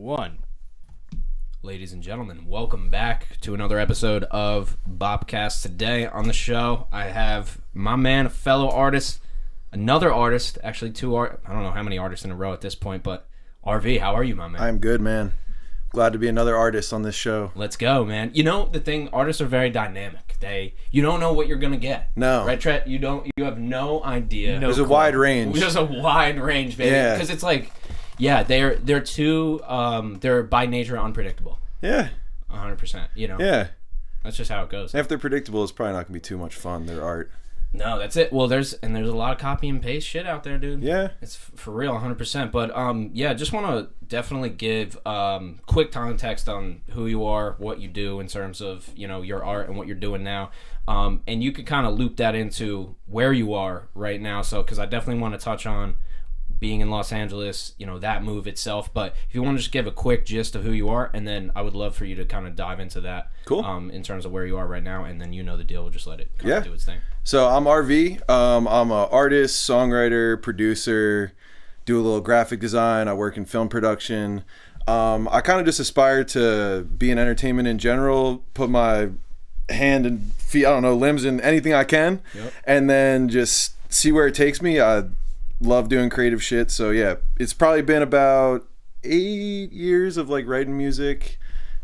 one. Ladies and gentlemen, welcome back to another episode of Bopcast. Today on the show, I have my man, a fellow artist, another artist, actually I don't know how many artists in a row at this point, but Aarvee, how are you, my man? I'm good, man. Glad to be another artist on this show. Let's go, man. You know, the thing, artists are very dynamic. You don't know what you're going to get. No. Right, Tret? You have no idea. There's a wide range. There's a wide range, baby. Yeah. Because it's like, yeah, they're by nature unpredictable. Yeah. 100%, you know? Yeah. That's just how it goes. If they're predictable, it's probably not going to be too much fun, their art. No, that's it. Well, there's a lot of copy and paste shit out there, dude. Yeah. It's for real, 100%. But, yeah, just want to definitely give quick context on who you are, what you do in terms of, you know, your art and what you're doing now. And you could kind of loop that into where you are right now. So, because I definitely want to touch on being in Los Angeles, you know, that move itself. But if you want to just give a quick gist of who you are, and then I would love for you to kind of dive into that. Cool. In terms of where you are right now, and then you know the deal. We'll just let it kind of do its thing. So I'm Aarvee. I'm an artist, songwriter, producer, do a little graphic design. I work in film production. I kind of just aspire to be in entertainment in general, put my hand and feet, limbs in anything I can, and then just see where it takes me. I love doing creative shit. So yeah, it's probably been about 8 years of like writing music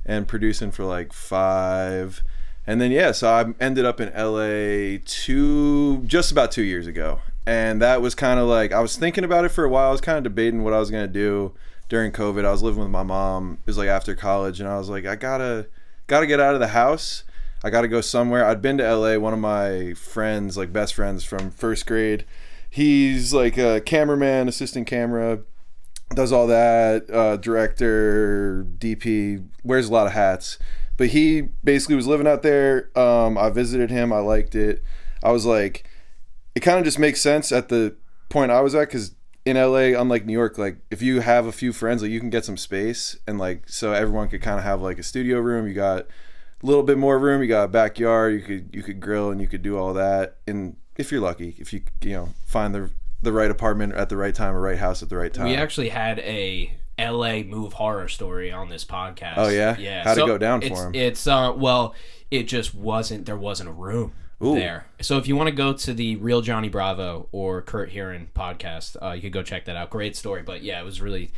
and producing for like 5. And then so I ended up in LA just about 2 years ago. And that was kind of like, I was thinking about it for a while. I was kind of debating what I was going to do during COVID. I was living with my mom. It was like after college, and I was like, I gotta get out of the house. I gotta go somewhere. I'd been to LA. One of my friends, like best friends from first grade, he's like a cameraman, assistant camera, does all that, director, DP, wears a lot of hats. But he basically was living out there. I visited him. I liked it. I was like, it kind of just makes sense at the point I was at, because in LA, unlike New York, like if you have a few friends, like you can get some space, and like so everyone could kind of have like a studio room. You got a little bit more room. You got a backyard. You could grill and you could do all that. And if you're lucky, if you find the right apartment at the right time or right house at the right time. We actually had a LA move horror story on this podcast. Oh yeah? Yeah. How'd it go down for him? It just wasn't a room Ooh. there. So if you want to go to the Real Johnny Bravo or Kurt Heron podcast, you could go check that out. Great story. But yeah, it was really,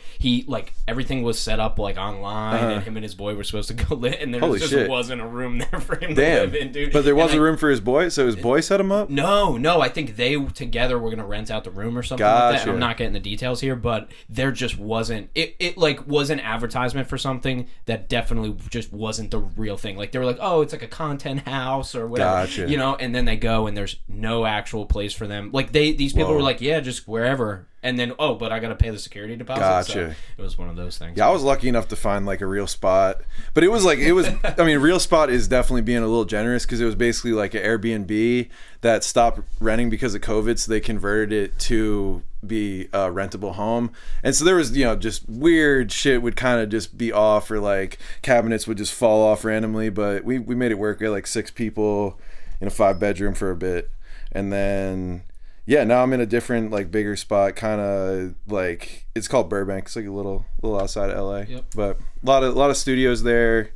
everything was set up like online, and him and his boy were supposed to go live, and there wasn't a room there for him to live in, dude. But there was a room for his boy, so his boy set him up? No, I think they together were going to rent out the room or something like that. I'm not getting the details here, but there just wasn't, it was an advertisement for something that definitely just wasn't the real thing. Like they were like, oh, it's like a content house or whatever, and then they go and there's no actual place for them. Like these people were like, yeah, just wherever. And then, but I got to pay the security deposit. Gotcha. So it was one of those things. Yeah, I was lucky enough to find like a real spot. But it was, I mean, real spot is definitely being a little generous, because it was basically like an Airbnb that stopped renting because of COVID. So they converted it to be a rentable home. And so there was, just weird shit would kind of just be off, or like cabinets would just fall off randomly. But we made it work. We had like 6 people in a 5-bedroom for a bit. And then now I'm in a different, like, bigger spot, kind of like, it's called Burbank. It's like a little outside of LA. Yep. But a lot of studios there.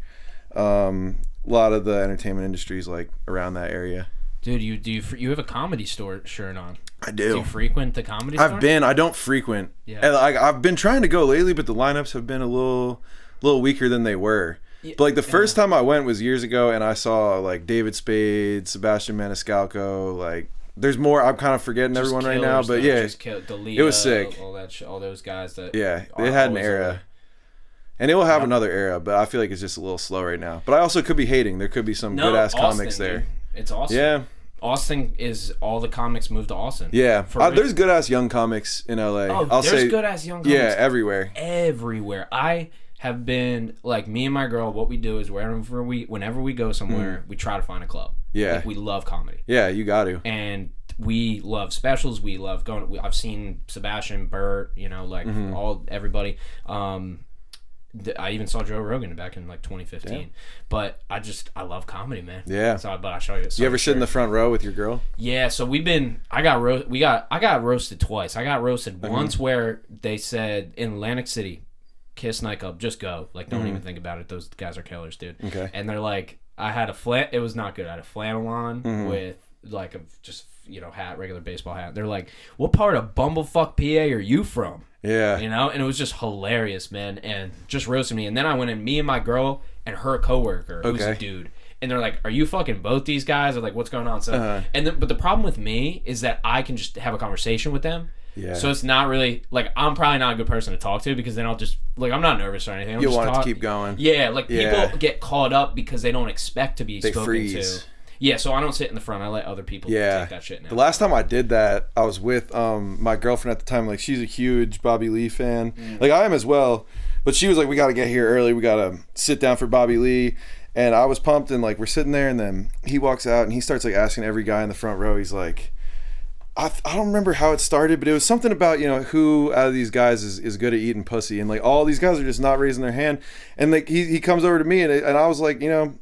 A lot of the entertainment industries like around that area. Dude, you have a Comedy Store shirt on. I do. Do you frequent the Comedy Store? I don't frequent. Yeah. And I've been trying to go lately, but the lineups have been a little weaker than they were. Yeah. But like the first time I went was years ago, and I saw like David Spade, Sebastian Maniscalco, like there's more. I'm kind of forgetting everyone right now, but yeah, it was sick. All those guys that it had an era, and it will have another era. But I feel like it's just a little slow right now. But I also could be hating. There could be some good ass comics there. Dude. It's awesome. Yeah. Austin is all the comics moved to Austin. Yeah, there's good ass young comics in LA. Oh, there's good ass young comics. Yeah, everywhere. I have been like, me and my girl, what we do is whenever we go somewhere, we try to find a club. Yeah. Like, we love comedy. Yeah, you got to. And we love specials. We love going. I've seen Sebastian, Burt, everybody. I even saw Joe Rogan back in like 2015. Yeah. But I love comedy, man. Yeah. But I'll show you. You ever sit in the front row with your girl? Yeah. So I got roasted twice. I got roasted once where they said in Atlantic City, Kiss nightclub, just go. Like, don't even think about it. Those guys are killers, dude. Okay. And they're like, it was not good. I had a flannel on with like a just, you know, hat, regular baseball hat. They're like, what part of bumblefuck PA are you from? Yeah. You know? And it was just hilarious, man. And just roasted me. And then I went in, me and my girl and her coworker, who's a dude. And they're like, are you fucking both these guys? Or like, what's going on? So, but the problem with me is that I can just have a conversation with them. Yeah. So it's not really, like, I'm probably not a good person to talk to because then I'll just, like, I'm not nervous or anything. You want it to keep going. Yeah, like, people get caught up because they don't expect to be spoken to. Yeah, so I don't sit in the front. I let other people take that shit now. The last time I did that, I was with my girlfriend at the time. Like, she's a huge Bobby Lee fan. Like, I am as well. But she was like, we got to get here early. We got to sit down for Bobby Lee. And I was pumped, and, like, we're sitting there, and then he walks out, and he starts, like, asking every guy in the front row. He's like... I don't remember how it started, but it was something about, you know, who out of these guys is good at eating pussy, and like all these guys are just not raising their hand. And like he comes over to me, and I was like, you know,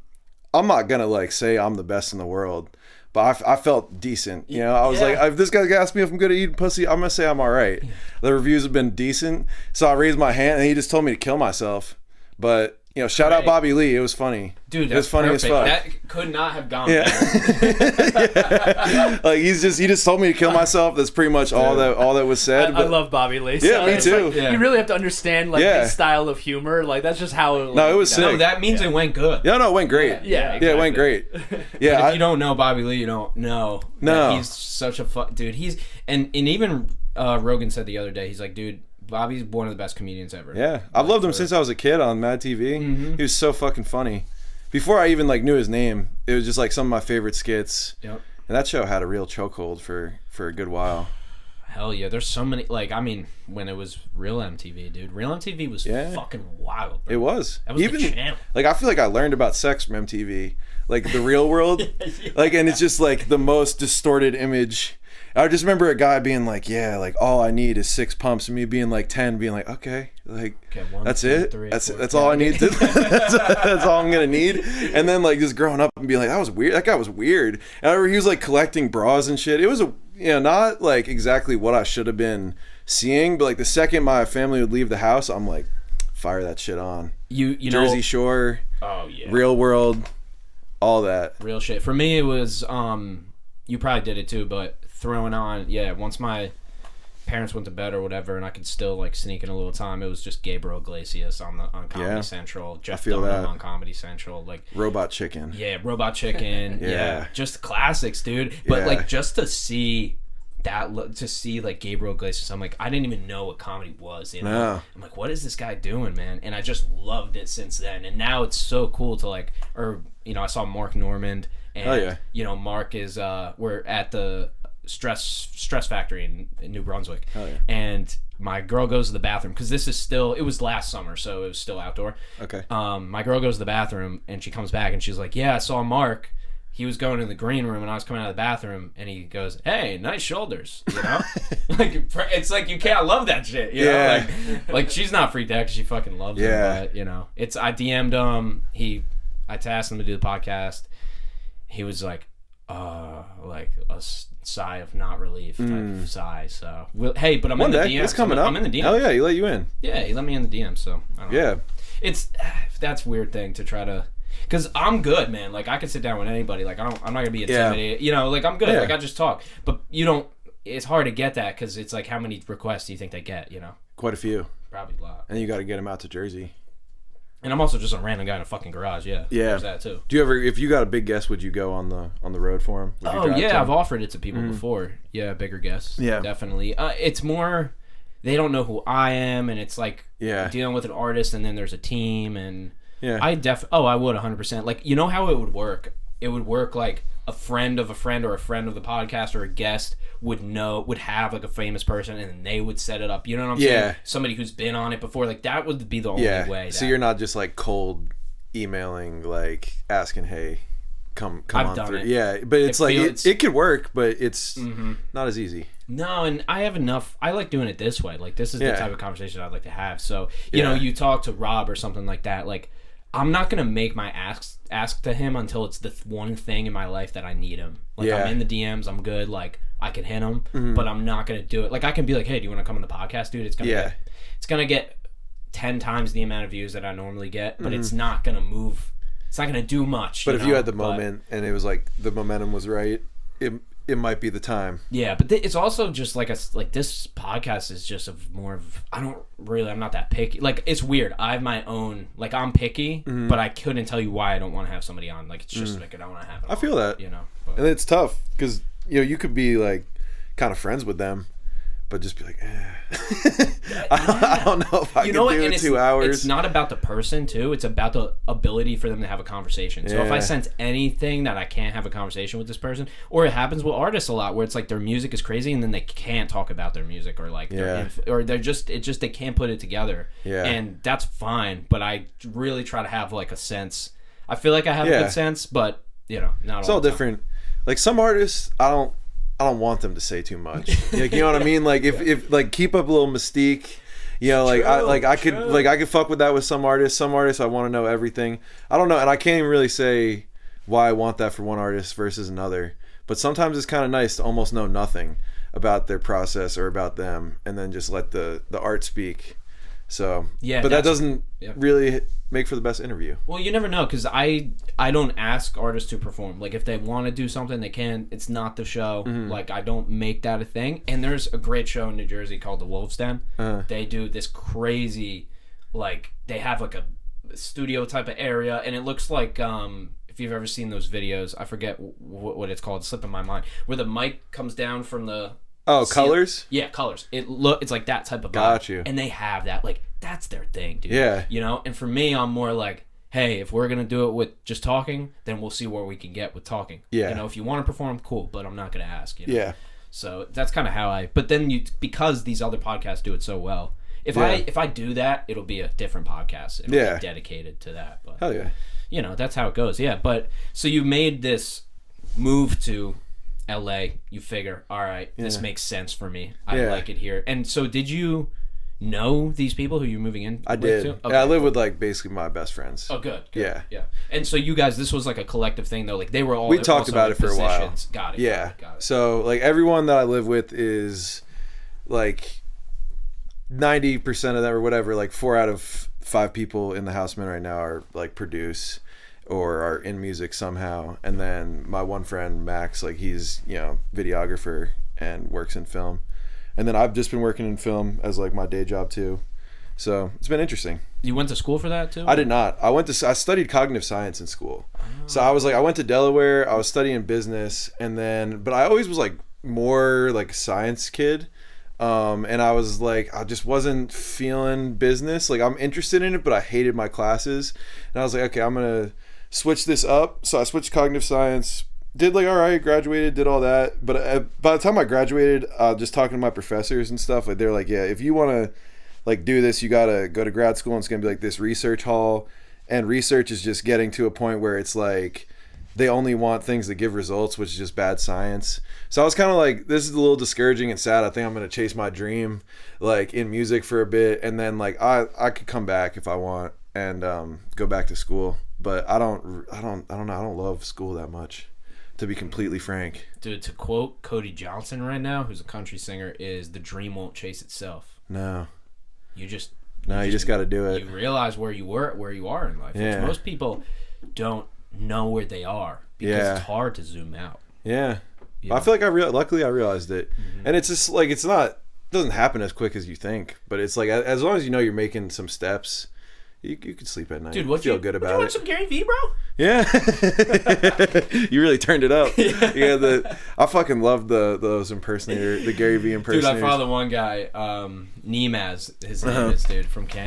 I'm not gonna like say I'm the best in the world, but I felt decent. You know, I was like, if this guy asked me if I'm good at eating pussy, I'm gonna say I'm all right. The reviews have been decent, so I raised my hand, and he just told me to kill myself. But you know, shout out Bobby Lee. It was funny. Dude, it was funny perfect. as fuck. That could not have gone better. Like he just told me to kill myself. That's pretty much all that was said. I love Bobby Lee. Yeah, me too. Like, you really have to understand like his style of humor. Like that's just how. Like, no, it was sick. No, that means it went good. Yeah, no, it went great. Yeah, exactly. Yeah, it went great. Yeah, but if you don't know Bobby Lee, you don't know. No, he's such a dude. He's and even Rogan said the other day, he's like, dude, Bobby's one of the best comedians ever. Yeah, I've loved him since I was a kid on Mad TV. He was so fucking funny. Before I even like knew his name, it was just like some of my favorite skits. Yep. And that show had a real chokehold for a good while. Hell yeah, there's so many. Like, I mean, when it was Real MTV, dude, Real MTV was fucking wild, bro. It was. That was even the channel. Like, I feel like I learned about sex from MTV, like the real world. Like, and it's just like the most distorted image. I just remember a guy being like, yeah, like all I need is 6 pumps, and me being like 10, being like, okay, like that's 2, it. 3, that's 4, that's all I need. That's all I'm gonna need. And then like just growing up and being like, that was weird. That guy was weird. And I remember he was like collecting bras and shit. It was not like exactly what I should have been seeing, but like the second my family would leave the house, I'm like, fire that shit on. You Jersey Shore. Oh yeah. Real World. All that. Real shit. For me, it was you probably did it too, but throwing on, once my parents went to bed or whatever, and I could still like sneak in a little time, it was just Gabriel Iglesias on Comedy Central, Jeff Dunham on Comedy Central, like Robot Chicken. Yeah, Robot Chicken. Just classics, dude. But like just to see like Gabriel Iglesias, I'm like, I didn't even know what comedy was. You know? No. I'm like, what is this guy doing, man? And I just loved it since then. And now it's so cool to like, or I saw Mark Normand. And, Mark is, we're at the Stress Factory in New Brunswick. And my girl goes to the bathroom, because it was last summer, so it was still outdoor. Okay. My girl goes to the bathroom, and she comes back, and she's like, yeah, I saw Mark. He was going to the green room, and I was coming out of the bathroom, and he goes, hey, nice shoulders, Like, it's like, you can't love that shit, you know? Like she's not freaked out because she fucking loves him, but, I DM'd him, I asked him to do the podcast. He was like a sigh of not relief type of sigh. So, hey, but I'm in the DMs. It's coming up. I'm in the DMs. Hell yeah, he let you in. Yeah, he let me in the DMs. So, I don't know. That's a weird thing to try to, because I'm good, man. Like, I can sit down with anybody. Like, I'm not gonna be intimidated. Like, I'm good. Like, I just talk. But it's hard to get that, because it's like, how many requests do you think they get? Quite a few. Probably a lot. And you got to get them out to Jersey. And I'm also just a random guy in a fucking garage. Yeah. There's that too. Do you ever, if you got a big guest, would you go on the road for him? I've offered it to people before. Yeah, bigger guests. Yeah, definitely. It's more, they don't know who I am, and it's like dealing with an artist, and then there's a team, and I would 100%. Like, you know how it would work? It would work like a friend of a friend, or a friend of the podcast, or a guest would have like a famous person, and then they would set it up. You know what I'm saying? Somebody who's been on it before. Like, that would be the only way. So you're not just like cold emailing, like asking, hey, come I've on done through. it. Yeah, but it's it could work, but it's not as easy. No, and I have enough. I like doing it this way. Like, this is the type of conversation I'd like to have. So, you talk to Rob or something like that. Like, I'm not gonna make my ask to him until it's the one thing in my life that I need him. Like, I'm in the DMs, I'm good. Like, I can hit him, but I'm not gonna do it. Like, I can be like, hey, do you want to come on the podcast, dude? It's gonna get 10 times the amount of views that I normally get, but it's not gonna move. It's not gonna do much. But if you had the moment and it was like the momentum was right, it might be the time. Yeah, but it's also just like this podcast is just more of I'm not that picky. Like, it's weird. I have my own, like, I'm picky, but I couldn't tell you why I don't want to have somebody on. Like, it's just like I don't want to have it. I feel that, but. And it's tough because you could be like kind of friends with them, but just be like, I don't know if I can do it 2 hours. It's not about the person, too. It's about the ability for them to have a conversation. So if I sense anything that I can't have a conversation with this person, or it happens with artists a lot, where it's like their music is crazy and then they can't talk about their music, or like or they're just they can't put it together. Yeah. And that's fine, but I really try to have like a sense. I feel like I have a good sense, but not all. It's all different. Like, some artists, I don't want them to say too much. Like, you know what I mean? Like, if like, keep up a little mystique. I could fuck with that with some artists. Some artists I want to know everything. I don't know, and I can't even really say why I want that for one artist versus another. But sometimes it's kind of nice to almost know nothing about their process or about them, and then just let the art speak. So but that doesn't really make for the best interview. Well, you never know, because I don't ask artists to perform. Like, if they want to do something, they can. It's not the show. Like, I don't make that a thing. And there's a great show in New Jersey called The Wolf's Den. They do this crazy, like, they have like a studio type of area, and it looks like if you've ever seen those videos, I forget what it's called, it's slipping my mind, where the mic comes down from the colors? Yeah, colors. It's like that type of vibe. Got you. And they have that, like, that's their thing, dude. Yeah. And for me, I'm more like, hey, if we're gonna do it with just talking, then we'll see where we can get with talking. Yeah. If you want to perform, cool, but I'm not gonna ask. Yeah. So that's kind of how but then because these other podcasts do it so well, if I do that, it'll be a different podcast. It'll be dedicated to that. But hell yeah. That's how it goes. Yeah. But so you made this move to LA, you figure, all right, this makes sense for me. I like it here. And so did you know these people who you're moving in I did. To? Okay. Yeah, I live with, like, basically my best friends. Oh, good. Yeah. And so you guys, this was like a collective thing, though? Like, they were all... We talked about it for a while. Got it. Yeah. Got it. So, like, everyone that I live with is, like, 90% of them or whatever, like, 4 out of 5 people in the Houseman right now are, like, produce or are in music somehow. And then my one friend, Max, like, he's, videographer and works in film. And then I've just been working in film as, like, my day job too. So it's been interesting. You went to school for that too? I did not. I studied cognitive science in school. Oh. So I went to Delaware. I was studying business, but I always was, like, more like a science kid. And I was like, I just wasn't feeling business. Like, I'm interested in it, but I hated my classes. And I was like, okay, I'm going to switch this up. So I switched cognitive science, did, like, all right, graduated, did all that. But by the time I graduated, just talking to my professors and stuff, like, they're like, yeah, if you want to, like, do this, you got to go to grad school, and it's going to be like this research hall. And research is just getting to a point where it's like they only want things that give results, which is just bad science. So I was kind of like, this is a little discouraging and sad. I think I'm going to chase my dream, like, in music for a bit. And then, like, I could come back if I want and go back to school. But I don't know. I don't love school that much, to be completely frank. Dude, to quote Cody Johnson right now, who's a country singer, is the dream won't chase itself. No. You just got to do it. You realize where you are in life. Yeah. Most people don't know where they are because it's hard to zoom out. Yeah. I feel like luckily I realized it. Mm-hmm. And it's just like, it doesn't happen as quick as you think, but it's like, as long as you know you're making some steps, you could sleep at night. Dude, you feel good about it. You want some Gary Vee, bro? Yeah. You really turned it up. I fucking love the Gary Vee impersonators. Dude, I follow the one guy, Nemaz, his name is, dude,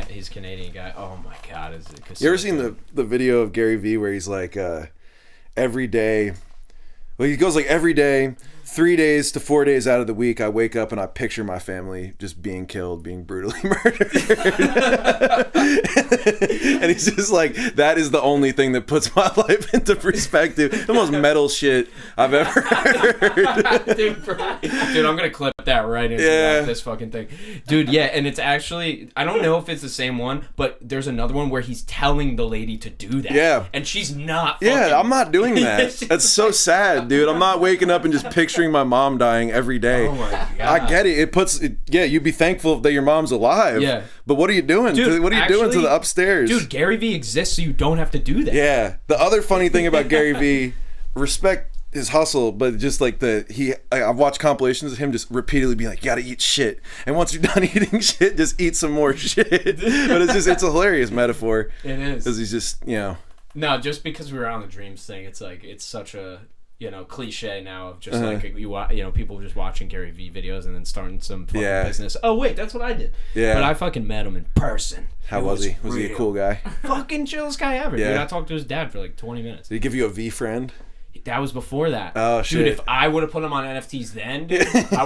he's a Canadian guy. Oh my God. You ever seen the video of Gary Vee where he's like, every day, well, he goes like every day, 3 days to 4 days out of the week, I wake up and I picture my family just being killed, being brutally murdered. And he's just like, that is the only thing that puts my life into perspective. The most metal shit I've ever heard. Dude, I'm going to clip that right into this fucking thing. Dude, yeah, and it's actually, I don't know if it's the same one, but there's another one where he's telling the lady to do that. Yeah. And she's not fucking... Yeah, I'm not doing that. That's so sad, dude. I'm not waking up and just picturing picturing my mom dying every day. Oh my God. I get it. Yeah, you'd be thankful that your mom's alive. Yeah. But what are you doing? Dude, what are you doing to the upstairs? Dude, Gary Vee exists so you don't have to do that. Yeah. The other funny thing about Gary Vee, respect his hustle, but just like I've watched compilations of him just repeatedly being like, you gotta eat shit, and once you're done eating shit, just eat some more shit. But it's a hilarious metaphor. It is, because he's just, no, just because we were on the dreams thing, it's like it's such a cliche now of just like people just watching Gary Vee videos and then starting some fucking business. Oh wait, that's what I did. Yeah, but I fucking met him in person. How was he? Was he a cool guy? Fucking chillest guy ever. Dude, I talked to his dad for like 20 minutes. Did he give you a V friend? That was before that. Oh shit! Dude, if I would have put him on NFTs then, dude, I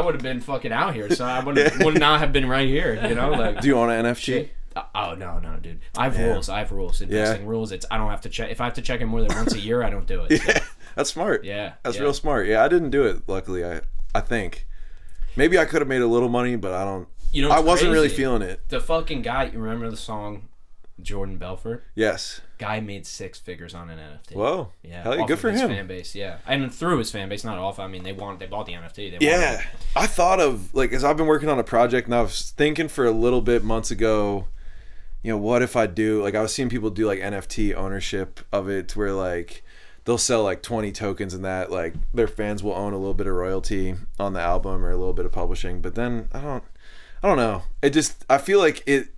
would have been fucking out here. So I would not have been right here. Like. Do you own an NFT? Shit. Oh no, dude. I have rules. Investing rules. I don't have to check. If I have to check it more than once a year, I don't do it. So. That's smart. Yeah, that's real smart. Yeah, I didn't do it. Luckily, I think maybe I could have made a little money, but I don't. I wasn't really feeling it. The fucking guy. You remember the song Jordan Belfort? Yes. Guy made 6 figures on an NFT. Whoa. Yeah. Hell yeah, good for him. Fan base, yeah. And through his fan base, not off. I mean, they bought the NFT. I thought of as I've been working on a project, and I was thinking for a little bit months ago, what if I do I was seeing people do NFT ownership of it, to where they'll sell 20 tokens, and that their fans will own a little bit of royalty on the album or a little bit of publishing. But then I don't know. I feel like it.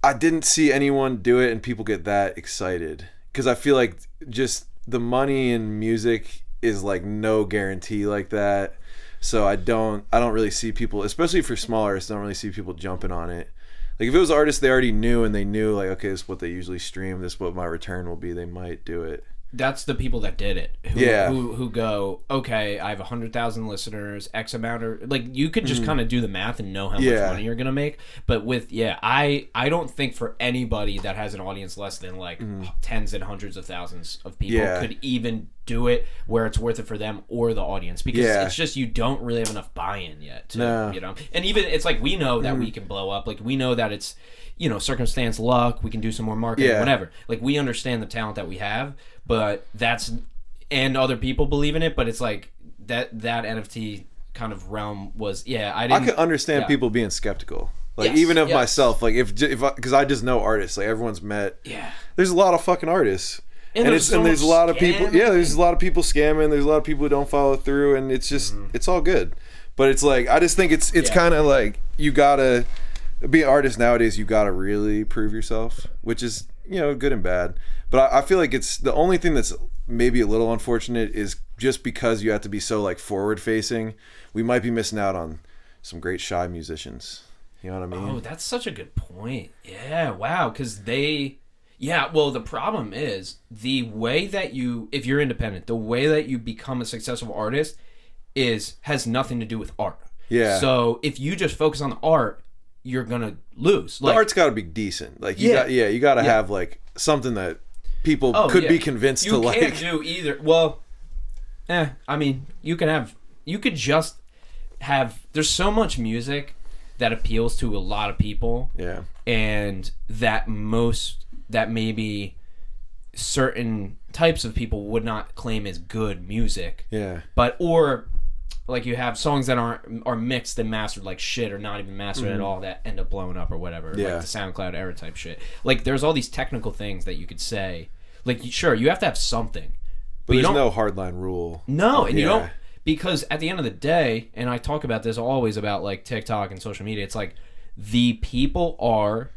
I didn't see anyone do it and people get that excited, because I feel like just the money in music is no guarantee like that. So I don't really see people, especially for small artists, I don't really see people jumping on it. If it was artists they already knew and they knew okay, this is what they usually stream, this is what my return will be, they might do it. That's the people that did it. Who go, okay, I have 100,000 listeners, X amount, or you could just kind of do the math and know how much money you're gonna make. But I don't think for anybody that has an audience less than tens and hundreds of thousands of people could even do it where it's worth it for them or the audience, because it's just you don't really have enough buy-in yet. And even it's we know that we can blow up. We know that it's circumstance, luck. We can do some more marketing, whatever. We understand the talent that we have. But and other people believe in it, but it's that NFT kind of realm was, I could understand people being skeptical. Even of myself, because I just know artists, everyone's met. There's a lot of fucking artists. And there's a lot of people, there's a lot of people scamming, there's a lot of people who don't follow through, and it's just, it's all good. But it's I just think it's kind of you gotta be an artist nowadays, you gotta really prove yourself, which is, good and bad. But I feel it's the only thing that's maybe a little unfortunate is just because you have to be so forward facing, we might be missing out on some great shy musicians. You know what I mean? Oh, that's such a good point. Yeah, wow, because well, the problem is the way that if you're independent, the way that you become a successful artist has nothing to do with art. Yeah. So if you just focus on the art, you're gonna lose. The art's got to be decent. You got to have something that people could be convinced to like. You can't do either. Well, I mean, you could just have. There's so much music that appeals to a lot of people. Yeah. And that maybe certain types of people would not claim as good music. Yeah. Or you have songs that are mixed and mastered like shit, or not even mastered at all, that end up blowing up or whatever. Yeah. The SoundCloud era type shit. There's all these technical things that you could say. Sure, you have to have something. But there's no hardline rule. No, and you don't, because at the end of the day, and I talk about this always about TikTok and social media, it's the people are,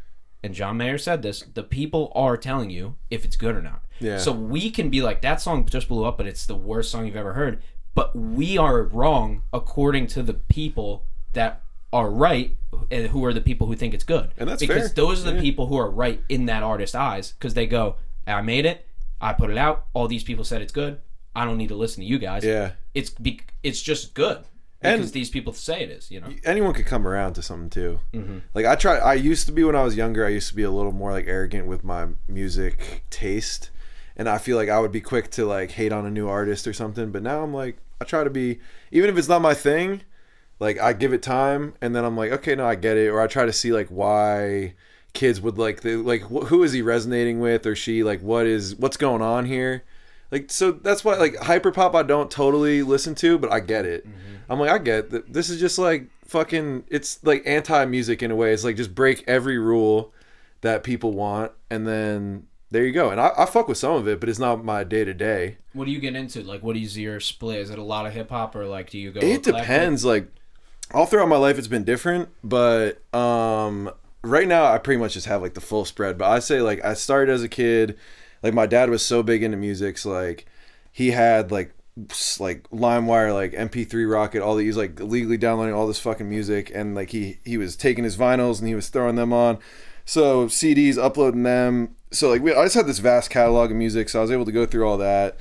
and John Mayer said this, the people are telling you if it's good or not. Yeah. So we can be that song just blew up, but it's the worst song you've ever heard. But we are wrong according to the people that are right, and who are the people who think it's good. And that's because those are the people who are right in that artist's eyes, because they go, I made it, I put it out, all these people said it's good, I don't need to listen to you guys. Yeah. It's just good. Because these people say it is, Anyone could come around to something too. Mm-hmm. I used to be, when I was younger, I used to be a little more arrogant with my music taste. And I feel I would be quick to hate on a new artist or something. But now I'm I try to be, even if it's not my thing, I give it time, and then I'm okay, no, I get it. Or I try to see why kids would who is he resonating with, or she, what's going on here? Like, so that's why, like, hyperpop I don't totally listen to, but I get it. I'm like, I get that. This is just like fucking, it's like anti-music in a way. It's like just break every rule that people want, and then there you go. And I fuck with some of it, but it's not my day-to-day. What do you get into? Like, what is your split? Is it a lot of hip-hop, or like do you go It depends. Like, all throughout my life it's been different, but right now I pretty much just have like the full spread. But I say, like, I started as a kid. Like, my dad was so big into music, so like he had like LimeWire, like MP3 Rocket, all these, like, legally downloading all this fucking music, and like he was taking his vinyls and he was throwing them on, so CDs, uploading them. So like I just had this vast catalog of music, so I was able to go through all that,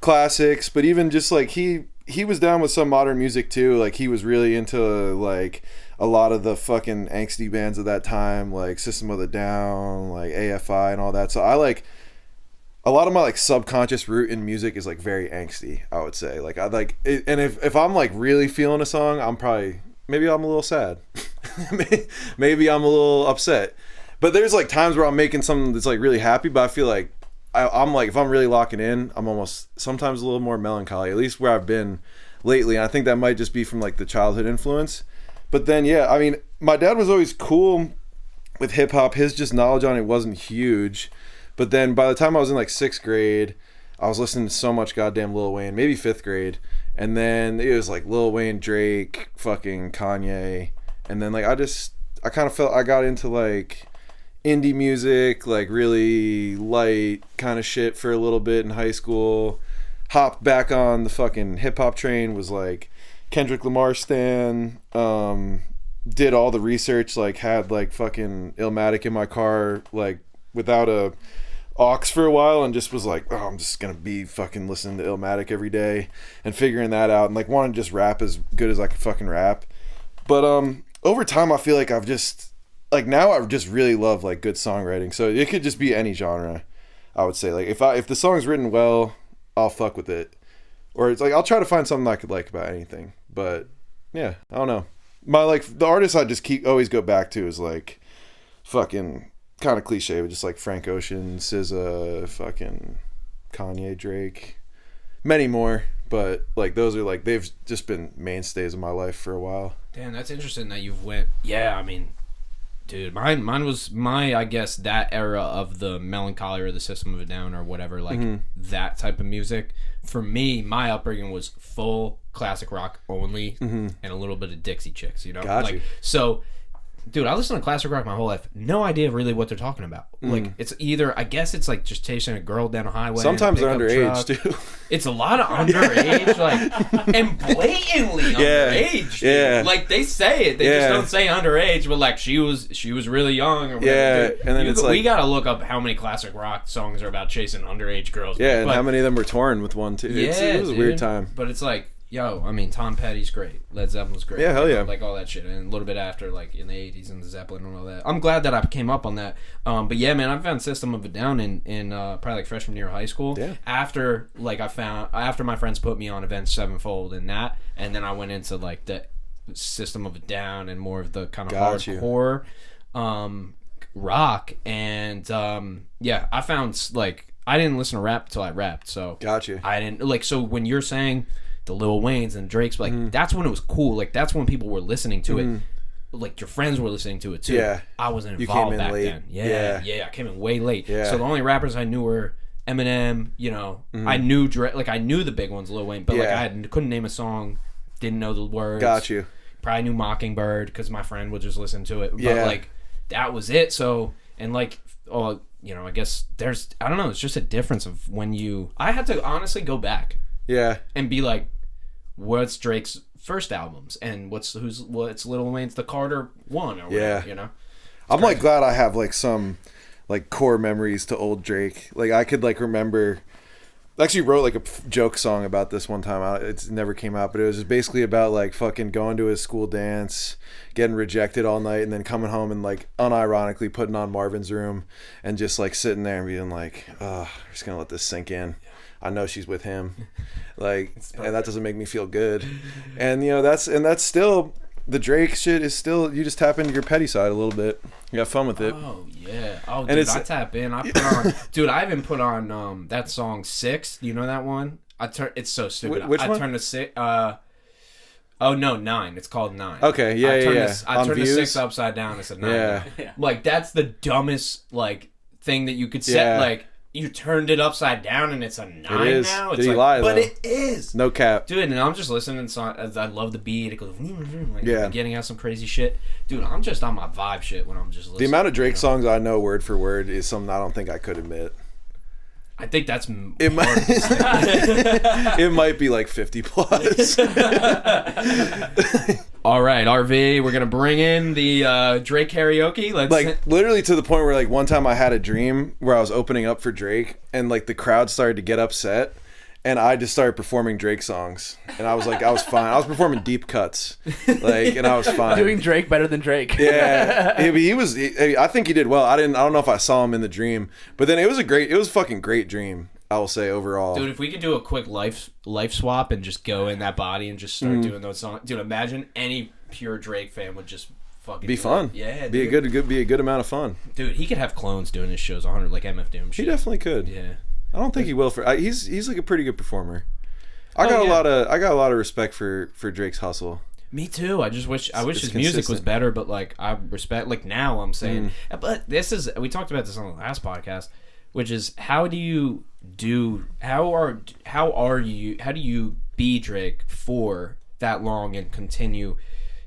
classics, but even just like he was down with some modern music too. Like, he was really into like a lot of the fucking angsty bands of that time, like System of a Down, like AFI and all that. So I like, a lot of my like subconscious root in music is like very angsty, I would say. Like, I like it, and if I'm like really feeling a song, maybe I'm a little sad. Maybe I'm a little upset. But there's like times where I'm making something that's like really happy, but I feel like I'm like, if I'm really locking in, I'm almost sometimes a little more melancholy, at least where I've been lately. And I think that might just be from like the childhood influence. But then, yeah, I mean, my dad was always cool with hip hop. His just knowledge on it wasn't huge. But then by the time I was in like 6th grade, I was listening to so much goddamn Lil Wayne, maybe 5th grade. And then it was like Lil Wayne, Drake, fucking Kanye. And then like I kind of felt I got into like indie music, like really light kind of shit for a little bit in high school. Hopped back on the fucking hip hop train, was like Kendrick Lamar stan. Did all the research, like had like fucking Illmatic in my car, like without a aux for a while, and just was like, oh, I'm just gonna be fucking listening to Illmatic every day and figuring that out, and like wanted to just rap as good as I could fucking rap. But over time I feel like I've just like, now I just really love like good songwriting. So it could just be any genre, I would say. Like if the song's written well, I'll fuck with it. Or it's like I'll try to find something I could like about anything. But yeah, I don't know. My like the artists I just always go back to is like fucking kind of cliche, but just like Frank Ocean, SZA, fucking Kanye, Drake, many more. But like those are like, they've just been mainstays of my life for a while. Damn, that's interesting that you've went. Yeah, I mean, dude, mine was I guess that era of the melancholy or the System of a Down or whatever, like that type of music. For me, my upbringing was full classic rock only, and a little bit of Dixie Chicks, you know? Gotcha. Like, so, dude, I listened to classic rock my whole life. No idea really what they're talking about. Like, it's either, I guess it's like just chasing a girl down a highway. Sometimes they're underage, too. It's a lot of underage, like, and blatantly underage. Dude. Yeah. Like, they say it. They just don't say underage, but like, she was really young or whatever. Yeah, dude. and then it's like, we gotta look up how many classic rock songs are about chasing underage girls. Yeah, and how many of them were touring with one, too. Yeah, it was a weird time. But it's like, yo, I mean, Tom Petty's great. Led Zeppelin's great. Yeah, hell yeah. Like all that shit. And a little bit after, like in the 80s and the Zeppelin and all that. I'm glad that I came up on that. But yeah, man, I found System of a Down in probably like freshman year of high school. Yeah. After my friends put me on Avenged Sevenfold and that, and then I went into like the System of a Down and more of the kind of hardcore rock. And yeah, I found like, I didn't listen to rap until I rapped, so Gotcha. I didn't like. So when you're saying the Lil Waynes and Drake's, like that's when it was cool. Like that's when people were listening to it. Like your friends were listening to it too. Yeah, I wasn't involved back late. then. Yeah, I came in way late. Yeah. So the only rappers I knew were Eminem. You know, I knew Drake. Like I knew the big ones, Lil Wayne, but like I couldn't name a song. Didn't know the words. Got you. Probably knew Mockingbird because my friend would just listen to it. But like that was it. So and like you know, I guess I don't know, it's just a difference of when I had to honestly go back. Yeah. And be like, what's Drake's first albums and what's Lil Wayne's the Carter one or whatever, you know? I'm like glad I have like some like core memories to old Drake. Like I could like remember, I actually wrote like a joke song about this one time. It never came out, but it was just basically about like fucking going to his school dance, getting rejected all night, and then coming home and like unironically putting on Marvin's Room and just like sitting there and being like, oh, I'm just gonna let this sink in. I know she's with him, like, and that doesn't make me feel good. And you know that's still, the Drake shit is still, you just tap into your petty side a little bit. You have fun with it. Oh yeah. Oh, And dude, I tap in. I put on. Dude, I even put on that song Six. Do you know that one? It's so stupid. Which one? I turned to six. Oh no, 9. It's called 9. Okay, yeah, I turned the views? 6 upside down. It's a 9. Yeah. Like that's the dumbest like thing that you could set. Yeah. Like you turned it upside down and it's a 9 It is. now. It's Did he like, lie, but though? it is. No cap. Dude, and I'm just listening. So I love the beat. It goes like Yeah. the beginning has some crazy shit. Dude, I'm just on my vibe shit when I'm just listening. The amount of Drake songs I know word for word is something I don't think I could admit. I think that's It might, it might be like 50 plus. All right, Aarvee, we're gonna bring in the Drake karaoke. Let's Like literally to the point where like one time I had a dream where I was opening up for Drake and like the crowd started to get upset and I just started performing Drake songs and I was like, I was fine. I was performing deep cuts, like, and I was fine. Doing Drake better than Drake. Yeah, I think he did well. I don't know if I saw him in the dream, but then it was a fucking great dream. I will say overall. Dude, if we could do a quick life swap and just go in that body and just start doing those songs, dude, imagine any pure Drake fan would just fucking be fun. Yeah, be a good amount of fun. Dude, he could have clones doing his shows 100 like MF Doom shit. He definitely could. Yeah. I don't think he will. He's like a pretty good performer. I got a lot of respect for Drake's hustle. Me too. I wish his consistent. music was better, but like I respect. Like now, I'm saying, but we talked about this on the last podcast, which is how do you be Drake for that long and continue?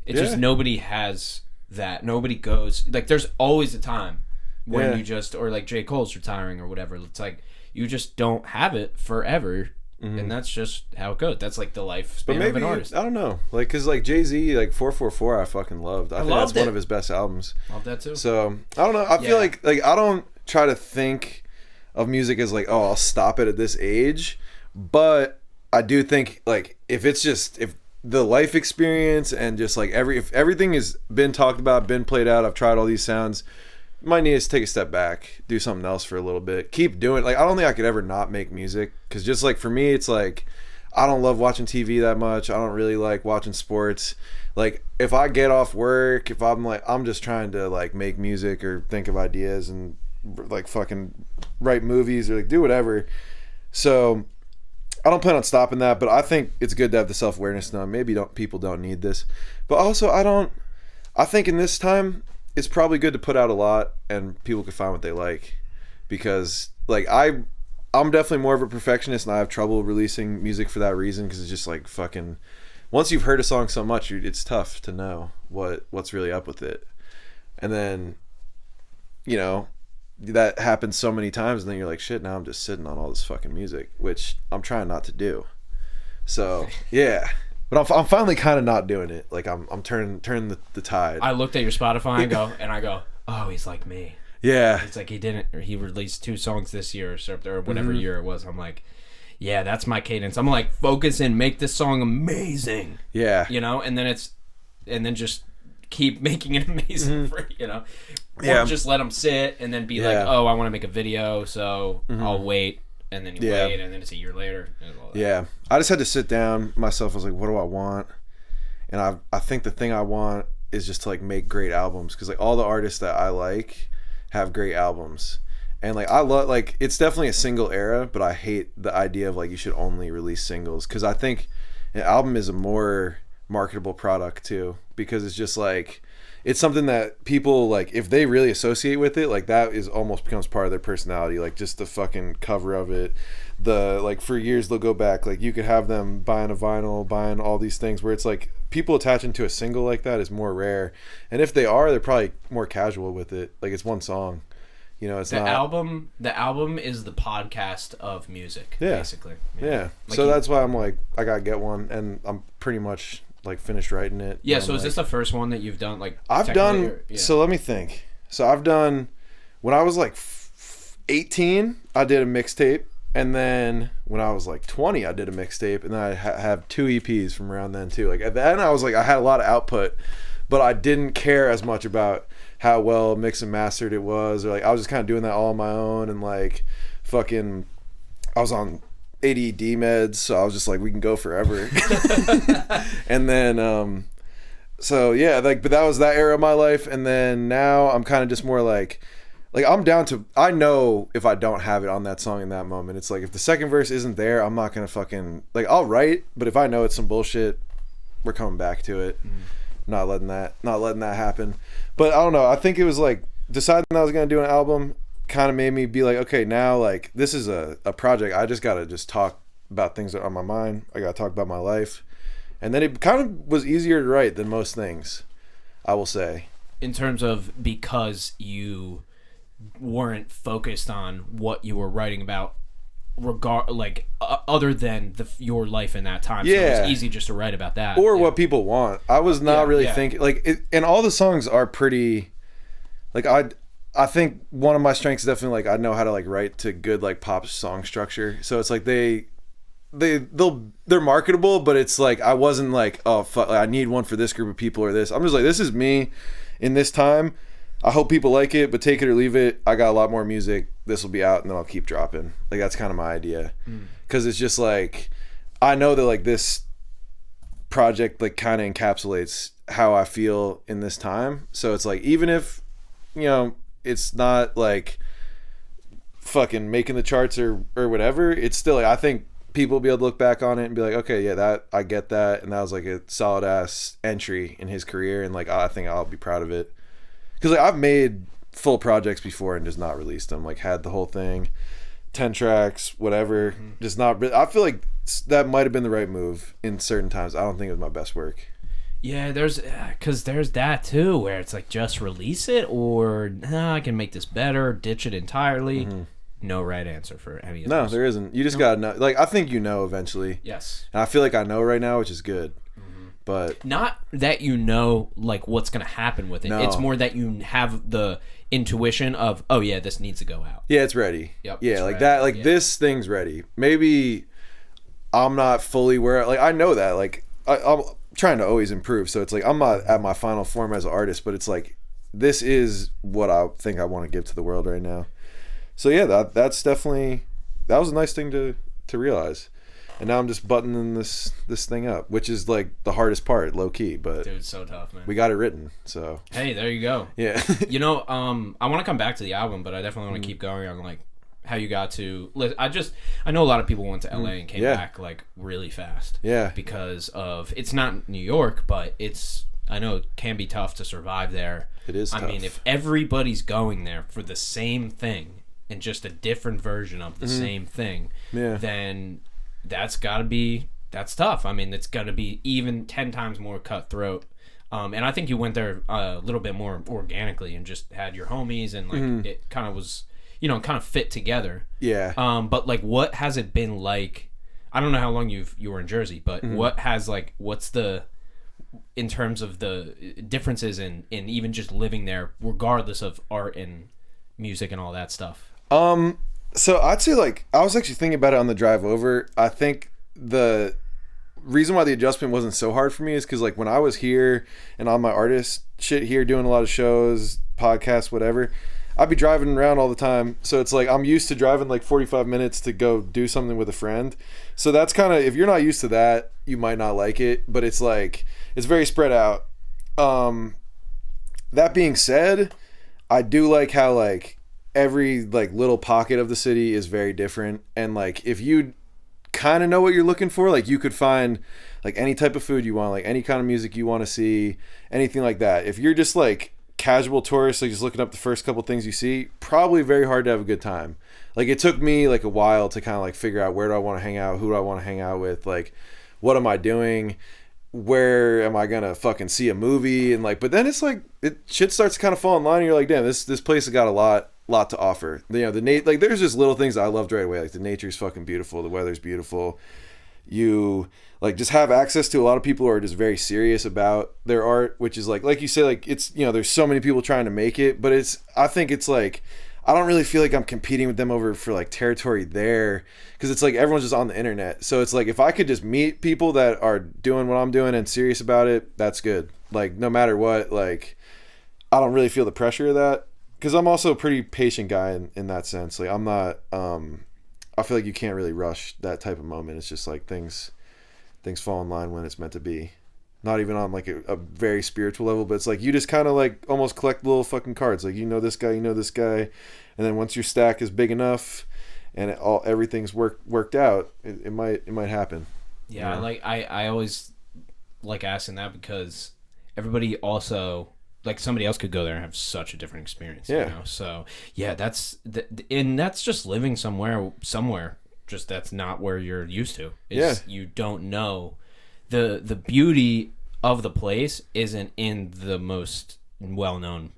It's just nobody has that. Nobody goes like. There's always a time when you just or like J. Cole's retiring or whatever. It's like you just don't have it forever. And that's just how it goes. That's like the lifespan of an artist. I don't know, like, cause like Jay-Z, like 444, I fucking loved. I think that's one of his best albums. Love that too. So I don't know. I feel like I don't try to think of music as like, oh, I'll stop it at this age, but I do think like if the life experience and just like if everything has been talked about, been played out, I've tried all these sounds. Might need to take a step back, do something else for a little bit, keep doing like I don't think I could ever not make music, because just like for me it's like I don't love watching TV that much. I don't really like watching sports. Like if I get off work, if I'm just trying to like make music or think of ideas and like fucking write movies or like do whatever. So I don't plan on stopping that, but I think it's good to have the self-awareness now. Maybe people don't need this, but also I think in this time it's probably good to put out a lot and people can find what they like, because like I'm definitely more of a perfectionist and I have trouble releasing music for that reason, because it's just like fucking once you've heard a song so much it's tough to know what's really up with it, and then you know that happens so many times and then you're like shit, now I'm just sitting on all this fucking music, which I'm trying not to do. So yeah. But I'm finally kind of not doing it. Like I'm turning the tide. I looked at your Spotify and I go, oh, he's like me. Yeah. It's like he released 2 songs this year or whatever year it was. I'm like, yeah, that's my cadence. I'm like, focus in, make this song amazing. Yeah. You know, and then just keep making it amazing for, you know. Yeah. Or just let them sit and then be like, oh, I want to make a video, so I'll wait. And then you wait, and then it's a year later. And all that. Yeah. I just had to sit down myself. I was like, what do I want? And I think the thing I want is just to like make great albums, because like all the artists that I like have great albums. And like I love, like, it's definitely a single era, but I hate the idea of like you should only release singles, because I think an album is a more marketable product too, because it's just like it's something that people like, if they really associate with it, like that is almost becomes part of their personality. Like just the fucking cover of it, the like for years they'll go back, like you could have them buying a vinyl, buying all these things, where it's like people attaching to a single like that is more rare, and if they are, they're probably more casual with it. Like it's one song, you know. It's the not album is the podcast of music, basically. Yeah. Like so that's why I'm like, I gotta get one, and I'm pretty much like finished writing it. Yeah. So is this the first one that you've done? Like I've done. So let me think. So I've done when I was like 18, I did a mixtape, and then when I was like 20, I did a mixtape, and then I have 2 EPs from around then too. Like at the end, I was like, I had a lot of output, but I didn't care as much about how well mixed and mastered it was, or like I was just kind of doing that all on my own, and like fucking I was on ADD meds, so I was just like, we can go forever. And then So yeah, like, but that was that era of my life, and then now I'm kind of just more like I'm down to. I know if I don't have it on that song in that moment, it's like if the second verse isn't there, I'm not gonna fucking like. I'll write, but if I know it's some bullshit, we're coming back to it. Not letting that happen. But I don't know. I think it was like deciding that I was gonna do an album kind of made me be like, okay, now like this is a project. I just gotta just talk about things that are on my mind. I gotta talk about my life. And then it kind of was easier to write than most things, I will say. In terms of because you weren't focused on what you were writing about, other than your life in that time. Yeah. So it was easy just to write about that. Or what people want. I was not really thinking, like, and all the songs are pretty, like, I think one of my strengths is definitely, like, I know how to, like, write to good, like, pop song structure. So it's like they're marketable, but it's like I wasn't like, oh fuck, I need one for this group of people or this. I'm just like, this is me in this time. I hope people like it, but take it or leave it. I got a lot more music. This will be out, and then I'll keep dropping. Like that's kind of my idea, because it's just like I know that like this project like kind of encapsulates how I feel in this time. So it's like even if it's not like fucking making the charts or whatever, it's still like I think people will be able to look back on it and be like, okay, yeah, that I get that, and that was like a solid ass entry in his career, and like I think I'll be proud of it, because like I've made full projects before and just not released them, like had the whole thing, 10 tracks, whatever, just not. I feel like that might have been the right move in certain times. I don't think it was my best work. Yeah, there's that too, where it's like just release it, or I can make this better, ditch it entirely. No right answer for any of those. No, there isn't. You just gotta know. Like I think eventually. Yes. And I feel like I know right now, which is good. But not that like what's gonna happen with it. No. It's more that you have the intuition of, oh yeah, this needs to go out. Yeah, it's ready. Yep. Yeah, like ready. That. Like this thing's ready. Maybe I'm not fully where. Like I know that. Like I'm trying to always improve. So it's like I'm not at my final form as an artist, but it's like this is what I think I want to give to the world right now. So yeah, that's definitely, that was a nice thing to realize. And now I'm just buttoning this thing up, which is like the hardest part, low key, but dude, it's so tough, man. We got it written, so hey, there you go. Yeah. I want to come back to the album, but I definitely want to keep going on like how you got to. I know a lot of people went to LA and came back like really fast. Yeah. Because of, it's not New York, but I know it can be tough to survive there. It is tough. I mean, if everybody's going there for the same thing and just a different version of the same thing, then that's tough. I mean, it's gonna be even 10 times more cutthroat. And I think you went there a little bit more organically and just had your homies and like it kind of was, kind of fit together. Yeah. But like, what has it been like? I don't know how long you were in Jersey, but what's the, in terms of the differences in even just living there, regardless of art and music and all that stuff? So I'd say like I was actually thinking about it on the drive over. I think the reason why the adjustment wasn't so hard for me is because like when I was here and on my artist shit here doing a lot of shows, podcasts, whatever, I'd be driving around all the time. So it's like I'm used to driving like 45 minutes to go do something with a friend. So that's kind of, if you're not used to that, you might not like it, but it's like it's very spread out. That being said, I do like how like every like little pocket of the city is very different, and like if you kind of know what you're looking for, like you could find like any type of food you want, like any kind of music you want to see, anything like that. If you're just like casual tourist, like just looking up the first couple things you see, probably very hard to have a good time. Like it took me like a while to kind of like figure out where do I want to hang out, who do I want to hang out with, like what am I doing, where am I gonna fucking see a movie, and like, but then it's like shit starts to kind of fall in line and you're like, damn, this place has got a lot to offer. Like there's just little things I loved right away. Like the nature's fucking beautiful, the weather's beautiful. You like just have access to a lot of people who are just very serious about their art, which is like you say, like it's, there's so many people trying to make it, but I think it's like I don't really feel like I'm competing with them over for like territory there, because it's like everyone's just on the internet. So it's like if I could just meet people that are doing what I'm doing and serious about it, that's good. Like no matter what, like I don't really feel the pressure of that, because I'm also a pretty patient guy in that sense. Like I'm not I feel like you can't really rush that type of moment. It's just like things fall in line when it's meant to be. not even on like a very spiritual level, but it's like you just kind of like almost collect little fucking cards. Like, you know this guy, and then once your stack is big enough and everything's worked out, it might happen. Yeah, you know? I always like asking that because everybody also, like, somebody else could go there and have such a different experience. Yeah. You know? So yeah, that's just living somewhere just that's not where you're used to. You don't know the beauty of the place isn't in the most well-known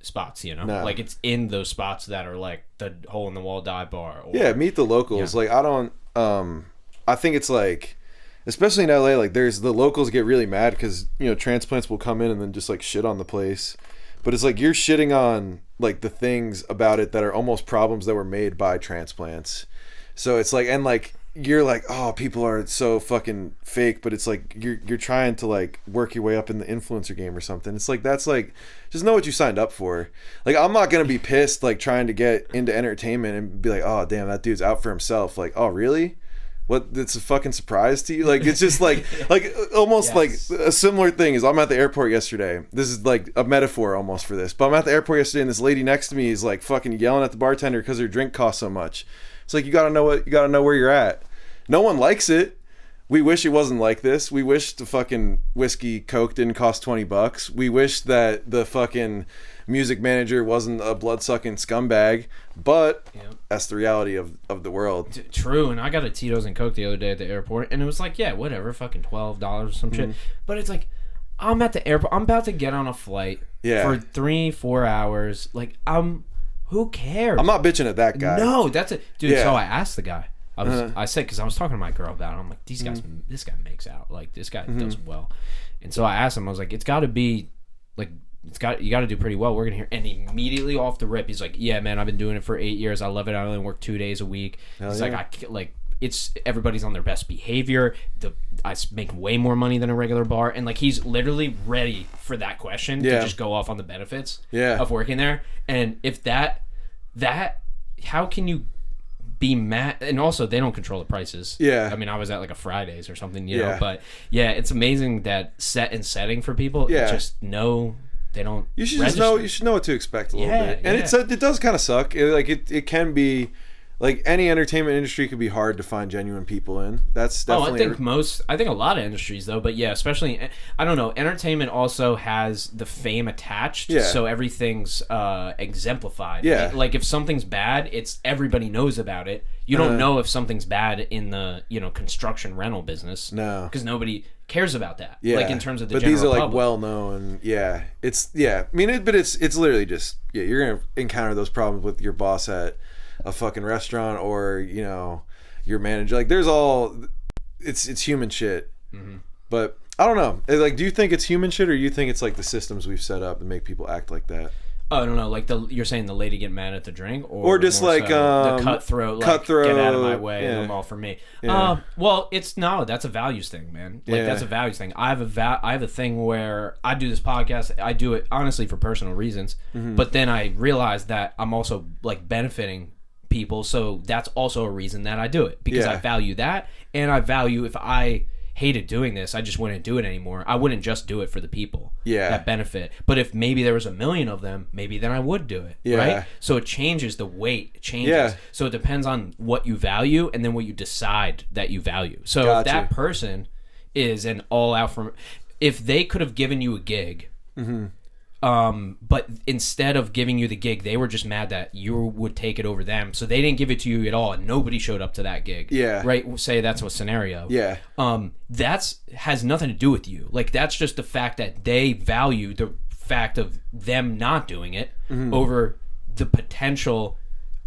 spots, you know. No. Like, it's in those spots that are like the hole in the wall dive bar, or, meet the locals. Like, I think it's like, especially in LA, like, there's the locals get really mad because, you know, transplants will come in and then just like shit on the place, but it's like you're shitting on like the things about it that are almost problems that were made by transplants. So it's like, and like, you're like, oh, people are so fucking fake, but it's like you're trying to like work your way up in the influencer game or something. It's like, that's like, just know what you signed up for. Like, I'm not gonna be pissed like trying to get into entertainment and be like, oh damn, that dude's out for himself. Like, oh really? What? It's a fucking surprise to you? Like, it's just like almost like a similar thing is, I'm at the airport yesterday. This is like a metaphor almost for this, but I'm at the airport yesterday and this lady next to me is like fucking yelling at the bartender because her drink costs so much. It's like, you gotta know where you're at. No one likes it. We wish it wasn't like this. We wish the fucking whiskey Coke didn't cost $20. We wish that the fucking music manager wasn't a blood-sucking scumbag. But that's the reality of the world. True. And I got a Tito's and Coke the other day at the airport, and it was like, yeah, whatever, fucking $12 or some shit. But it's like, I'm at the airport. I'm about to get on a flight for 3-4 hours. Like, who cares? I'm not bitching at that guy. No, that's it, dude. Yeah. So I asked the guy. I said, because I was talking to my girl about it. I'm like, this guy makes out. Like, this guy does well. And so I asked him. I was like, it's got to be like, you got to do pretty well working here. And immediately off the rip, he's like, yeah, man, I've been doing it for 8 years. I love it. I only work 2 days a week. It's like it's everybody's on their best behavior. I make way more money than a regular bar, and like, he's literally ready for that question to just go off on the benefits of working there. And if that how can you be mad? And also, they don't control the prices. I mean, I was at like a Fridays or something, you know. But yeah, it's amazing that setting for people. Just know they don't. You should just know. You should know what to expect a little bit. And it does kind of suck. It can be. Like, any entertainment industry could be hard to find genuine people in. That's definitely. I think a lot of industries though, but yeah, especially, I don't know. Entertainment also has the fame attached, so everything's exemplified. Like, if something's bad, it's everybody knows about it. You don't know if something's bad in the construction rental business. No, because nobody cares about that. Like, in terms of the general these are like public. Well known. It's I mean, but it's literally just you're gonna encounter those problems with your boss at a fucking restaurant, or your manager. Like, there's it's human shit. But I don't know, like, do you think it's human shit, or do you think it's like the systems we've set up and make people act like that? Oh, I don't know. Like, you're saying the lady getting mad at the drink, or just like the cutthroat, get out of my way, and I'm all for me. Well, that's a values thing, man. Like, that's a values thing. I have a thing where I do this podcast. I do it honestly for personal reasons, but then I realize that I'm also like benefiting people, so that's also a reason that I do it, because I value that, and I value, if I hated doing this, I just wouldn't do it anymore. I wouldn't just do it for the people that benefit. But if maybe there was 1 million of them, maybe then I would do it. Right? So it changes, the weight changes. So it depends on what you value, and then what you decide that you value. So if that person is an all out if they could have given you a gig, but instead of giving you the gig, they were just mad that you would take it over them, so they didn't give it to you at all, and nobody showed up to that gig. Right? Say that's a scenario. That's has nothing to do with you. Like, that's just the fact that they value the fact of them not doing it over the potential,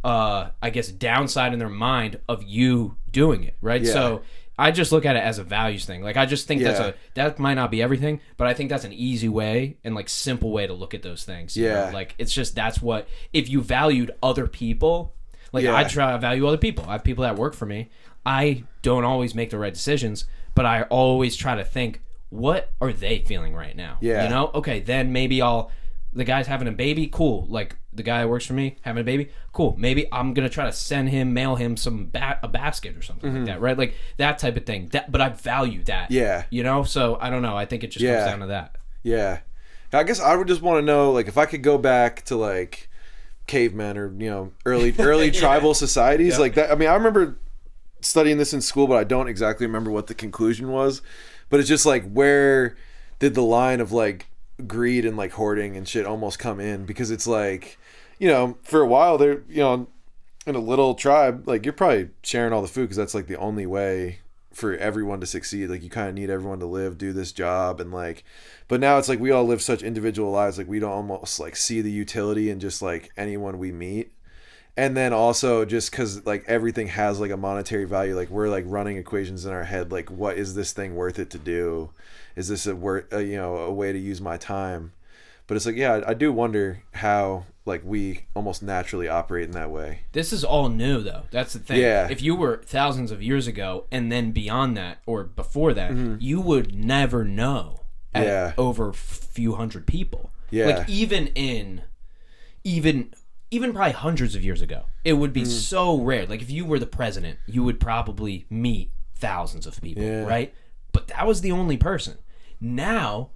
I guess, downside in their mind of you doing it. Right? So I just look at it as a values thing. Like, I just think that might not be everything, but I think that's an easy way and like simple way to look at those things. You know? Like, it's just, that's what, if you valued other people, like I try to value other people. I have people that work for me. I don't always make the right decisions, but I always try to think, what are they feeling right now? You know? Okay, then maybe I'll the guy's having a baby, cool. Like the guy that works for me having a baby, cool. Maybe I'm gonna try to mail him a basket or something like that, right? Like that type of thing. But I value that. Yeah. You know, so I don't know. I think it just comes down to that. Yeah. I guess I would just want to know, like, if I could go back to like cavemen or early tribal societies like that. I mean, I remember studying this in school, but I don't exactly remember what the conclusion was. But it's just like, where did the line of like greed and like hoarding and shit almost come in? Because it's like, for a while there, in a little tribe, like you're probably sharing all the food because that's like the only way for everyone to succeed. Like you kind of need everyone to live, do this job, and like, but now it's like we all live such individual lives, like we don't almost like see the utility in just like anyone we meet. And then also just because like everything has like a monetary value, like we're like running equations in our head, like what is this thing worth it to do? Is this a way to use my time? But it's like, yeah, I do wonder how like we almost naturally operate in that way. This is all new though. That's the thing. Yeah. If you were thousands of years ago and then beyond that or before that, you would never know over a few hundred people. Yeah. Like even probably hundreds of years ago, it would be so rare. Like if you were the president, you would probably meet thousands of people, right? But that was the only person. Now,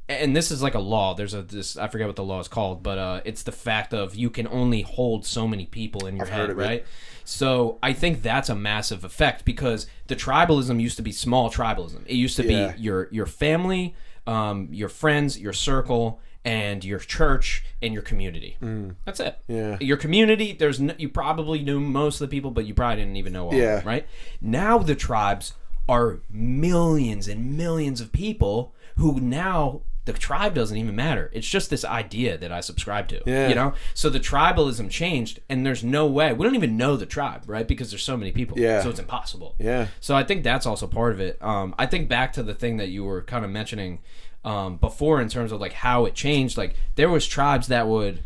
and this is like a law. There's I forget what the law is called, but it's the fact of you can only hold so many people in your head, right? So I think that's a massive effect because the tribalism used to be small tribalism. It used to be your family, your friends, your circle, and your church and your community. That's it. Yeah. Your community, you probably knew most of the people, but you probably didn't even know all of them, right? Now the tribes are millions and millions of people who now the tribe doesn't even matter. It's just this idea that I subscribe to, So the tribalism changed and there's no way. We don't even know the tribe, right? Because there's so many people. Yeah. So it's impossible. Yeah. So I think that's also part of it. I think back to the thing that you were kind of mentioning before in terms of like how it changed. Like there was tribes that would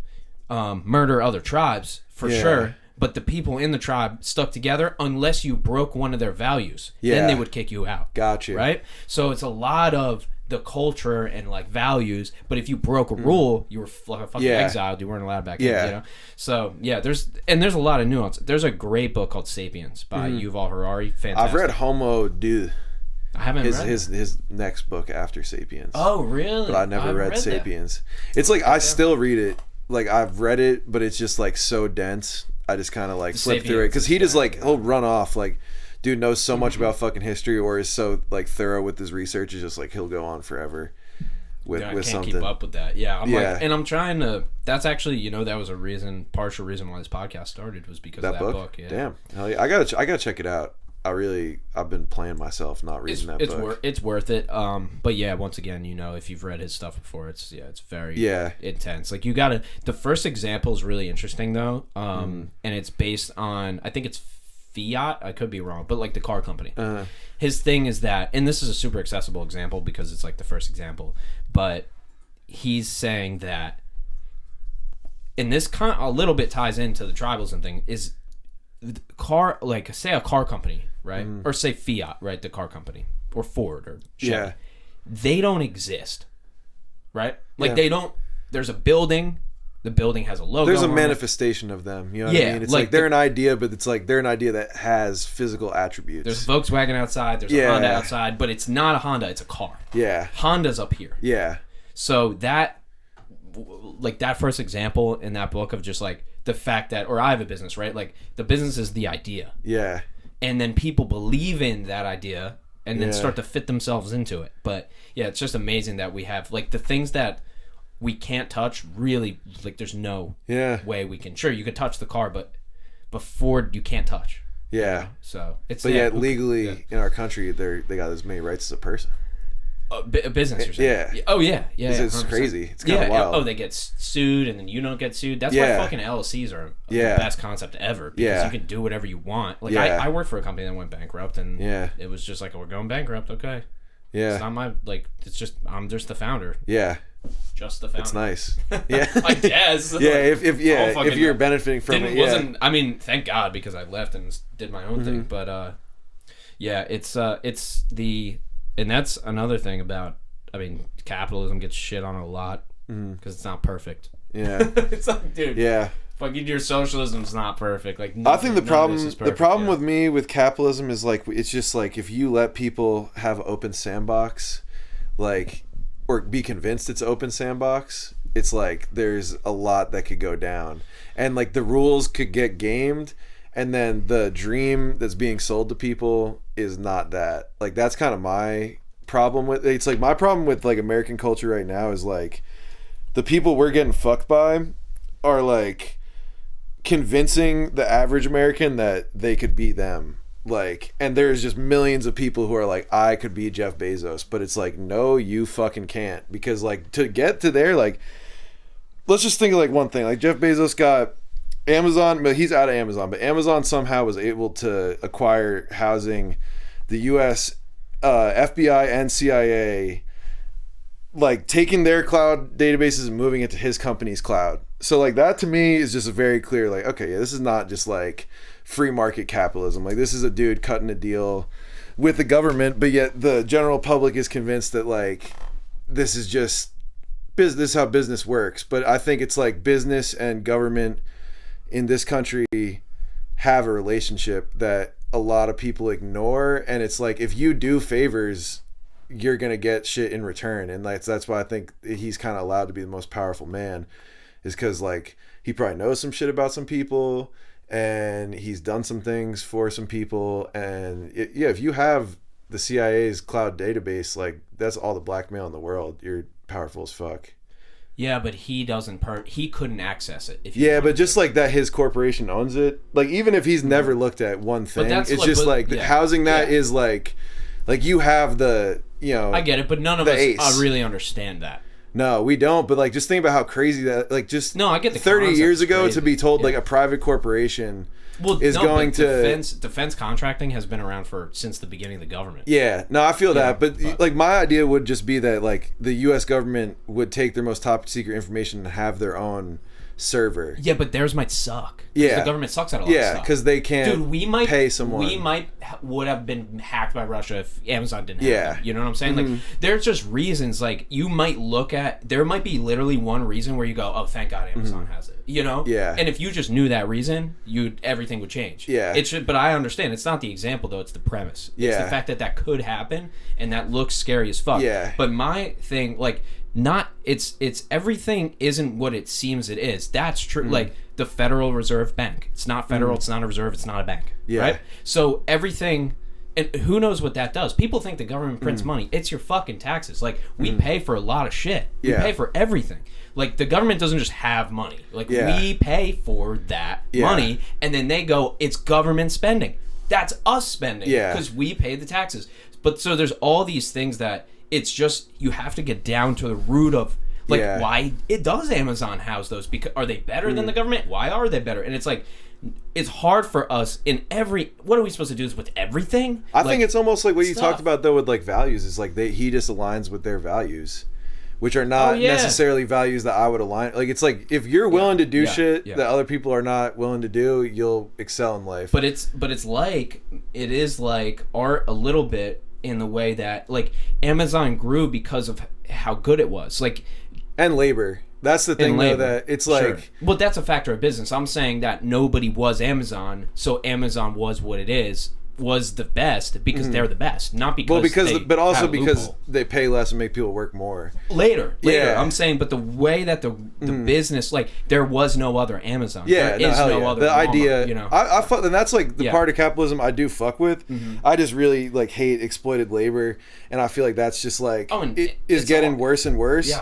murder other tribes for sure. But the people in the tribe stuck together unless you broke one of their values. Then they would kick you out. Gotcha. Right? So it's a lot of the culture and like values, but if you broke a rule, you were fucking exiled. You weren't allowed back in. So there's a lot of nuance. There's a great book called *Sapiens* by Yuval Harari. Fantastic. I've read Homo Deus. I haven't read his next book after *Sapiens*. Oh, really? But I never read *Sapiens*. It's like I still read it. Like I've read it, but it's just like so dense. I just kind of like flip through it because he just like he'll run off like dude knows so much about fucking history or is so like thorough with his research. It's just like he'll go on forever with I can't something. keep up with that. Like, and I'm trying to. That's actually that was partial reason why this podcast started was because of that book. Yeah. Damn, hell yeah. I gotta check it out. I've been playing myself not reading that book. It's worth it. But yeah, once again, if you've read his stuff before, it's very intense. Like the first example is really interesting though. And it's based on, I think it's Fiat. I could be wrong, but like the car company. His thing is that, and this is a super accessible example because it's like the first example, but he's saying that, and this kind of a little bit ties into the tribalism thing, is car, like say a car company, right? Or say Fiat, right? The car company, or Ford or Chevy. They don't exist, right? Like they don't. There's a building. The building has a logo. There's a manifestation of them. You know what I mean? It's like they're an idea, but it's like they're an idea that has physical attributes. There's a Volkswagen outside. There's a Honda outside, but it's not a Honda. It's a car. Yeah. Honda's up here. Yeah. So that first example in that book of just like the fact that, or I have a business, right? Like the business is the idea. Yeah. And then people believe in that idea and then start to fit themselves into it. But yeah, it's just amazing that we have like the things that we can't touch, really, like there's no way we can. Sure, you can touch the car, but before you can't touch. Yeah. So it's. But yet legally in our country, they got as many rights as a person. A business, you're saying? Yeah. Oh yeah, It's crazy. It's kind of wild. Oh, they get sued, and then you don't get sued. That's why fucking LLCs are the best concept ever. Because you can do whatever you want. Like I worked for a company that went bankrupt, and it was just like, we're going bankrupt. Okay. Yeah. It's not my It's just I'm just the founder. Yeah. Just the founder. It's nice. Yeah. I guess. Yeah. If you're benefiting from it. Wasn't. I mean, thank God, because I left and did my own thing. But it's the. And that's another thing about, I mean, capitalism gets shit on a lot because it's not perfect. Yeah. It's like, dude. Yeah. Fucking your socialism's not perfect. Like, I think the problem yeah. with me with capitalism is like, it's just like, if you let people have open sandbox, like, or be convinced it's open sandbox, it's like there's a lot that could go down, and like the rules could get gamed, and then the dream that's being sold to people is not that. Like, that's kind of my problem with it's like my problem with like American culture right now is like the people we're getting fucked by are like convincing the average American that they could beat them. Like, and there's just millions of people who are like, I could be Jeff Bezos, but it's like, no, you fucking can't, because like to get to there, like, let's just think of like one thing. Like, Jeff Bezos got Amazon, but he's out of Amazon, but Amazon somehow was able to acquire housing the US FBI and CIA, like taking their cloud databases and moving it to his company's cloud. So like that to me is just a very clear, like, okay, yeah, this is not just like free market capitalism. Like, this is a dude cutting a deal with the government, but yet the general public is convinced that like this is just business, how business works. But I think it's like business and government in this country have a relationship that a lot of people ignore, and it's like, if you do favors, you're gonna get shit in return. And like that's why I think he's kind of allowed to be the most powerful man, is because like he probably knows some shit about some people, and he's done some things for some people. And if you have the CIA's cloud database, like that's all the blackmail in the world. You're powerful as fuck. Yeah, but he doesn't. He couldn't access it. But just like that, his corporation owns it. Like, even if he's never looked at one thing, it's just housing that is like you have the, you know. I get it, but none of us really understand that. No, we don't. But like, just think about how crazy that, like, just no, I get the 30 years ago crazy. To be told like a private corporation going to defense contracting has been around since the beginning of the government. Yeah, no, I feel that, but like my idea would just be that like the U.S. government would take their most top secret information and have their own server. Yeah, but theirs might suck. Yeah, the government sucks at a lot of stuff. Yeah, because they can't. Dude, we might pay someone. We would have been hacked by Russia if Amazon didn't have them. You know what I'm saying? Mm-hmm. Like, there's just reasons. Like, you might look at, there might be literally one reason where you go, oh, thank God Amazon has it. You know? Yeah. And if you just knew that reason, everything would change. Yeah. It should, but I understand. It's not the example though. It's the premise. It's the fact that could happen, and that looks scary as fuck. Yeah. But my thing, like, it's everything isn't what it seems it is. That's true. Like, the Federal Reserve Bank, it's not federal, it's not a reserve, it's not a bank. Right? So everything, and who knows what that does? People think the government prints money. It's your fucking taxes. Like, we pay for a lot of shit. We pay for everything. Like, the government doesn't just have money. Like, we pay for that money, and then they go, it's government spending. That's us spending because we pay the taxes. But so there's all these things that it's just, you have to get down to the root of, like, why does Amazon house those? Because are they better than the government? Why are they better? And it's like, it's hard for us in what are we supposed to do this with everything? I think it's almost like what you talked about though with like values, is like he just aligns with their values, which are not necessarily values that I would align. Like, it's like, if you're willing to do shit that other people are not willing to do, you'll excel in life. But it is like art a little bit, in the way that, like, Amazon grew because of how good it was. Like, and labor. That's the thing, though, that it's like... Sure. Well, that's a factor of business. I'm saying that nobody was Amazon, so Amazon was what it is, was the best because they're the best, not because but also because they pay less and make people work more later. I'm saying, but the way that the business, like, there was no other Amazon. There is no other the Walmart, idea, you know. I fuck, and that's like the part of capitalism I do fuck with. I just really like hate exploited labor, and I feel like that's just like it is getting worse and worse.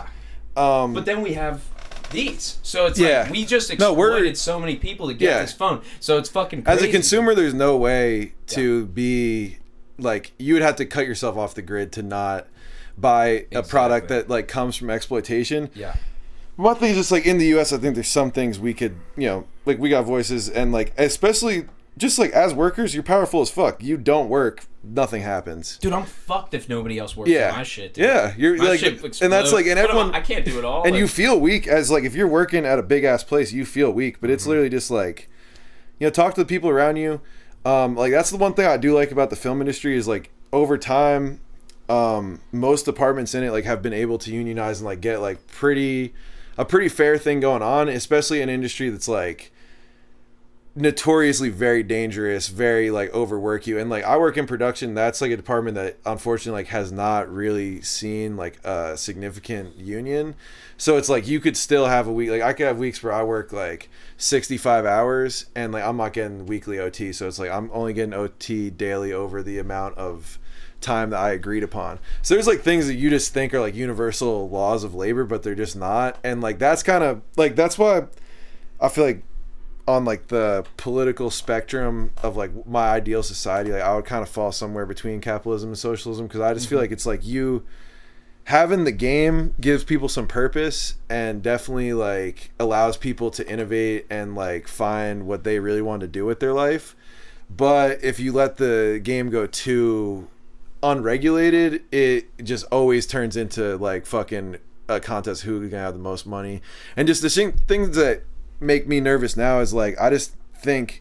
But then we have these, so it's like we just exploited so many people to get this phone, so it's fucking crazy. As a consumer, there's no way to be like, you would have to cut yourself off the grid to not buy a product that like comes from exploitation. My thing is just like, in the US, I think there's some things we could, you know, like, we got voices, and like, especially just like as workers, you're powerful as fuck. You don't work, nothing happens. Dude, I'm fucked if nobody else works on my shit, dude. You're my like, and that's like, and everyone, I can't do it all. And you feel weak as like, if you're working at a big ass place, you feel weak, but it's literally just like, you know, talk to the people around you. Like, that's the one thing I do like about the film industry, is like, over time, most departments in it like have been able to unionize and like get like a pretty fair thing going on, especially in an industry that's like notoriously very dangerous, very like overwork you. And like I work in production, that's like a department that unfortunately like has not really seen like a significant union. So it's like you could still have a week, like I could have weeks where I work like 65 hours and like I'm not getting weekly OT, so it's like I'm only getting OT daily over the amount of time that I agreed upon. So there's like things that you just think are like universal laws of labor, but they're just not. And like that's kind of like, that's why I feel like on like the political spectrum of like my ideal society, like I would kind of fall somewhere between capitalism and socialism, because I just feel like it's like you having the game gives people some purpose and definitely like allows people to innovate and like find what they really want to do with their life. But if you let the game go too unregulated, it just always turns into like fucking a contest who can have the most money. And just the things that make me nervous now is like I just think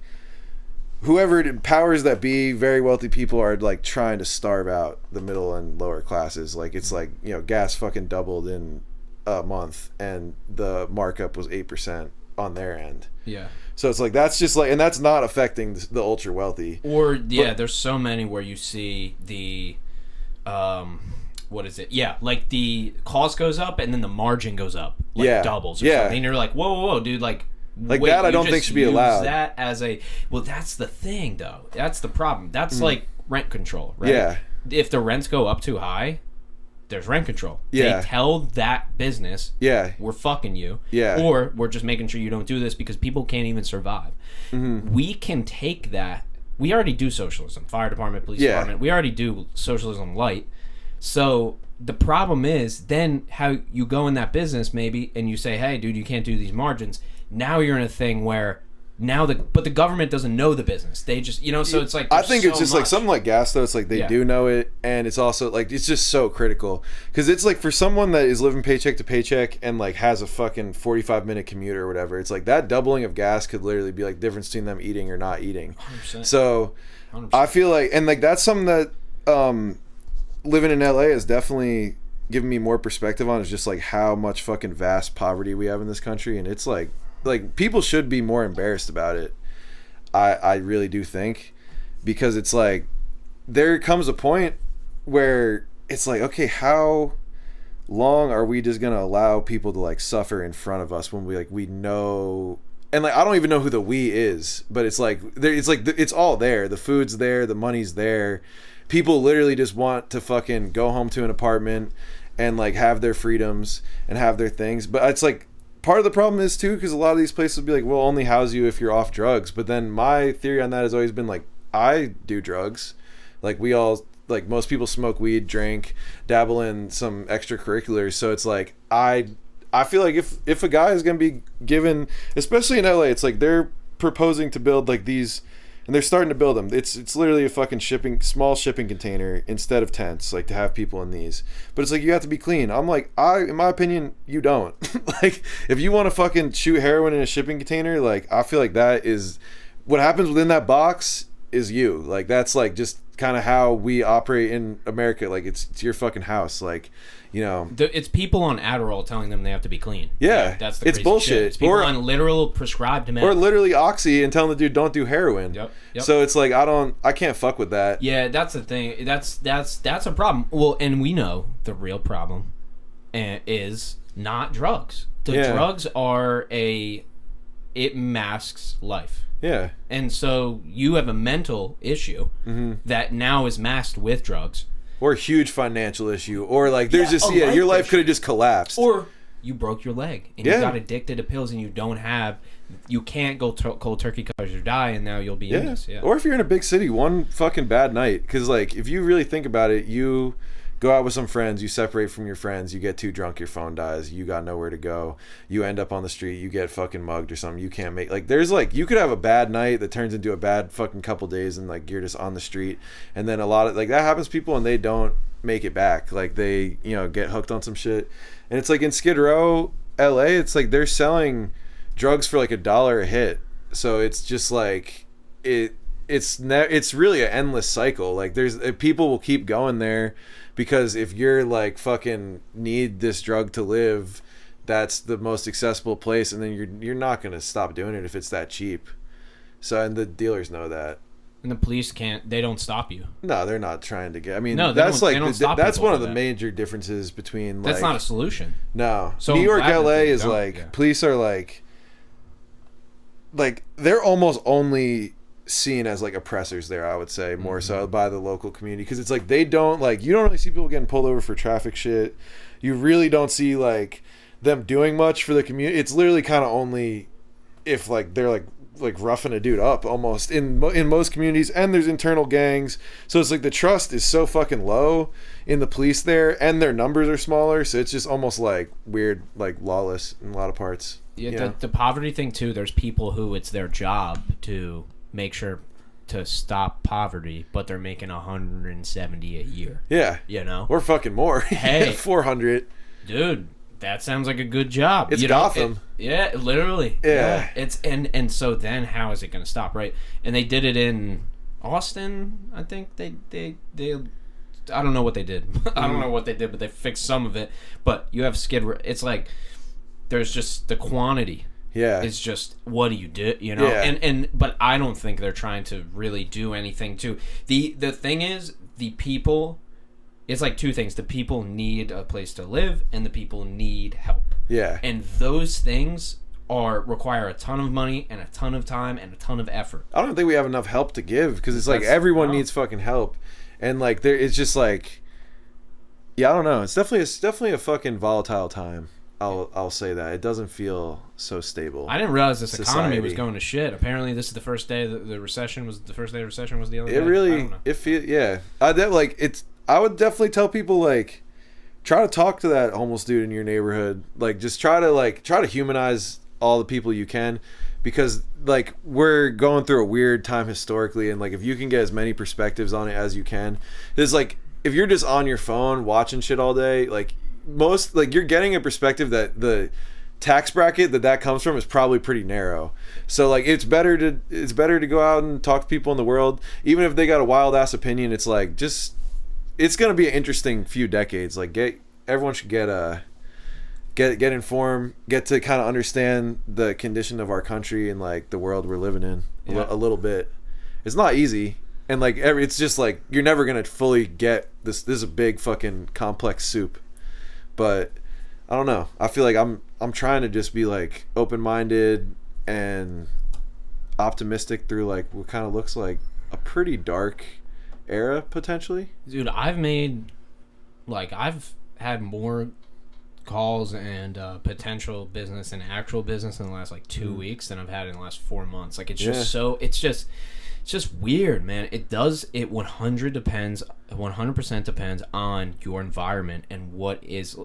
whoever powers that be, very wealthy people are like trying to starve out the middle and lower classes. Like it's like, you know, gas fucking doubled in a month and the markup was 8% on their end. Yeah. So it's like that's just like, and that's not affecting the ultra wealthy. Or yeah, there's so many where you see the what is it? Yeah, like the cost goes up and then the margin goes up, like doubles. Or something. And you're like, whoa, dude, like wait, that I don't think should be allowed. That as a that's the thing though. That's the problem. That's like rent control, right? Yeah. If the rents go up too high, there's rent control. Yeah. They tell that business, we're fucking you. Yeah. Or we're just making sure you don't do this because people can't even survive. Mm-hmm. We can take that. We already do socialism. Fire department, police department. We already do socialism light. So the problem is then how you go in that business maybe and you say, hey, dude, you can't do these margins. Now you're in a thing where but the government doesn't know the business. They just, you know, so it's like I think it's just much. like something like gas though. It's like they do know it, and it's also like it's just so critical because it's like for someone that is living paycheck to paycheck and like has a fucking 45-minute commute or whatever. It's like that doubling of gas could literally be like the difference between them eating or not eating. 100%. So 100%. I feel like, and like that's something that living in LA has definitely given me more perspective on, is just like how much fucking vast poverty we have in this country, and it's like people should be more embarrassed about it. I really do think, because it's like there comes a point where it's like, okay, how long are we just gonna allow people to like suffer in front of us when we know, and like I don't even know who the we is, but it's like it's all there. The food's there, the money's there. People literally just want to fucking go home to an apartment and like have their freedoms and have their things. But it's like part of the problem is too, because a lot of these places will be like, we'll only house you if you're off drugs. But then my theory on that has always been like, I do drugs. Like we all, like most people smoke weed, drink, dabble in some extracurriculars. So it's like, I feel like if a guy is going to be given, especially in LA, it's like they're proposing to build like these, and they're starting to build them. It's literally a fucking small shipping container instead of tents, like to have people in these. But it's like you have to be clean. I'm like, in my opinion, you don't. Like if you want to fucking shoot heroin in a shipping container, like I feel like that is what happens within that box is you. Like that's like just kind of how we operate in America. Like it's your fucking house. Like, you know, it's people on Adderall telling them they have to be clean. Yeah, that's the it's bullshit. Shit. It's people on literal prescribed meds. Or literally oxy and telling the dude don't do heroin. Yep. So it's like I can't fuck with that. Yeah, that's the thing. That's a problem. Well, and we know the real problem is not drugs. Drugs are it masks life. Yeah. And so you have a mental issue that now is masked with drugs. Or a huge financial issue. Or like there's your life could have just collapsed. Or you broke your leg and you got addicted to pills and you can't go cold turkey because you die and now you'll be in this. Yeah. Or if you're in a big city, one fucking bad night. Because like if you really think about it, you go out with some friends, you separate from your friends, you get too drunk, your phone dies, you got nowhere to go, you end up on the street, you get fucking mugged or something, you can't make, like there's like, you could have a bad night that turns into a bad fucking couple days and like you're just on the street, and then a lot of like that happens to people and they don't make it back, like they, you know, get hooked on some shit. And it's like in Skid Row, LA, it's like they're selling drugs for like $1 a hit, so it's just like it's really an endless cycle. Like there's people will keep going there because if you're like fucking need this drug to live, that's the most accessible place, and then you're not gonna stop doing it if it's that cheap. So, and the dealers know that. And the police they don't stop you. No, they're not trying to get. I mean, no, that's like that's one of the that. Major differences between. That's like, not a solution. No, So New York, LA is don't, like yeah. police are like they're almost only seen as like oppressors there. I would say more so by the local community because it's like they don't like you don't really see people getting pulled over for traffic shit. You really don't see like them doing much for the community. It's literally kind of only if like they're like roughing a dude up almost in most communities, and there's internal gangs, so it's like the trust is so fucking low in the police there, and their numbers are smaller, so it's just almost like weird, like lawless in a lot of parts. Yeah, the poverty thing too. There's people who it's their job to make sure to stop poverty, but they're making $170 a year. Yeah, you know, or fucking more. Hey, 400, dude. That sounds like a good job. It's Gotham. Yeah, literally. Yeah. It's and so then how is it going to stop, right? And they did it in Austin. I think they I don't know what they did. I don't know what they did, but they fixed some of it. But you have Skid Row. It's like there's just the quantity. Yeah. It's just what do you do, you know? Yeah. And but I don't think they're trying to really do anything to the thing is the people. It's like two things. The people need a place to live, and the people need help. Yeah. And those things require a ton of money and a ton of time and a ton of effort. I don't think we have enough help to give because it's like everyone needs fucking help, and like it's just like, yeah, I don't know. It's definitely a fucking volatile time. I'll say that it doesn't feel so stable. I didn't realize this economy was going to shit. Apparently, this is the first day that the recession was. The first day of recession was the other day. It really. I don't know. It feel yeah. I would definitely tell people like try to talk to that homeless dude in your neighborhood. Like just try to humanize all the people you can, because like we're going through a weird time historically, and like if you can get as many perspectives on it as you can, it's like if you're just on your phone watching shit all day, like you're getting a perspective that the tax bracket that comes from is probably pretty narrow. So like it's better to go out and talk to people in the world, even if they got a wild ass opinion. It's like just it's gonna be an interesting few decades. Like everyone should get informed, get to kind of understand the condition of our country and like the world we're living in a little bit. It's not easy, and like it's just like you're never gonna fully get this. This is a big fucking complex soup, but I don't know. I feel like I'm trying to just be like open-minded and optimistic through like what kind of looks like a pretty dark era potentially. Dude, I've had more calls and potential business and actual business in the last like 2 weeks than I've had in the last 4 months. Like it's just weird, man. It 100% depends on your environment and what is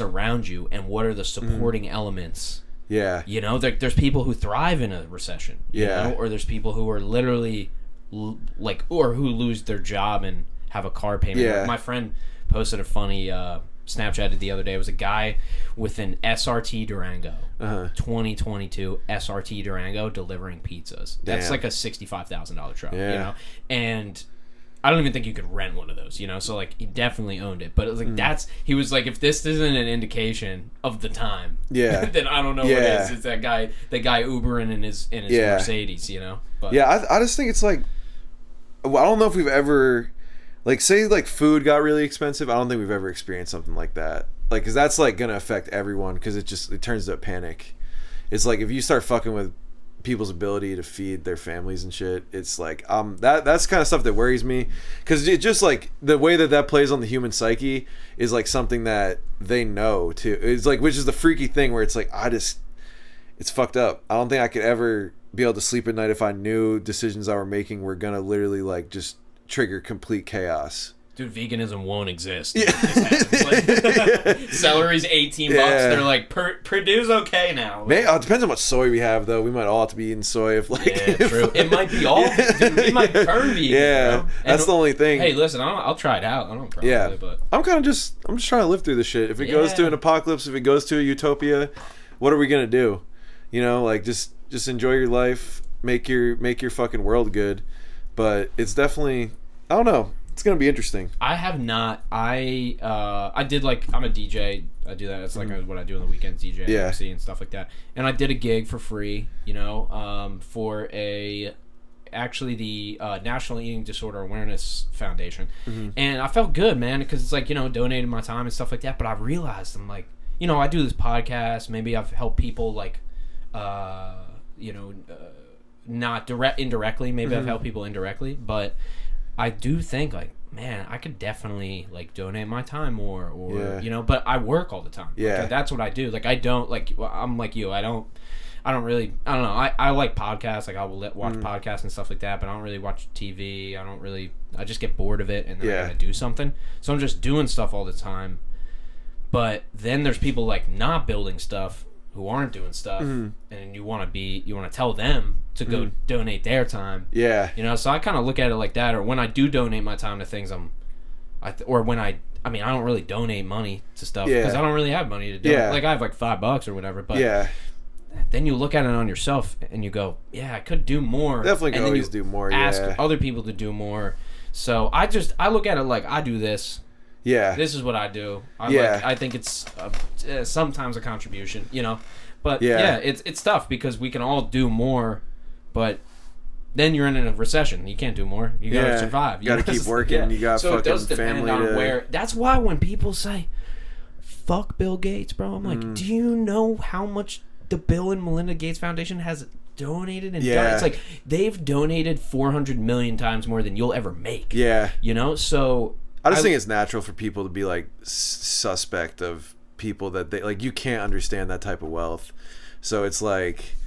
around you and what are the supporting elements. Yeah. You know, there's people who thrive in a recession, you know, or there's people who are literally or who lose their job and have a car payment. Yeah. My friend posted a funny Snapchat the other day. It was a guy with an SRT Durango, 2022 SRT Durango delivering pizzas. That's Damn. like a $65,000 truck, Yeah. you know? And I don't even think you could rent one of those, you know? So, like, he definitely owned it. But it was like, he was like, if this isn't an indication of the time, then I don't know what is. It's that guy Ubering in his Mercedes, you know? But, yeah, I just think it's like, I don't know if we've ever, like, say, like, food got really expensive. I don't think we've ever experienced something like that. Like, because that's, like, going to affect everyone because it turns to a panic. It's like, if you start fucking with people's ability to feed their families and shit, it's like, that's kind of stuff that worries me. Because it just, like, the way that plays on the human psyche is, like, something that they know, too. It's, like, which is the freaky thing where it's, like, it's fucked up. I don't think I could ever be able to sleep at night if I knew decisions I were making were gonna literally like just trigger complete chaos. Dude, veganism won't exist. Yeah. Celery's $18. They're like, Purdue's okay now. It depends on what soy we have, though. We might all have to be eating soy if like. Yeah, true. It might be all. Dude, we might turn vegan. Yeah, that's the only thing. Hey, listen, I'll try it out. I don't probably. Yeah, but I'm just trying to live through this shit. If it goes to an apocalypse, if it goes to a utopia, what are we gonna do? You know, like just enjoy your life make your fucking world good. But it's definitely, I don't know. It's gonna be interesting. I have not. I did like, I'm a DJ. I do that. It's like what I do on the weekends, DJ, MC, and stuff like that. And I did a gig for free, for actually the National Eating Disorder Awareness Foundation. And I felt good, man, because it's like, donated my time and stuff like that. But I realized, I'm like, I do this podcast. Maybe I've helped people like, not indirectly. Maybe I've helped people indirectly, but I do think like, man, I could definitely like donate my time more, or but I work all the time. Yeah, like, that's what I do. Like I don't like. Well, I'm like you. I don't really. I don't know. I like podcasts. Like I will watch podcasts and stuff like that. But I don't really watch TV. I just get bored of it, and then I gotta do something. So I'm just doing stuff all the time. But then there's people like not building stuff who aren't doing stuff, and you want to tell them to go donate their time. Yeah. So I kind of look at it like that. Or when I do donate my time to things, I don't really donate money to stuff because I don't really have money to do. Yeah. Like I have like $5 or whatever. But then you look at it on yourself and you go, yeah, I could do more. Definitely can always do more. Ask other people to do more. So I look at it like I do this. Yeah, this is what I do. I think it's sometimes a contribution, but it's tough because we can all do more, but then you're in a recession. You can't do more. You gotta survive. You gotta keep working. You got fucking family to... where. That's why when people say, "Fuck Bill Gates," bro, I'm like, do you know how much the Bill and Melinda Gates Foundation has donated and done? It's like they've donated 400 million times more than you'll ever make. Yeah, so. I just think it's natural for people to be like suspect of people that they like. You can't understand that type of wealth, so it's like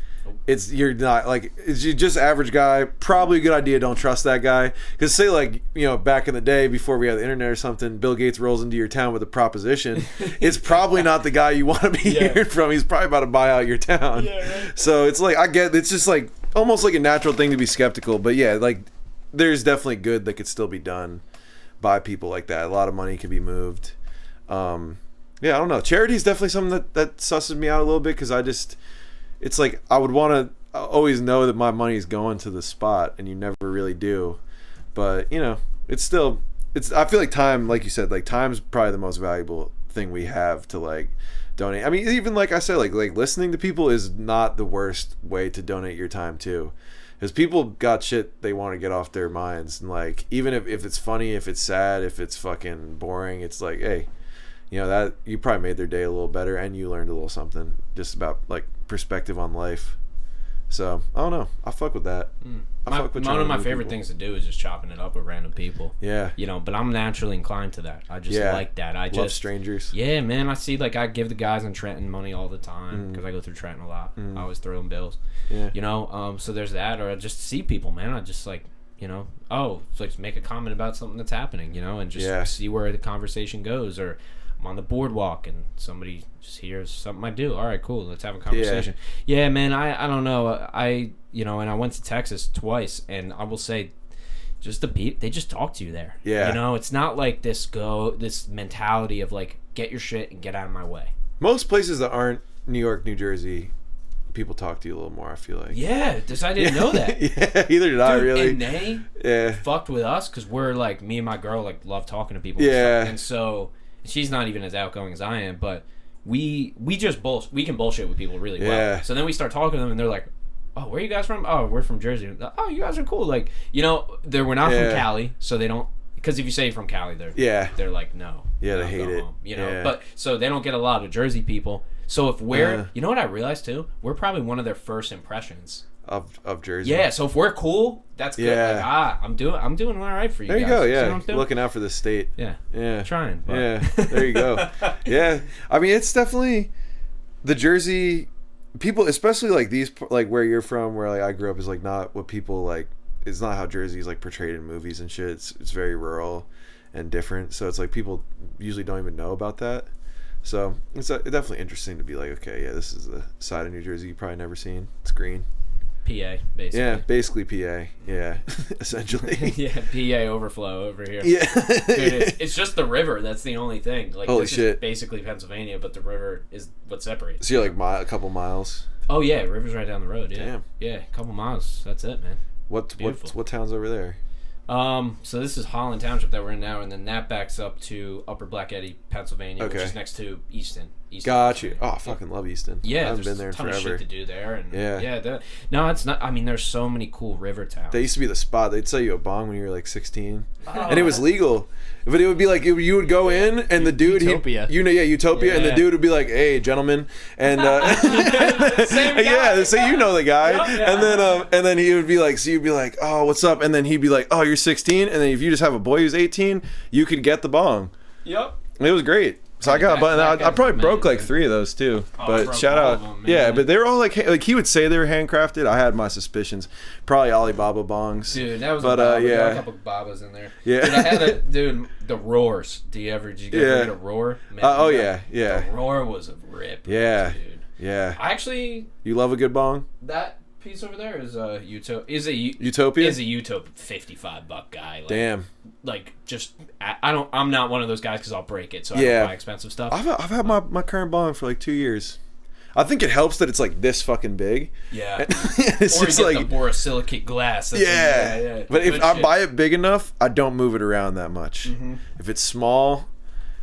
you're not like you're just average guy. Probably a good idea. Don't trust that guy because say like back in the day before we had the internet or something, Bill Gates rolls into your town with a proposition. It's probably not the guy you want to be hearing from. He's probably about to buy out your town. Yeah, right. So it's like I get it's just like almost like a natural thing to be skeptical. But yeah, like there's definitely good that could still be done by people like that. A lot of money can be moved. I don't know. Charity is definitely something that susses me out a little bit because it's like I would want to always know that my money is going to the spot, and you never really do. But it's still I feel like time, like you said, like time's probably the most valuable thing we have to like donate. I mean, even like I said, like listening to people is not the worst way to donate your time too. Because people got shit they want to get off their minds. And, like, even if it's funny, if it's sad, if it's fucking boring, it's like, hey, that you probably made their day a little better and you learned a little something just about, like, perspective on life. So, I don't know. I fuck with that. One of my favorite things to do is just chopping it up with random people. Yeah. But I'm naturally inclined to that. I just like that. I love strangers. Yeah, man. I see, like, I give the guys in Trenton money all the time because I go through Trenton a lot. I always throw them bills. Yeah. So there's that. Or I just see people, man. I just, like, it's like make a comment about something that's happening, and just see where the conversation goes. Or I'm on the boardwalk and somebody just hears something I do. All right, cool. Let's have a conversation. Yeah, man. I don't know. And I went to Texas twice, and I will say, just the people, they just talk to you there. Yeah. It's not like this mentality of like get your shit and get out of my way. Most places that aren't New York, New Jersey, people talk to you a little more, I feel like. Yeah, I didn't know that. Yeah, either did I really. And they fucked with us because we're like, me and my girl like love talking to people. Yeah. And so she's not even as outgoing as I am, but we can bullshit with people really well. Yeah. So then we start talking to them and they're like, oh, where are you guys from? Oh, we're from Jersey. Oh, you guys are cool. Like, we're not from Cali, so they don't, because if you say you're from Cali, they're like, no. Yeah, they hate it. Home, but so they don't get a lot of Jersey people. So if we're, you know what I realized too? We're probably one of their first impressions of Jersey. Yeah, so if we're cool, that's good. Yeah. Like, I'm doing all right for you. There you guys. go. Yeah, looking out for the state. Yeah, yeah, trying. But. Yeah, there you go. Yeah, I mean, it's definitely the Jersey people, especially like these, like where you're from, where like I grew up, is like not what people like. It's not how Jersey is like portrayed in movies and shit. It's very rural and different. So it's like people usually don't even know about that. So it's definitely interesting to be like, okay, yeah, this is a side of New Jersey you probably never seen. It's green. PA, basically. Yeah, basically PA. Yeah, essentially. Yeah, PA overflow over here. Yeah. Dude, it's just the river. That's the only thing. Like, holy this shit. is basically Pennsylvania, but the river is what separates. So you're like a couple miles? Oh yeah, river's right down the road. Yeah, Damn. yeah, a couple miles. That's it, man. What town's over there? So this is Holland Township that we're in now, and then that backs up to Upper Black Eddy, Pennsylvania, which is next to Easton. Got you. Oh, I fucking love Easton. Yeah, I haven't there's been there a ton forever. of shit to do there, and Yeah. no, it's not. I mean, there's so many cool river towns. That used to be the spot. They'd sell you a bong when you were like 16, Oh. and it was legal. But it would be like you would go in, and the dude, Utopia. Utopia, and the Yeah. dude would be like, "Hey, gentlemen," and Same guy. yeah, so you know the guy, Yeah. and then he would be like, so you'd be like, "Oh, what's up?" And then he'd be like, "Oh, you're 16," and then if you just have a boy who's 18, you could get the bong. Yep. It was great. So I got, but I probably broke like 3 of those too. Oh, I But broke shout all out, of them, man. yeah. But they were all like he would say they were handcrafted. I had my suspicions. Probably Alibaba bongs. Dude, that was But, a baba. yeah. There were a couple of babas in there. Yeah. Dude, I had the roars. Did you get a roar? Man, Oh yeah. yeah. The roar was a rip. Yeah. Dude. Yeah. I actually, You love a good bong? that piece over there is a Utopia? Is a Utopia $55 guy. Like, Damn. Like just I'm not one of those guys because I'll break it, so I Yeah. don't buy expensive stuff. I've had my current bong for like 2 years. I think it helps that it's like this fucking big. Yeah. It's Or just you get like the borosilicate glass. That's yeah. But if Good I shit. buy it big enough, I don't move it around that much. Mm-hmm. If it's small,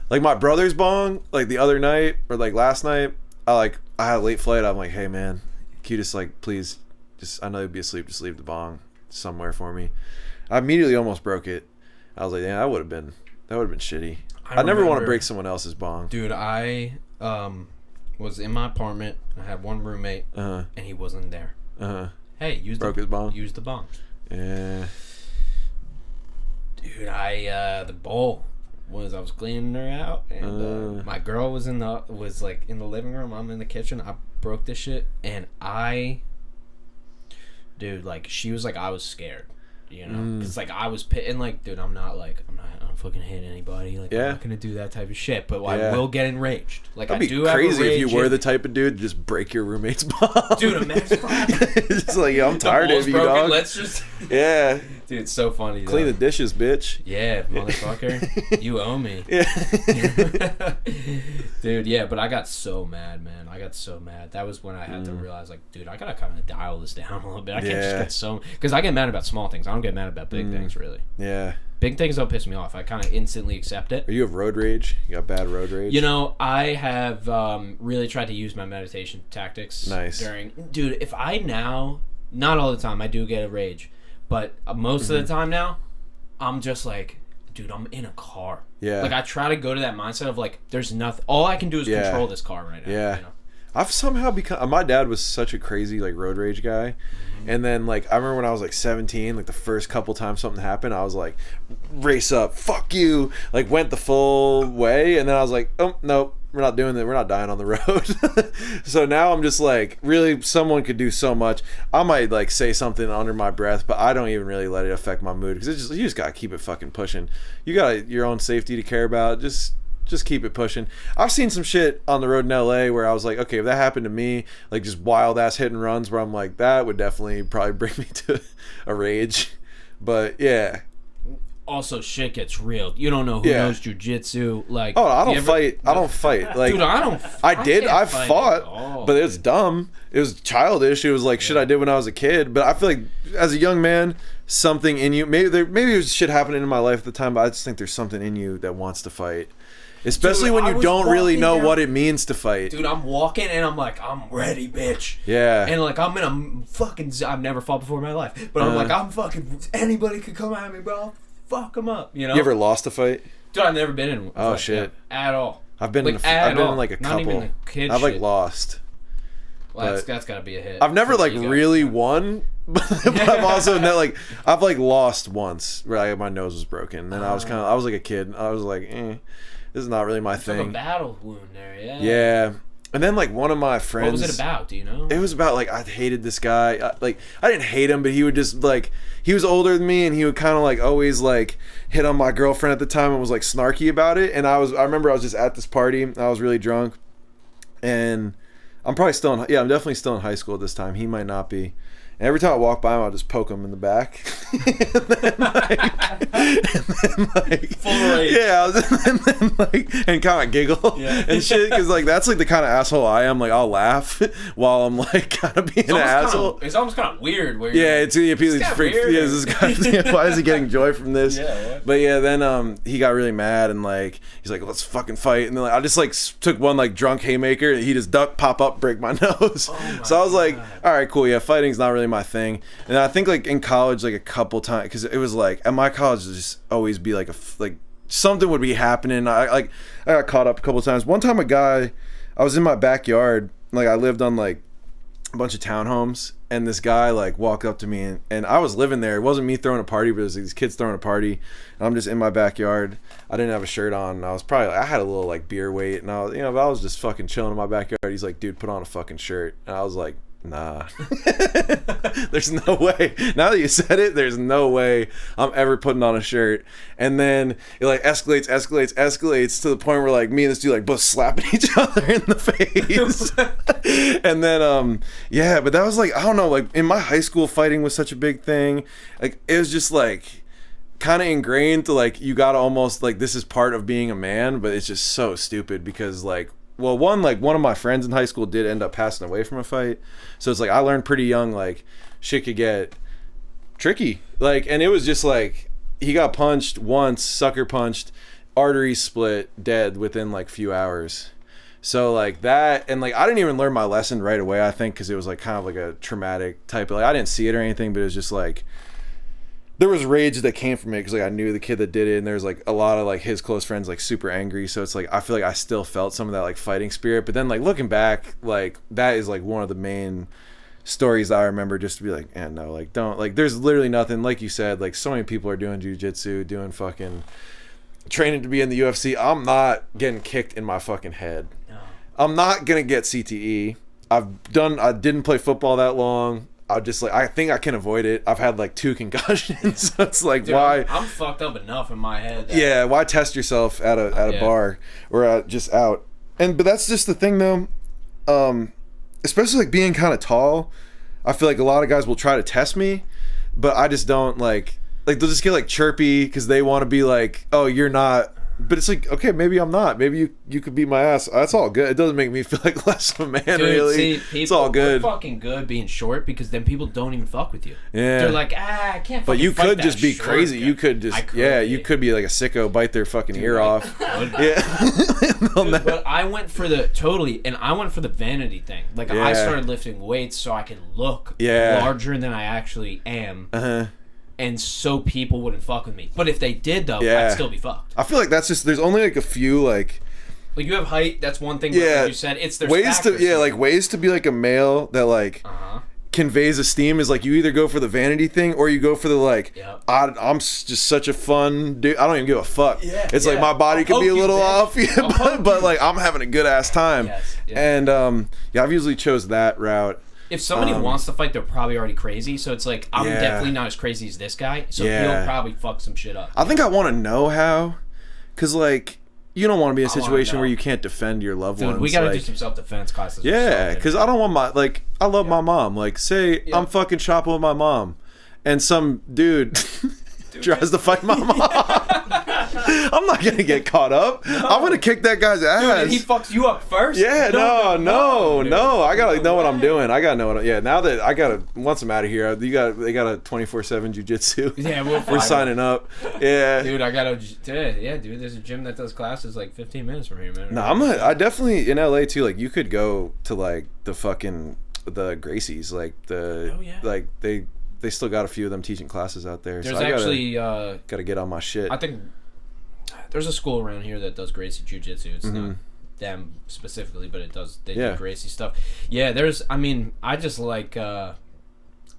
like my brother's bong, like the other night or like last night, I had a late flight. I'm like, hey man, can you just like please, just I know you'd be asleep, just leave the bong somewhere for me. I immediately almost broke it. I was like, yeah, that would have been shitty. I never want to break someone else's bong. Dude, I was in my apartment. I had one roommate, and he wasn't there. Hey, use his bong. Use the bong. Yeah. Dude, the bowl I was cleaning her out, and my girl was in the living room. I'm in the kitchen. I broke this shit, and dude, like she was like, I was scared. You know, because like I was pitting, like, dude, I'm not fucking hitting anybody. Like, I'm not gonna do that type of shit. But I will get enraged. Like, That'd I do be crazy have a rage if you were the type of dude to just break your roommate's bong. dude. Imagine it's like, yo, I'm tired of you, broken, dog. Let's just Yeah. dude, it's so funny. Clean though. the dishes, bitch. Yeah, motherfucker, you owe me. Yeah. Dude, yeah, but I got so mad, man. I got so mad. That was when I had to realize, like, dude, I gotta kind of dial this down a little bit. I can't just get so, because I get mad about small things. I don't get mad about big things, really. Yeah. Big things don't piss me off. I kind of instantly accept it. Are you have road rage? You got bad road rage? You know, I have really tried to use my meditation tactics. Nice. Dude, if I now, not all the time, I do get a rage, but most of the time now, I'm just like, dude, I'm in a car. Yeah. Like, I try to go to that mindset of, like, there's nothing, all I can do is control this car right now. Yeah. You know? I've somehow become. My dad was such a crazy like road rage guy, and then like I remember when I was like 17, like the first couple times something happened, I was like, race up, fuck you, like went the full way, and then I was like, oh nope, we're not doing that, we're not dying on the road. So now I'm just like, really, someone could do so much. I might like say something under my breath, but I don't even really let it affect my mood because you just gotta keep it fucking pushing. You got your own safety to care about. Just keep it pushing. I've seen some shit on the road in LA where I was like, okay, if that happened to me, like just wild ass hit and runs where I'm like, that would definitely probably bring me to a rage. But yeah. Also, shit gets real. You don't know who knows jujitsu. Like, oh, I don't fight. I don't fight. Like, dude, I don't. I fought, but it was dumb. It was childish. It was like shit I did when I was a kid. But I feel like as a young man, something in you, maybe it was shit happening in my life at the time, but I just think there's something in you that wants to fight. Especially dude, when you don't really know what it means to fight. Dude, I'm walking and I'm like, I'm ready, bitch. Yeah. And like, I'm in a fucking. I've never fought before in my life, but I'm like, I'm fucking. Anybody could come at me, bro. I'll fuck them up. You know. You ever lost a fight? Dude, I've never been in. A Oh fight, shit. At all. I've been like, in like a Not couple. even a kid I've like shit. lost. Well, that's gotta be a hit. I've never like really won, but I've also I've like lost once where my nose was broken, and I was like a kid. I was like, this is not really my thing. Like a battle wound there, yeah. Yeah, and then like one of my friends. What was it about? Do you know? It was about like I hated this guy. I didn't hate him, but he would just like he was older than me, and he would kind of like always like hit on my girlfriend at the time and was like snarky about it. And I remember I was just at this party. And I was really drunk, and I'm probably still I'm definitely still in high school at this time. He might not be. And every time I walk by him, I'll just poke him in the back. Full rage. Yeah, and then like, and kind of giggle and shit, because like that's like the kind of asshole I am. Like I'll laugh while I'm like kind of being an asshole. It's almost kind of weird. Where it's freaked. Yeah, this guy. Why is he getting joy from this? Yeah. What? But yeah, then he got really mad and like he's like, let's fucking fight. And then like, I just like took one like drunk haymaker. He just duck, pop up, break my nose. So I was like, all right, cool. Yeah, fighting's not really my thing. And I think like in college, like a couple times, because it was like at my college, it just always be like something would be happening. I got caught up a couple times. One time, I was in my backyard. Like I lived on like a bunch of townhomes, and this guy like walked up to me, and I was living there. It wasn't me throwing a party, but it was these kids throwing a party, and I'm just in my backyard. I didn't have a shirt on, and I had a little like beer weight, and I was, but I was just fucking chilling in my backyard. He's like, dude, put on a fucking shirt, and I was like, nah. There's no way. Now that you said it, there's no way I'm ever putting on a shirt. And then it like escalates to the point where like me and this dude like both slapping each other in the face. And then but that was like, I don't know, like in my high school, fighting was such a big thing. Like it was just like kind of ingrained to like, you gotta almost like, this is part of being a man, but it's just so stupid because like, well, one of my friends in high school did end up passing away from a fight. So it's like I learned pretty young like shit could get tricky. Like, and it was just like he got punched once, sucker punched, arteries split, dead within like few hours. So like that, and like I didn't even learn my lesson right away, I think, because it was like kind of like a traumatic type of, like I didn't see it or anything, but it was just like there was rage that came from it because like I knew the kid that did it, and there's like a lot of like his close friends like super angry. So it's like I feel like I still felt some of that like fighting spirit. But then like looking back, like that is like one of the main stories that I remember, just to be like, no, like don't, like there's literally nothing, like you said, like so many people are doing jiu-jitsu, doing fucking training to be in the UFC. I'm not getting kicked in my fucking head. No. I'm not gonna get CTE. I didn't play football that long. I just like, I think I can avoid it. I've had like 2 concussions. So it's like, dude, why? I'm fucked up enough in my head. Yeah, why test yourself at a bar or just out? But that's just the thing though. Especially like being kind of tall, I feel like a lot of guys will try to test me, but I just don't like they'll just get like chirpy because they want to be like, oh, you're not. But it's like, okay, maybe I'm not. Maybe you could beat my ass. That's all good. It doesn't make me feel like less of a man, dude, really. See, it's all good. We're fucking good being short because then people don't even fuck with you. Yeah. They're like, I can't fucking But you fight could that just be short crazy. guy. You could just, you could be like a sicko, bite their fucking ear off. Yeah. Dude, but I went for the vanity thing. Like, I started lifting weights so I could look larger than I actually am. Uh-huh. And so people wouldn't fuck with me. But if they did, though, I'd still be fucked. I feel like that's just, there's only like a few like you have height, that's one thing. Like you said, it's there's ways to like ways to be like a male that like conveys esteem is like you either go for the vanity thing or you go for the like I'm just such a fun dude. I don't even give a fuck. It's like my body could be a little off, but like I'm having a good ass time. Yes. And I've usually chose that route. If somebody wants to fight, they're probably already crazy. So it's like, I'm definitely not as crazy as this guy. So he'll probably fuck some shit up. I think I want to know how. Because, like, you don't want to be in a situation where you can't defend your loved ones. Dude, we got to do some self-defense classes. Yeah, because I don't want I love my mom. Like, say I'm fucking shopping with my mom. And some dude tries to fight my mom. I'm not gonna get caught up. I'm gonna kick that guy's ass. Dude, he fucks you up first. Yeah, no. I gotta know what I'm doing. I gotta know what. Now that I gotta, once I'm out of here, they got a 24/7 jiu-jitsu. Yeah, we're signing up. Yeah, dude, I gotta. Yeah, dude, there's a gym that does classes like 15 minutes from here, man. No, I definitely in LA too. Like, you could go to like the Gracies, like like they still got a few of them teaching classes out there. There's so actually gotta get on my shit. I think there's a school around here that does Gracie Jiu-Jitsu. It's not them specifically, but they do Gracie stuff. Yeah, I just like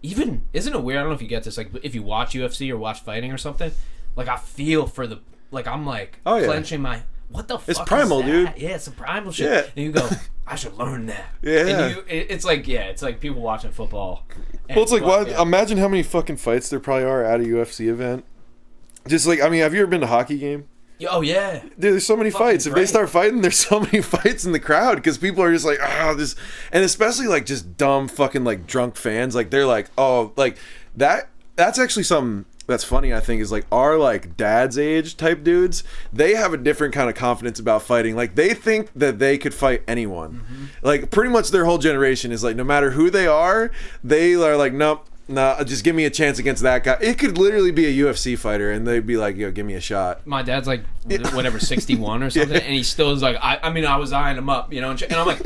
even, isn't it weird? I don't know if you get this, like if you watch UFC or watch fighting or something, like I feel for the, like I'm like clenching my, what the fuck it's primal, is that? dude. Yeah, it's a primal shit. Yeah. And you go, I should learn that. Yeah. And it's like people watching football. Well, it's like, imagine how many fucking fights there probably are at a UFC event. Just like, have you ever been to a hockey game? Oh, yeah. Dude, there's so many fights. If they start fighting, there's so many fights in the crowd because people are just like, this. And especially like just dumb fucking like drunk fans. Like they're like, oh, like that. that's actually something that's funny, I think, is like our like dad's age type dudes, they have a different kind of confidence about fighting. Like they think that they could fight anyone. Like pretty much their whole generation is like, no matter who they are like, nope, nah, just give me a chance against that guy. It could literally be a UFC fighter and they'd be like, yo, give me a shot. My dad's like whatever 61 or something, and he still is like, I mean I was eyeing him up, you know, and I'm like,